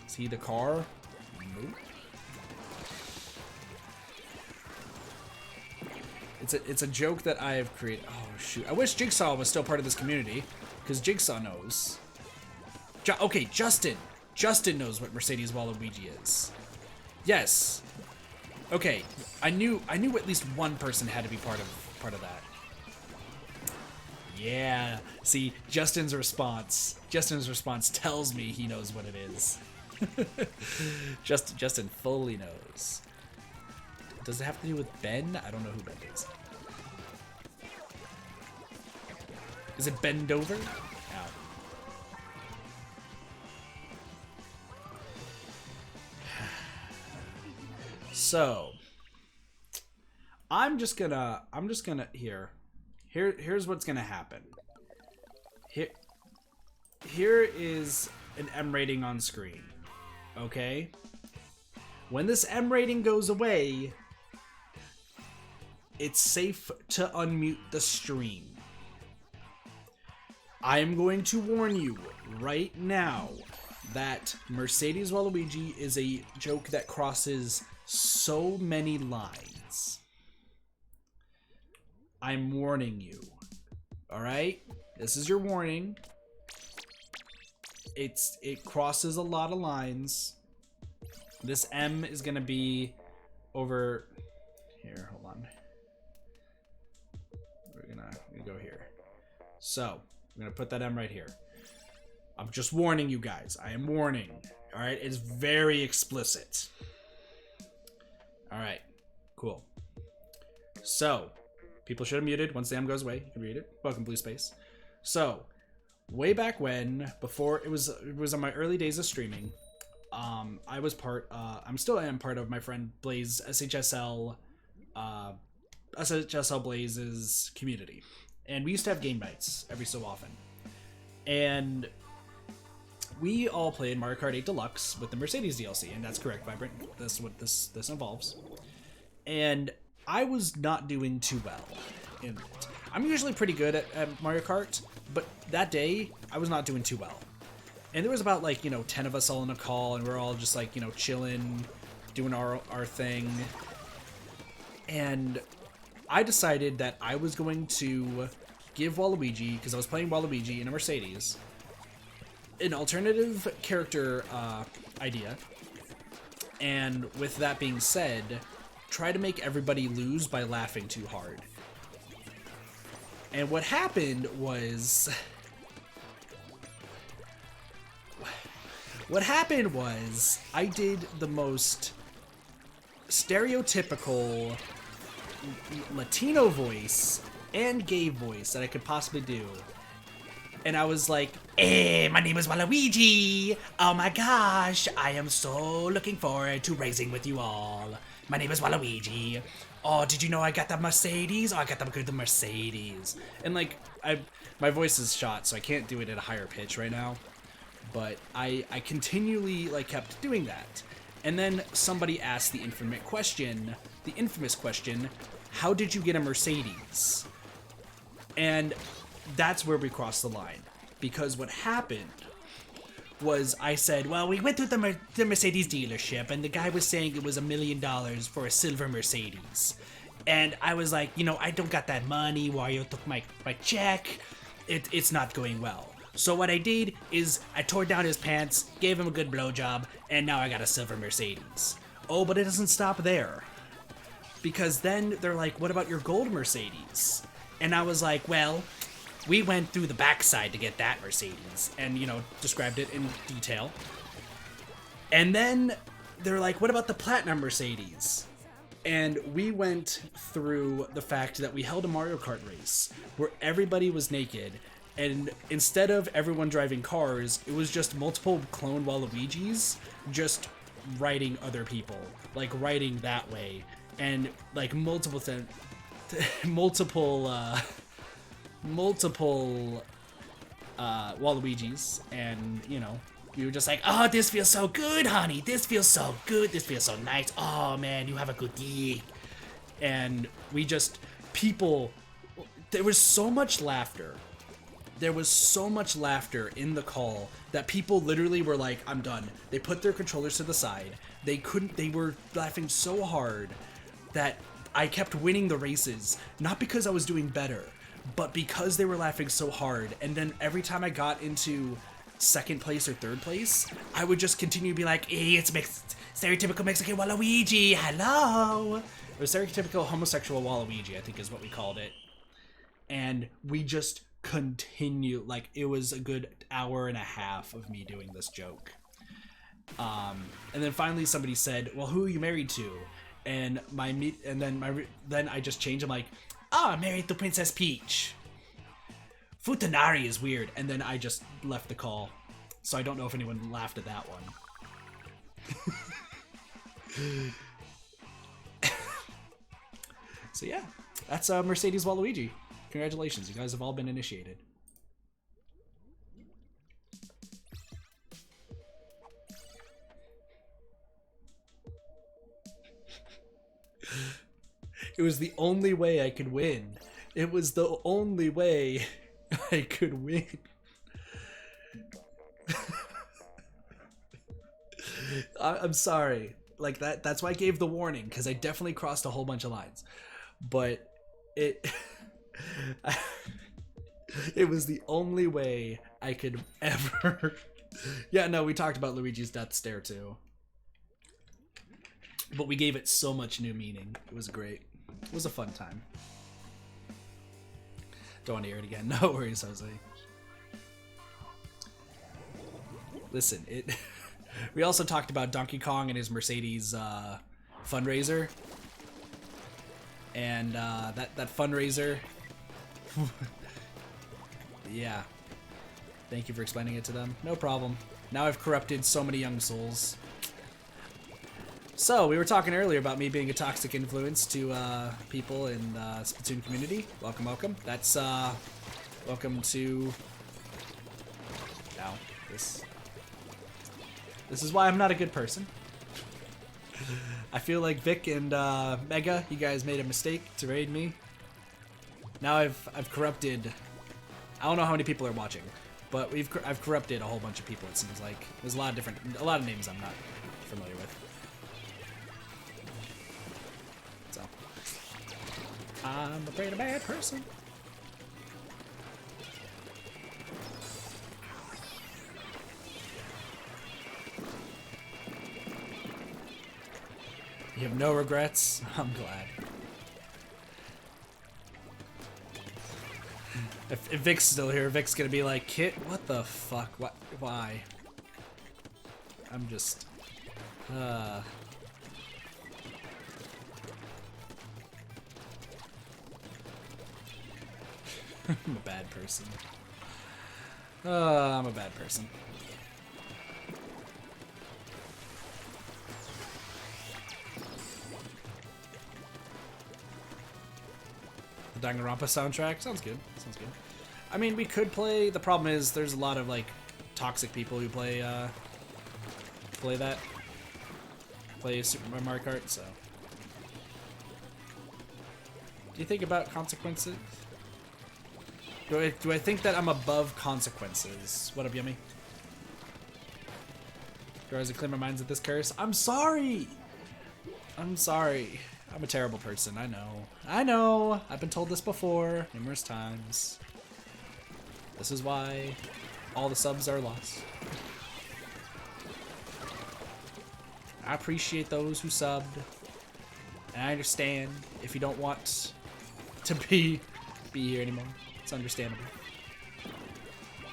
See the car? Nope. It's a joke that I have created. Oh shoot! I wish Jigsaw was still part of this community, because Jigsaw knows. Okay, Justin. Justin knows what Mercedes Waluigi is. Yes. Okay, I knew at least one person had to be part of that. Yeah. See, Justin's response tells me he knows what it is. Justin fully knows. Does it have to do with Ben? I don't know who Ben is. Is it Ben Dover? Ow. So, I'm just gonna here's what's gonna happen. Here is an M rating on screen. Okay? When this M rating goes away, it's safe to unmute the stream. I am going to warn you right now that Mercedes Waluigi is a joke that crosses so many lines. I'm warning you. Alright? This is your warning. It crosses a lot of lines. This M is gonna be over here. Hold on. We're gonna go here. So I'm gonna put that M right here. I'm just warning you guys. I am warning. All right, it's very explicit. All right, cool. So people should have muted once the M goes away. You can read it. Welcome, Blue Space. So way back when, before it was on my early days of streaming. I was I'm still am part of my friend Blaze SHSL Blaze's community. And we used to have game nights every so often. And we all played Mario Kart 8 Deluxe with the Mercedes DLC, and that's correct, Vibrant. That's what this involves. And I was not doing too well in it. I'm usually pretty good at Mario Kart, but that day I was not doing too well. And there was about 10 of us all in a call, and we're all just chilling, doing our thing. And I decided that I was going to give Waluigi, because I was playing Waluigi in a Mercedes, an alternative character idea. And with that being said, try to make everybody lose by laughing too hard. And what happened was... I did the most stereotypical Latino voice and gay voice that I could possibly do. And I was like, "Hey, my name is Waluigi. Oh my gosh, I am so looking forward to racing with you all. My name is Waluigi. Oh, did you know I got the Mercedes? Oh, I got the Mercedes." And my voice is shot, so I can't do it at a higher pitch right now. But I continually kept doing that. And then somebody asked the infamous question, how did you get a Mercedes? And that's where we crossed the line. Because what happened was I said, well, we went to the Mercedes dealership, and the guy was saying it was $1 million for a silver Mercedes. And I was like, you know, I don't got that money. Wario took my check. It's not going well. So what I did is I tore down his pants, gave him a good blowjob, and now I got a silver Mercedes. Oh, but it doesn't stop there. Because then they're like, what about your gold Mercedes? And I was like, well, we went through the backside to get that Mercedes. And, you know, described it in detail. And then they're like, what about the platinum Mercedes? And we went through the fact that we held a Mario Kart race where everybody was naked. And instead of everyone driving cars, it was just multiple clone Waluigis just riding other people, like riding that way, and like multiple Waluigis, and you know, we were just like, oh, this feels so good, honey. This feels so good. This feels so nice. Oh man, you have a good dick. And we just there was so much laughter. There was so much laughter in the call that people literally were like, I'm done. They put their controllers to the side. They were laughing so hard that I kept winning the races, not because I was doing better, but because they were laughing so hard. And then every time I got into second place or third place, I would just continue to be like, hey, it's stereotypical Mexican Waluigi, hello. It was stereotypical homosexual Waluigi, I think is what we called it. And we just continue, like, it was a good hour and a half of me doing this joke. And then finally somebody said, well, who are you married to? And then I just changed. I'm like, I'm married to Princess Peach. Futanari is weird. And then I just left the call. So I don't know if anyone laughed at that one. So yeah, that's Mercedes Waluigi. Congratulations, you guys have all been initiated. It was the only way I could win. It was the only way I could win. I'm sorry. Like that's why I gave the warning, because I definitely crossed a whole bunch of lines. But it it was the only way I could ever. Yeah, no, we talked about Luigi's death stare too. But we gave it so much new meaning. It was great. It was a fun time. Don't want to hear it again. No worries, Jose. Listen, we also talked about Donkey Kong and his Mercedes fundraiser. And that fundraiser... Yeah. Thank you for explaining it to them. No problem. Now I've corrupted so many young souls. So, we were talking earlier about me being a toxic influence to people in the Splatoon community. Welcome, welcome. That's, welcome to... Now, this is why I'm not a good person. I feel like Vic and Mega, you guys made a mistake to raid me. Now I've corrupted... I don't know how many people are watching, but I've corrupted a whole bunch of people, it seems like. There's a lot of names I'm not familiar with. So, I'm a pretty bad person. You have no regrets? I'm glad. If Vic's still here, Vic's gonna be like, Kit, what the fuck? What? Why? I'm just... I'm a bad person. I'm a bad person. The Danganronpa soundtrack? Sounds good. Sounds good. I mean, we could play... The problem is there's a lot of, like, toxic people who play that. play Super Mario Kart, so. Do you think about consequences? Do I think that I'm above consequences? What up, Yummy? Do I clear my minds at this curse? I'm sorry! I'm sorry. I'm a terrible person, I know. I know! I've been told this before, numerous times. This is why all the subs are lost. I appreciate those who subbed. And I understand if you don't want to be here anymore. It's understandable.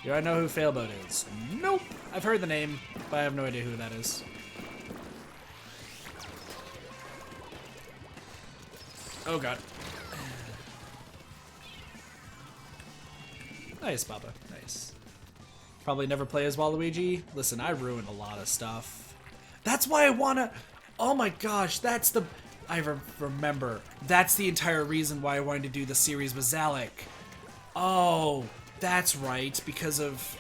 Do I know who Failboat is? Nope! I've heard the name, but I have no idea who that is. Oh god. Nice, Baba. Nice. Probably never play as Waluigi. Listen, I ruined a lot of stuff. That's why I wanna... Oh my gosh, that's the... I remember. That's the entire reason why I wanted to do the series with Zalek. Oh, that's right, because of...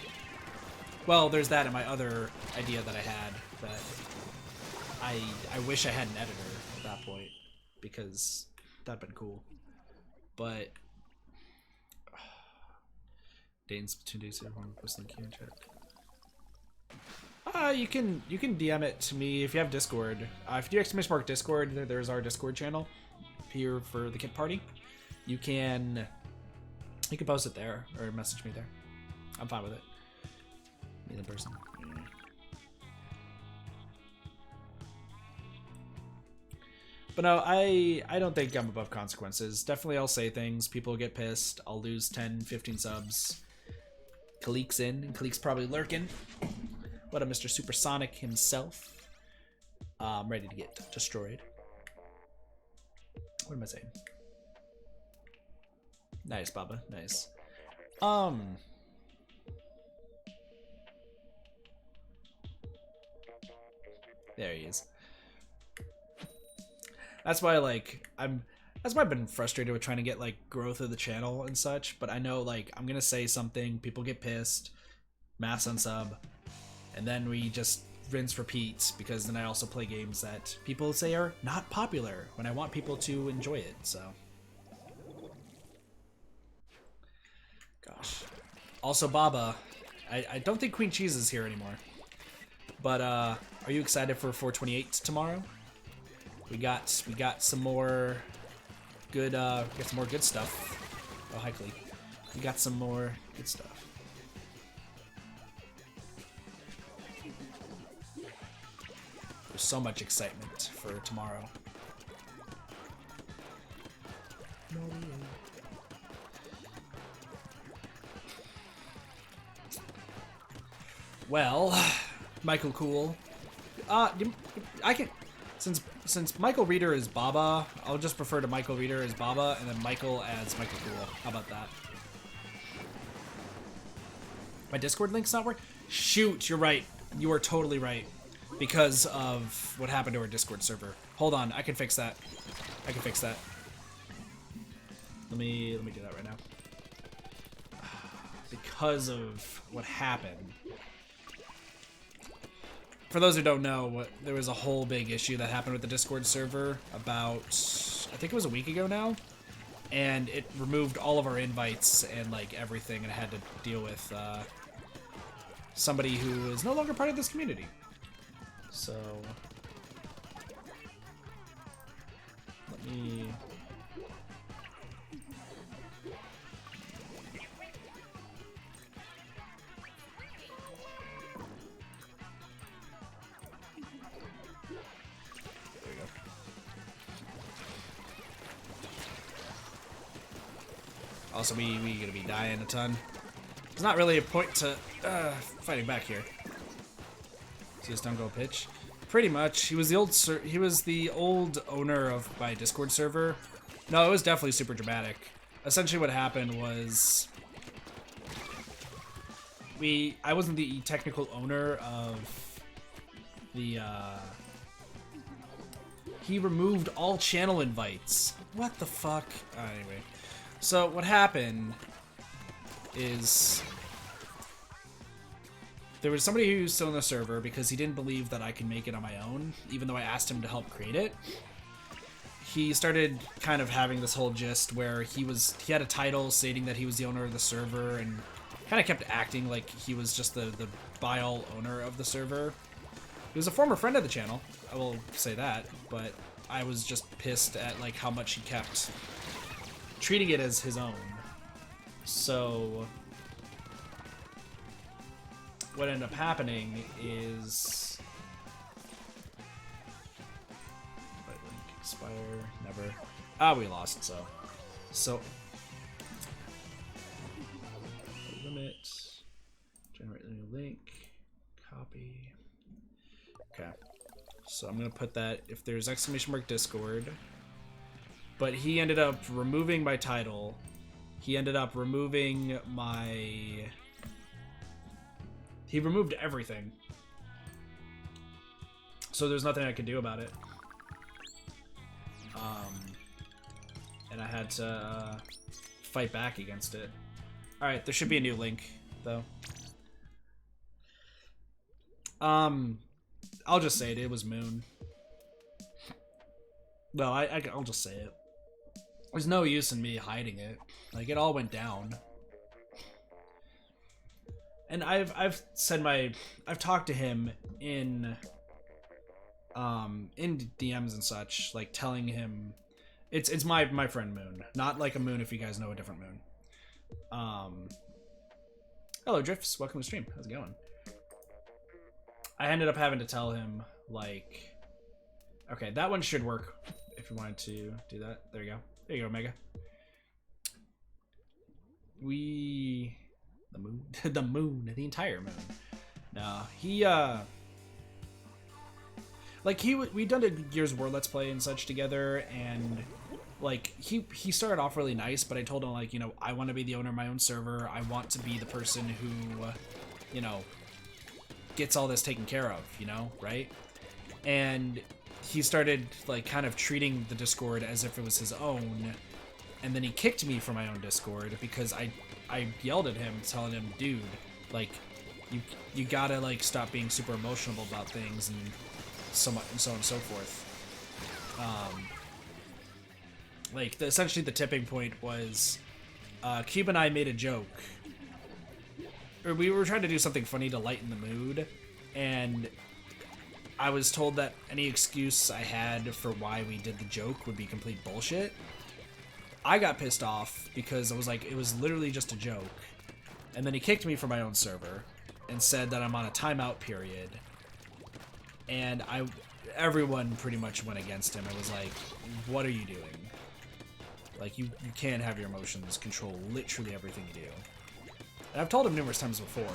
Well, there's that in my other idea that I had, that I wish I had an editor at that point, because that'd been cool. But... Dane's Splatoon days everyone post link here in chat. You can DM it to me if you have Discord. If you do exclamation mark Discord, there's our Discord channel here for the kid party. You can post it there or message me there. I'm fine with it. Me in person. Yeah. But no, I don't think I'm above consequences. Definitely I'll say things. People get pissed. I'll lose 10, 15 subs. Kalik's in, and Kalik's probably lurking. What a Mr. Supersonic himself. I'm ready to get destroyed. What am I saying? Nice, Baba. Nice. There he is. That's why, like, that's why I've been frustrated with trying to get, like, growth of the channel and such, but I know, like, I'm gonna say something, people get pissed, mass unsub, and then we just rinse repeat, because then I also play games that people say are not popular, when I want people to enjoy it, so. Gosh. Also, Baba, I don't think Queen Cheese is here anymore, but, are you excited for 428 tomorrow? We got some more good, good stuff. Oh, hi, Clee. We got some more good stuff. There's so much excitement for tomorrow. Well, Michael Cool. I can... Since Michael Reader is Baba, I'll just refer to Michael Reader as Baba, and then Michael as Michael Cool. How about that? My Discord link's not working? Shoot, you're right. You are totally right. Because of what happened to our Discord server. Hold on, I can fix that. I can fix that. Let me do that right now. Because of what happened. For those who don't know, there was a whole big issue that happened with the Discord server about, I think it was a week ago now, and it removed all of our invites and like everything, and I had to deal with somebody who is no longer part of this community. So let me... Also, we gonna be dying a ton. There's not really a point to fighting back here. So just don't go pitch. Pretty much, he was the old owner of my Discord server. No, it was definitely super dramatic. Essentially, what happened was I wasn't the technical owner of the. He removed all channel invites. What the fuck? Anyway. So what happened is there was somebody who's still in the server because he didn't believe that I could make it on my own, even though I asked him to help create it. He started kind of having this whole gist where he had a title stating that he was the owner of the server, and kind of kept acting like he was just the by-all owner of the server. He was a former friend of the channel, I will say that, but I was just pissed at like how much he kept treating it as his own. So what ended up happening is link expire, never. We lost, so limit, generate a new link, copy. Okay, so I'm gonna put that if there's !mark Discord, but he ended up removing my title. He ended up removing my... He removed everything. So there's nothing I could do about it. And I had to fight back against it. Alright, there should be a new link, though. I'll just say it. It was Moon. Well, I'll just say it. There's no use in me hiding it. Like, it all went down. And I've talked to him in DMs and such, like telling him it's my friend Moon, not like a Moon if you guys know a different Moon. Hello Drifts, welcome to the stream. How's it going? I ended up having to tell him, like, okay, that one should work if you wanted to do that. There you go. There you go, Mega. The moon, the entire moon. No, we'd done a Gears of War Let's Play and such together, and like he started off really nice, but I told him, like, you know, I want to be the owner of my own server. I want to be the person who, you know, gets all this taken care of, you know, right? And he started like kind of treating the Discord as if it was his own, and then he kicked me from my own Discord because I yelled at him, telling him, dude, like, you gotta like stop being super emotional about things and so much and so on and so forth. Like, essentially the tipping point was Cube and I made a joke, or we were trying to do something funny to lighten the mood, and I was told that any excuse I had for why we did the joke would be complete bullshit. I got pissed off because I was like, it was literally just a joke. And then he kicked me from my own server and said that I'm on a timeout period. And everyone pretty much went against him. It was like, what are you doing? Like, you can't have your emotions control literally everything you do. And I've told him numerous times before.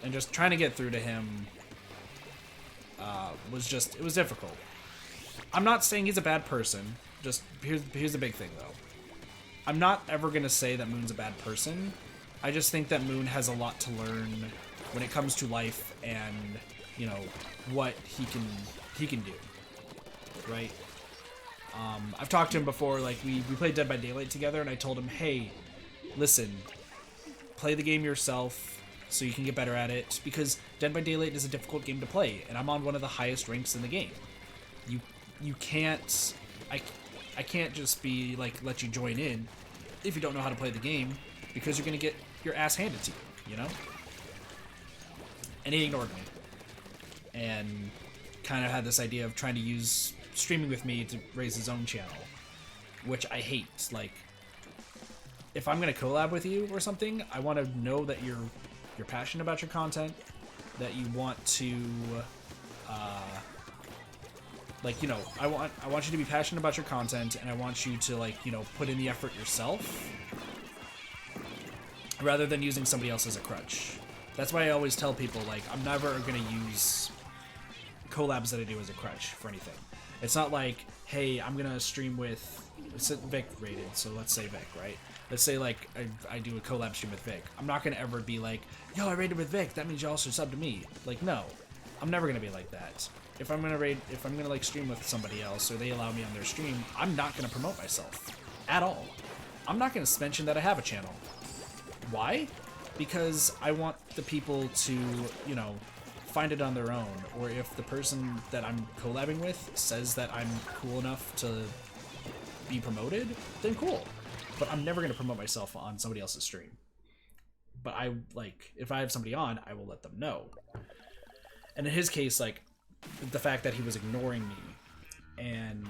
And just trying to get through to him it was difficult. I'm not saying he's a bad person. Just, here's the big thing, though. I'm not ever going to say that Moon's a bad person. I just think that Moon has a lot to learn when it comes to life and, you know, what he can do. Right? I've talked to him before, like, we played Dead by Daylight together, and I told him, hey, listen, play the game yourself so you can get better at it, because Dead by Daylight is a difficult game to play, and I'm on one of the highest ranks in the game. You can't, I can't just be like, let you join in if you don't know how to play the game, because you're gonna get your ass handed to you, you know? And he ignored me, and kind of had this idea of trying to use streaming with me to raise his own channel, which I hate. Like, if I'm gonna collab with you or something, I want to know that you're passionate about your content, that you want to like, you know, I want you to be passionate about your content, and I want you to, like, you know, put in the effort yourself rather than using somebody else as a crutch. That's why I always tell people, like, I'm never going to use collabs that I do as a crutch for anything. It's not like, hey, I'm going to stream with Vic rated, so let's say Vic, right? Let's say, like, I do a collab stream with Vic. I'm not going to ever be like, yo, I rated with Vic, that means you also sub to me. Like, no. I'm never going to be like that. If I'm gonna like stream with somebody else, or they allow me on their stream, I'm not gonna promote myself at all. I'm not gonna mention that I have a channel. Why? because I want the people to, you know, find it on their own, or if the person that I'm collabing with says that I'm cool enough to be promoted, then cool. But I'm never going to promote myself on somebody else's stream. But I, like, if I have somebody on, I will let them know. And in his case, like, the fact that he was ignoring me and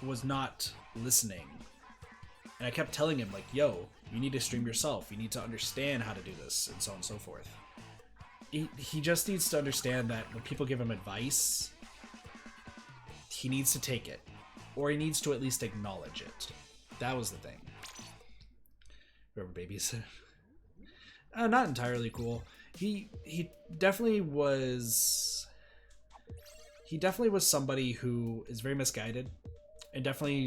was not listening, and I kept telling him, like, yo, you need to stream yourself, you need to understand how to do this, and so on and so forth. He just needs to understand that when people give him advice, he needs to take it, or he needs to at least acknowledge it. That was the thing. Rubber babies. Not entirely cool. He definitely was somebody who is very misguided, and definitely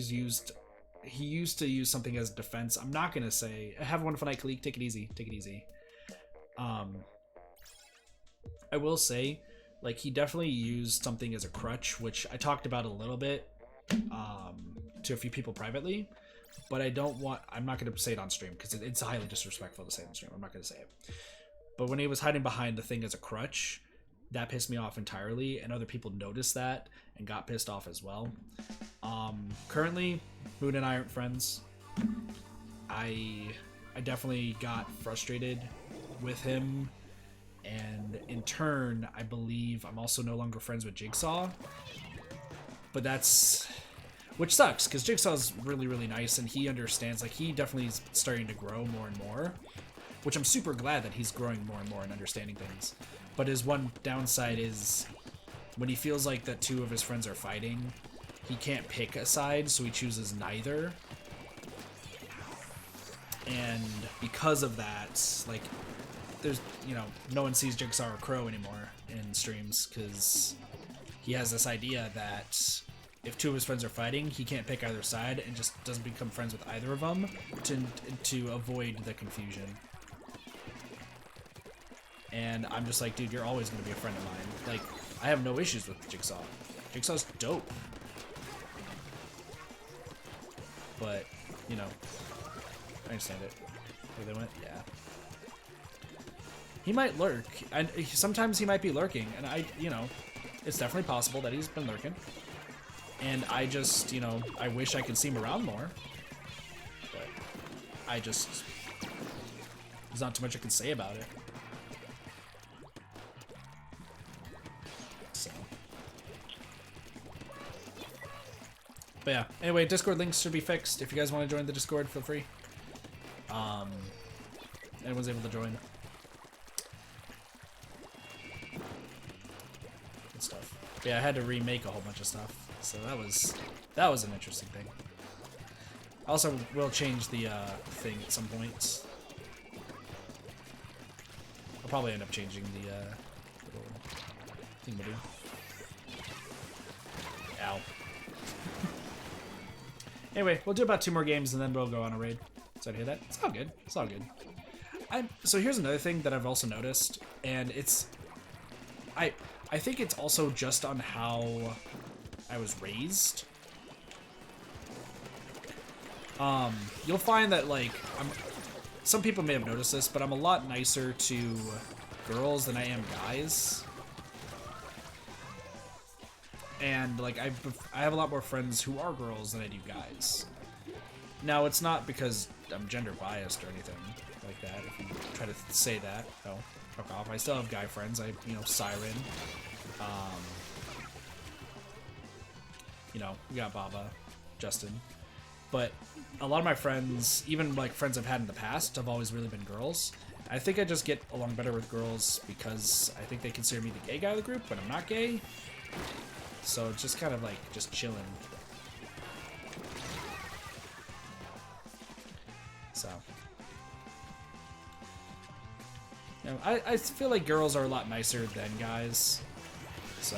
he used to use something as defense. I'm not gonna say have a wonderful night, Kalik. Take it easy. Take it easy. I will say, like, he definitely used something as a crutch, which I talked about a little bit to a few people privately, but I'm not going to say it on stream because it's highly disrespectful to say it on stream. I'm not going to say it. But when he was hiding behind the thing as a crutch, that pissed me off entirely, and other people noticed that and got pissed off as well. Currently, Moon and I aren't friends. I definitely got frustrated with him, and in turn, I believe I'm also no longer friends with Jigsaw. But which sucks, because Jigsaw's really, really nice, and he understands. Like, he definitely is starting to grow more and more, which I'm super glad that he's growing more and more and understanding things. But his one downside is when he feels like that two of his friends are fighting, he can't pick a side, so he chooses neither. And because of that, like, there's, you know, no one sees Jigsaw or Crow anymore in streams, because he has this idea that if two of his friends are fighting, he can't pick either side and just doesn't become friends with either of them to avoid the confusion. And I'm just like, dude, you're always going to be a friend of mine. Like, I have no issues with Jigsaw. Jigsaw's dope. But, you know, I understand it. Where they went? Yeah. He might lurk, and sometimes he might be lurking, and you know, it's definitely possible that he's been lurking. And I just, you know, I wish I could see him around more, but there's not too much I can say about it. So. But yeah, anyway, Discord links should be fixed. If you guys want to join the Discord, feel free. Anyone's able to join. Good stuff. But yeah, I had to remake a whole bunch of stuff, so that was an interesting thing. I also will change the thing at some point. I'll probably end up changing the little thingamaboo. Ow. Anyway, we'll do about 2 more games and then we'll go on a raid. Sorry to hear that. It's all good. It's all good. So here's another thing that I've also noticed, and I think it's also just on how I was raised. You'll find that, like, some people may have noticed this, but I'm a lot nicer to girls than I am guys. And, like, I have a lot more friends who are girls than I do guys. Now, it's not because I'm gender biased or anything like that, if you try to say that. No, fuck off. I still have guy friends. You know, Siren. You know, we got Baba, Justin. But a lot of my friends, even, like, friends I've had in the past, have always really been girls. I think I just get along better with girls because I think they consider me the gay guy of the group, but I'm not gay. So it's just kind of, like, just chilling. So, you know, I feel like girls are a lot nicer than guys. So,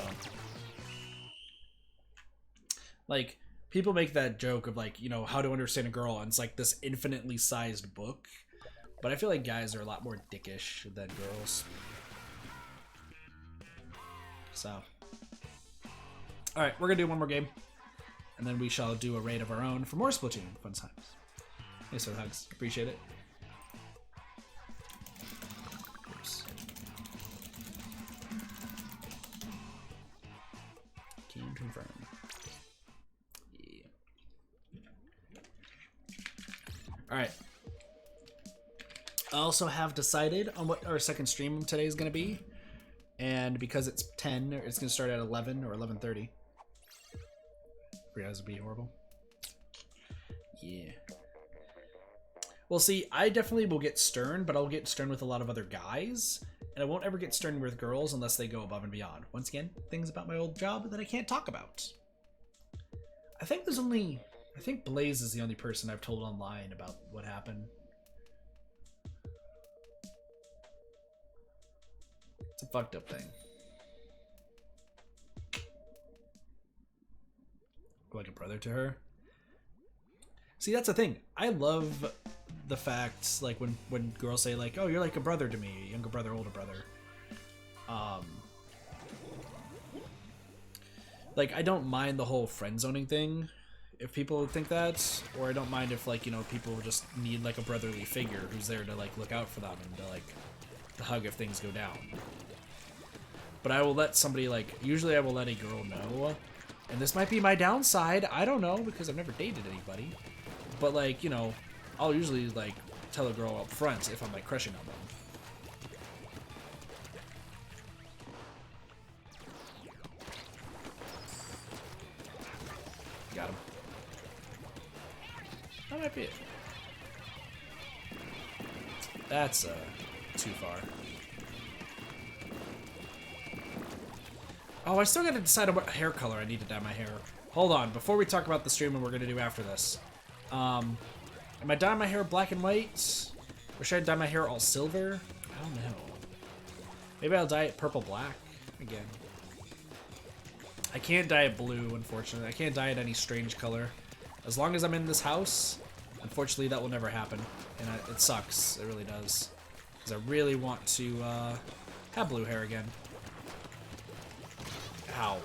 like, people make that joke of, like, you know, how to understand a girl, and it's like this infinitely sized book. But I feel like guys are a lot more dickish than girls. So, alright, we're gonna do one more game, and then we shall do a raid of our own for more Splatoon fun times. Thanks for the hugs. Appreciate it. confirm. Yeah. Alright. I also have decided on what our second stream today is going to be. And because it's 10, it's going to start at 11 or 11:30. For you guys, would be horrible. Yeah. Well, see, I definitely will get stern, but I'll get stern with a lot of other guys. And I won't ever get stern with girls unless they go above and beyond. Once again, things about my old job that I can't talk about. I think Blaze is the only person I've told online about what happened. It's a fucked up thing. Like a brother to her. See, that's the thing. I love the fact, like, when girls say, like, oh, you're like a brother to me, younger brother, older brother. Like, I don't mind the whole friend zoning thing, if people think that, or I don't mind if, like, you know, people just need, like, a brotherly figure who's there to, like, look out for them and to, like, to hug if things go down. But I will let somebody, like, usually I will let a girl know, and this might be my downside, I don't know, because I've never dated anybody, but, like, you know, I'll usually, like, tell a girl up front if I'm, like, crushing on them. Got him. That might be it. That's, too far. Oh, I still gotta decide on what hair color I need to dye my hair. Hold on, before we talk about the stream and we're gonna do after this. Am I dyeing my hair black and white? Or should I dye my hair all silver? I don't know. Maybe I'll dye it purple black again. I can't dye it blue, unfortunately. I can't dye it any strange color. As long as I'm in this house, unfortunately that will never happen. And it sucks, it really does. Because I really want to have blue hair again. Ow.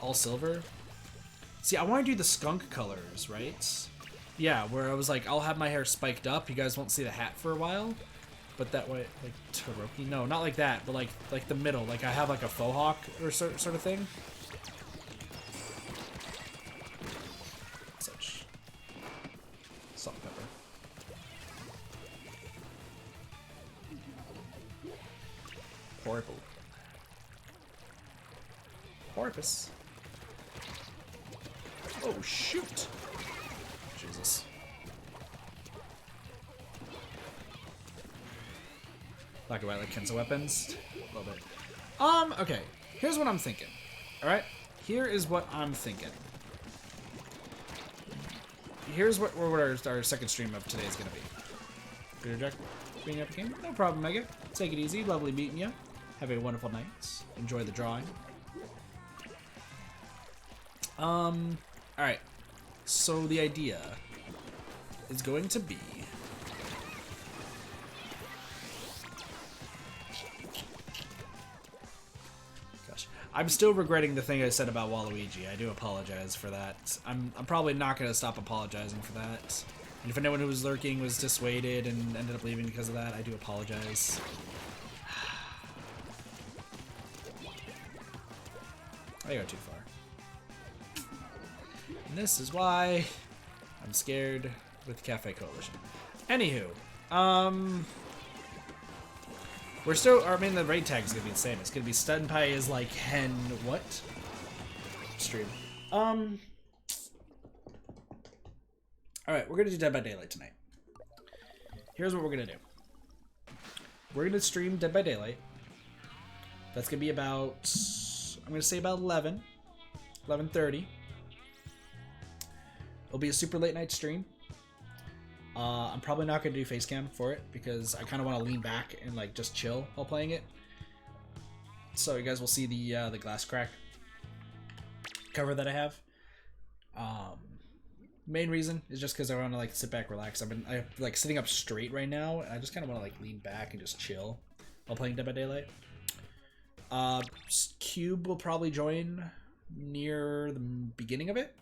All silver? See, I want to do the skunk colors, right? Yeah, where I was like, I'll have my hair spiked up. You guys won't see the hat for a while. But that way, like, Toroki? No, not like that, but like the middle. Like, I have like a faux hawk or sort of thing. Such. Salt and pepper. Horrible. Porpoise. Oh, shoot! Jesus. Black and white like Kenzo weapons. A little bit. Okay. Here's what I'm thinking. Alright? Here is what I'm thinking. Here's what our second stream of today is going to be. Good Jack being up game? No problem, Mega. Take it easy. Lovely meeting you. Have a wonderful night. Enjoy the drawing. Alright. So the idea is going to be... Gosh. I'm still regretting the thing I said about Waluigi. I do apologize for that. I'm probably not going to stop apologizing for that. And if anyone who was lurking was dissuaded and ended up leaving because of that, I do apologize. I go too far. And this is why I'm scared with Cafe Coalition. Anywho, we're still, I mean, the raid tag is gonna be the same. It's gonna be Stunpie is like hen what? Stream. Alright, we're gonna do Dead by Daylight tonight. Here's what we're gonna do. We're gonna stream Dead by Daylight. That's gonna be about, I'm gonna say about 11:30. It'll be a super late night stream. I'm probably not gonna do face cam for it because I kind of want to lean back and like just chill while playing it. So you guys will see the glass crack cover that I have. Main reason is just because I want to like sit back, relax. I'm like sitting up straight right now, and I just kind of want to like lean back and just chill while playing Dead by Daylight. Cube will probably join near the beginning of it.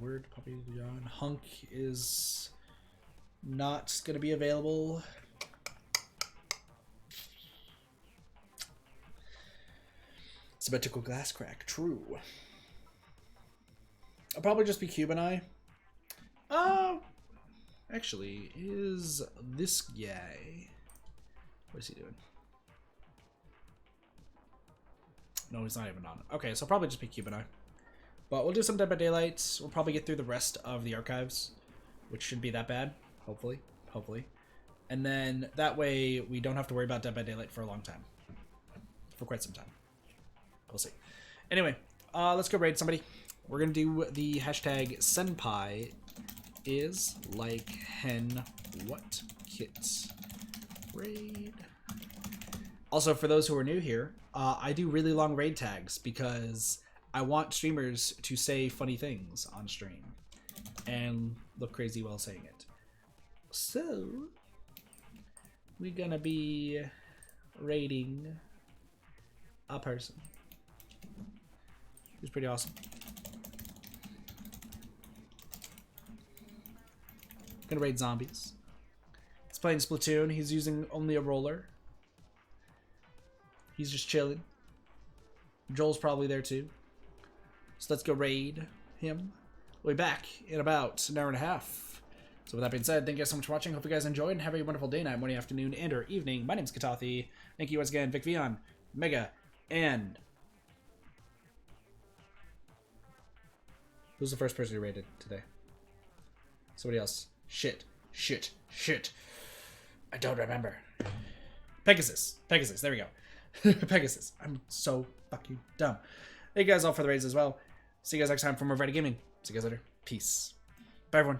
Word Puppy John Hunk is not gonna be available. Symmetrical glass crack. True. I'll probably just be Cube and I. Actually, is this guy... What is he doing? No, he's not even on. Okay, so I'll probably just be Cube and I. But we'll do some Dead by Daylight. We'll probably get through the rest of the archives, which shouldn't be that bad. Hopefully. Hopefully. And then that way we don't have to worry about Dead by Daylight for a long time. For quite some time. We'll see. Anyway, let's go raid somebody. We're going to do the hashtag Senpai is like hen what kits raid. Also, for those who are new here, I do really long raid tags because I want streamers to say funny things on stream and look crazy while saying it. So, we're gonna be raiding a person who's pretty awesome. Gonna raid zombies. He's playing Splatoon. He's using only a roller. He's just chilling. Joel's probably there too. So let's go raid him. We'll be back in about an hour and a half. So with that being said, thank you guys so much for watching. Hope you guys enjoyed and have a wonderful day, night, morning, afternoon, and or evening. My name's Katathi. Thank you once again, Vic Vion, Mega, and... Who's the first person you rated today? Somebody else. Shit. I don't remember. Pegasus. There we go. Pegasus. I'm so fucking dumb. Thank you guys all for the raids as well. See you guys next time for more Variety Gaming. See you guys later. Peace. Bye, everyone.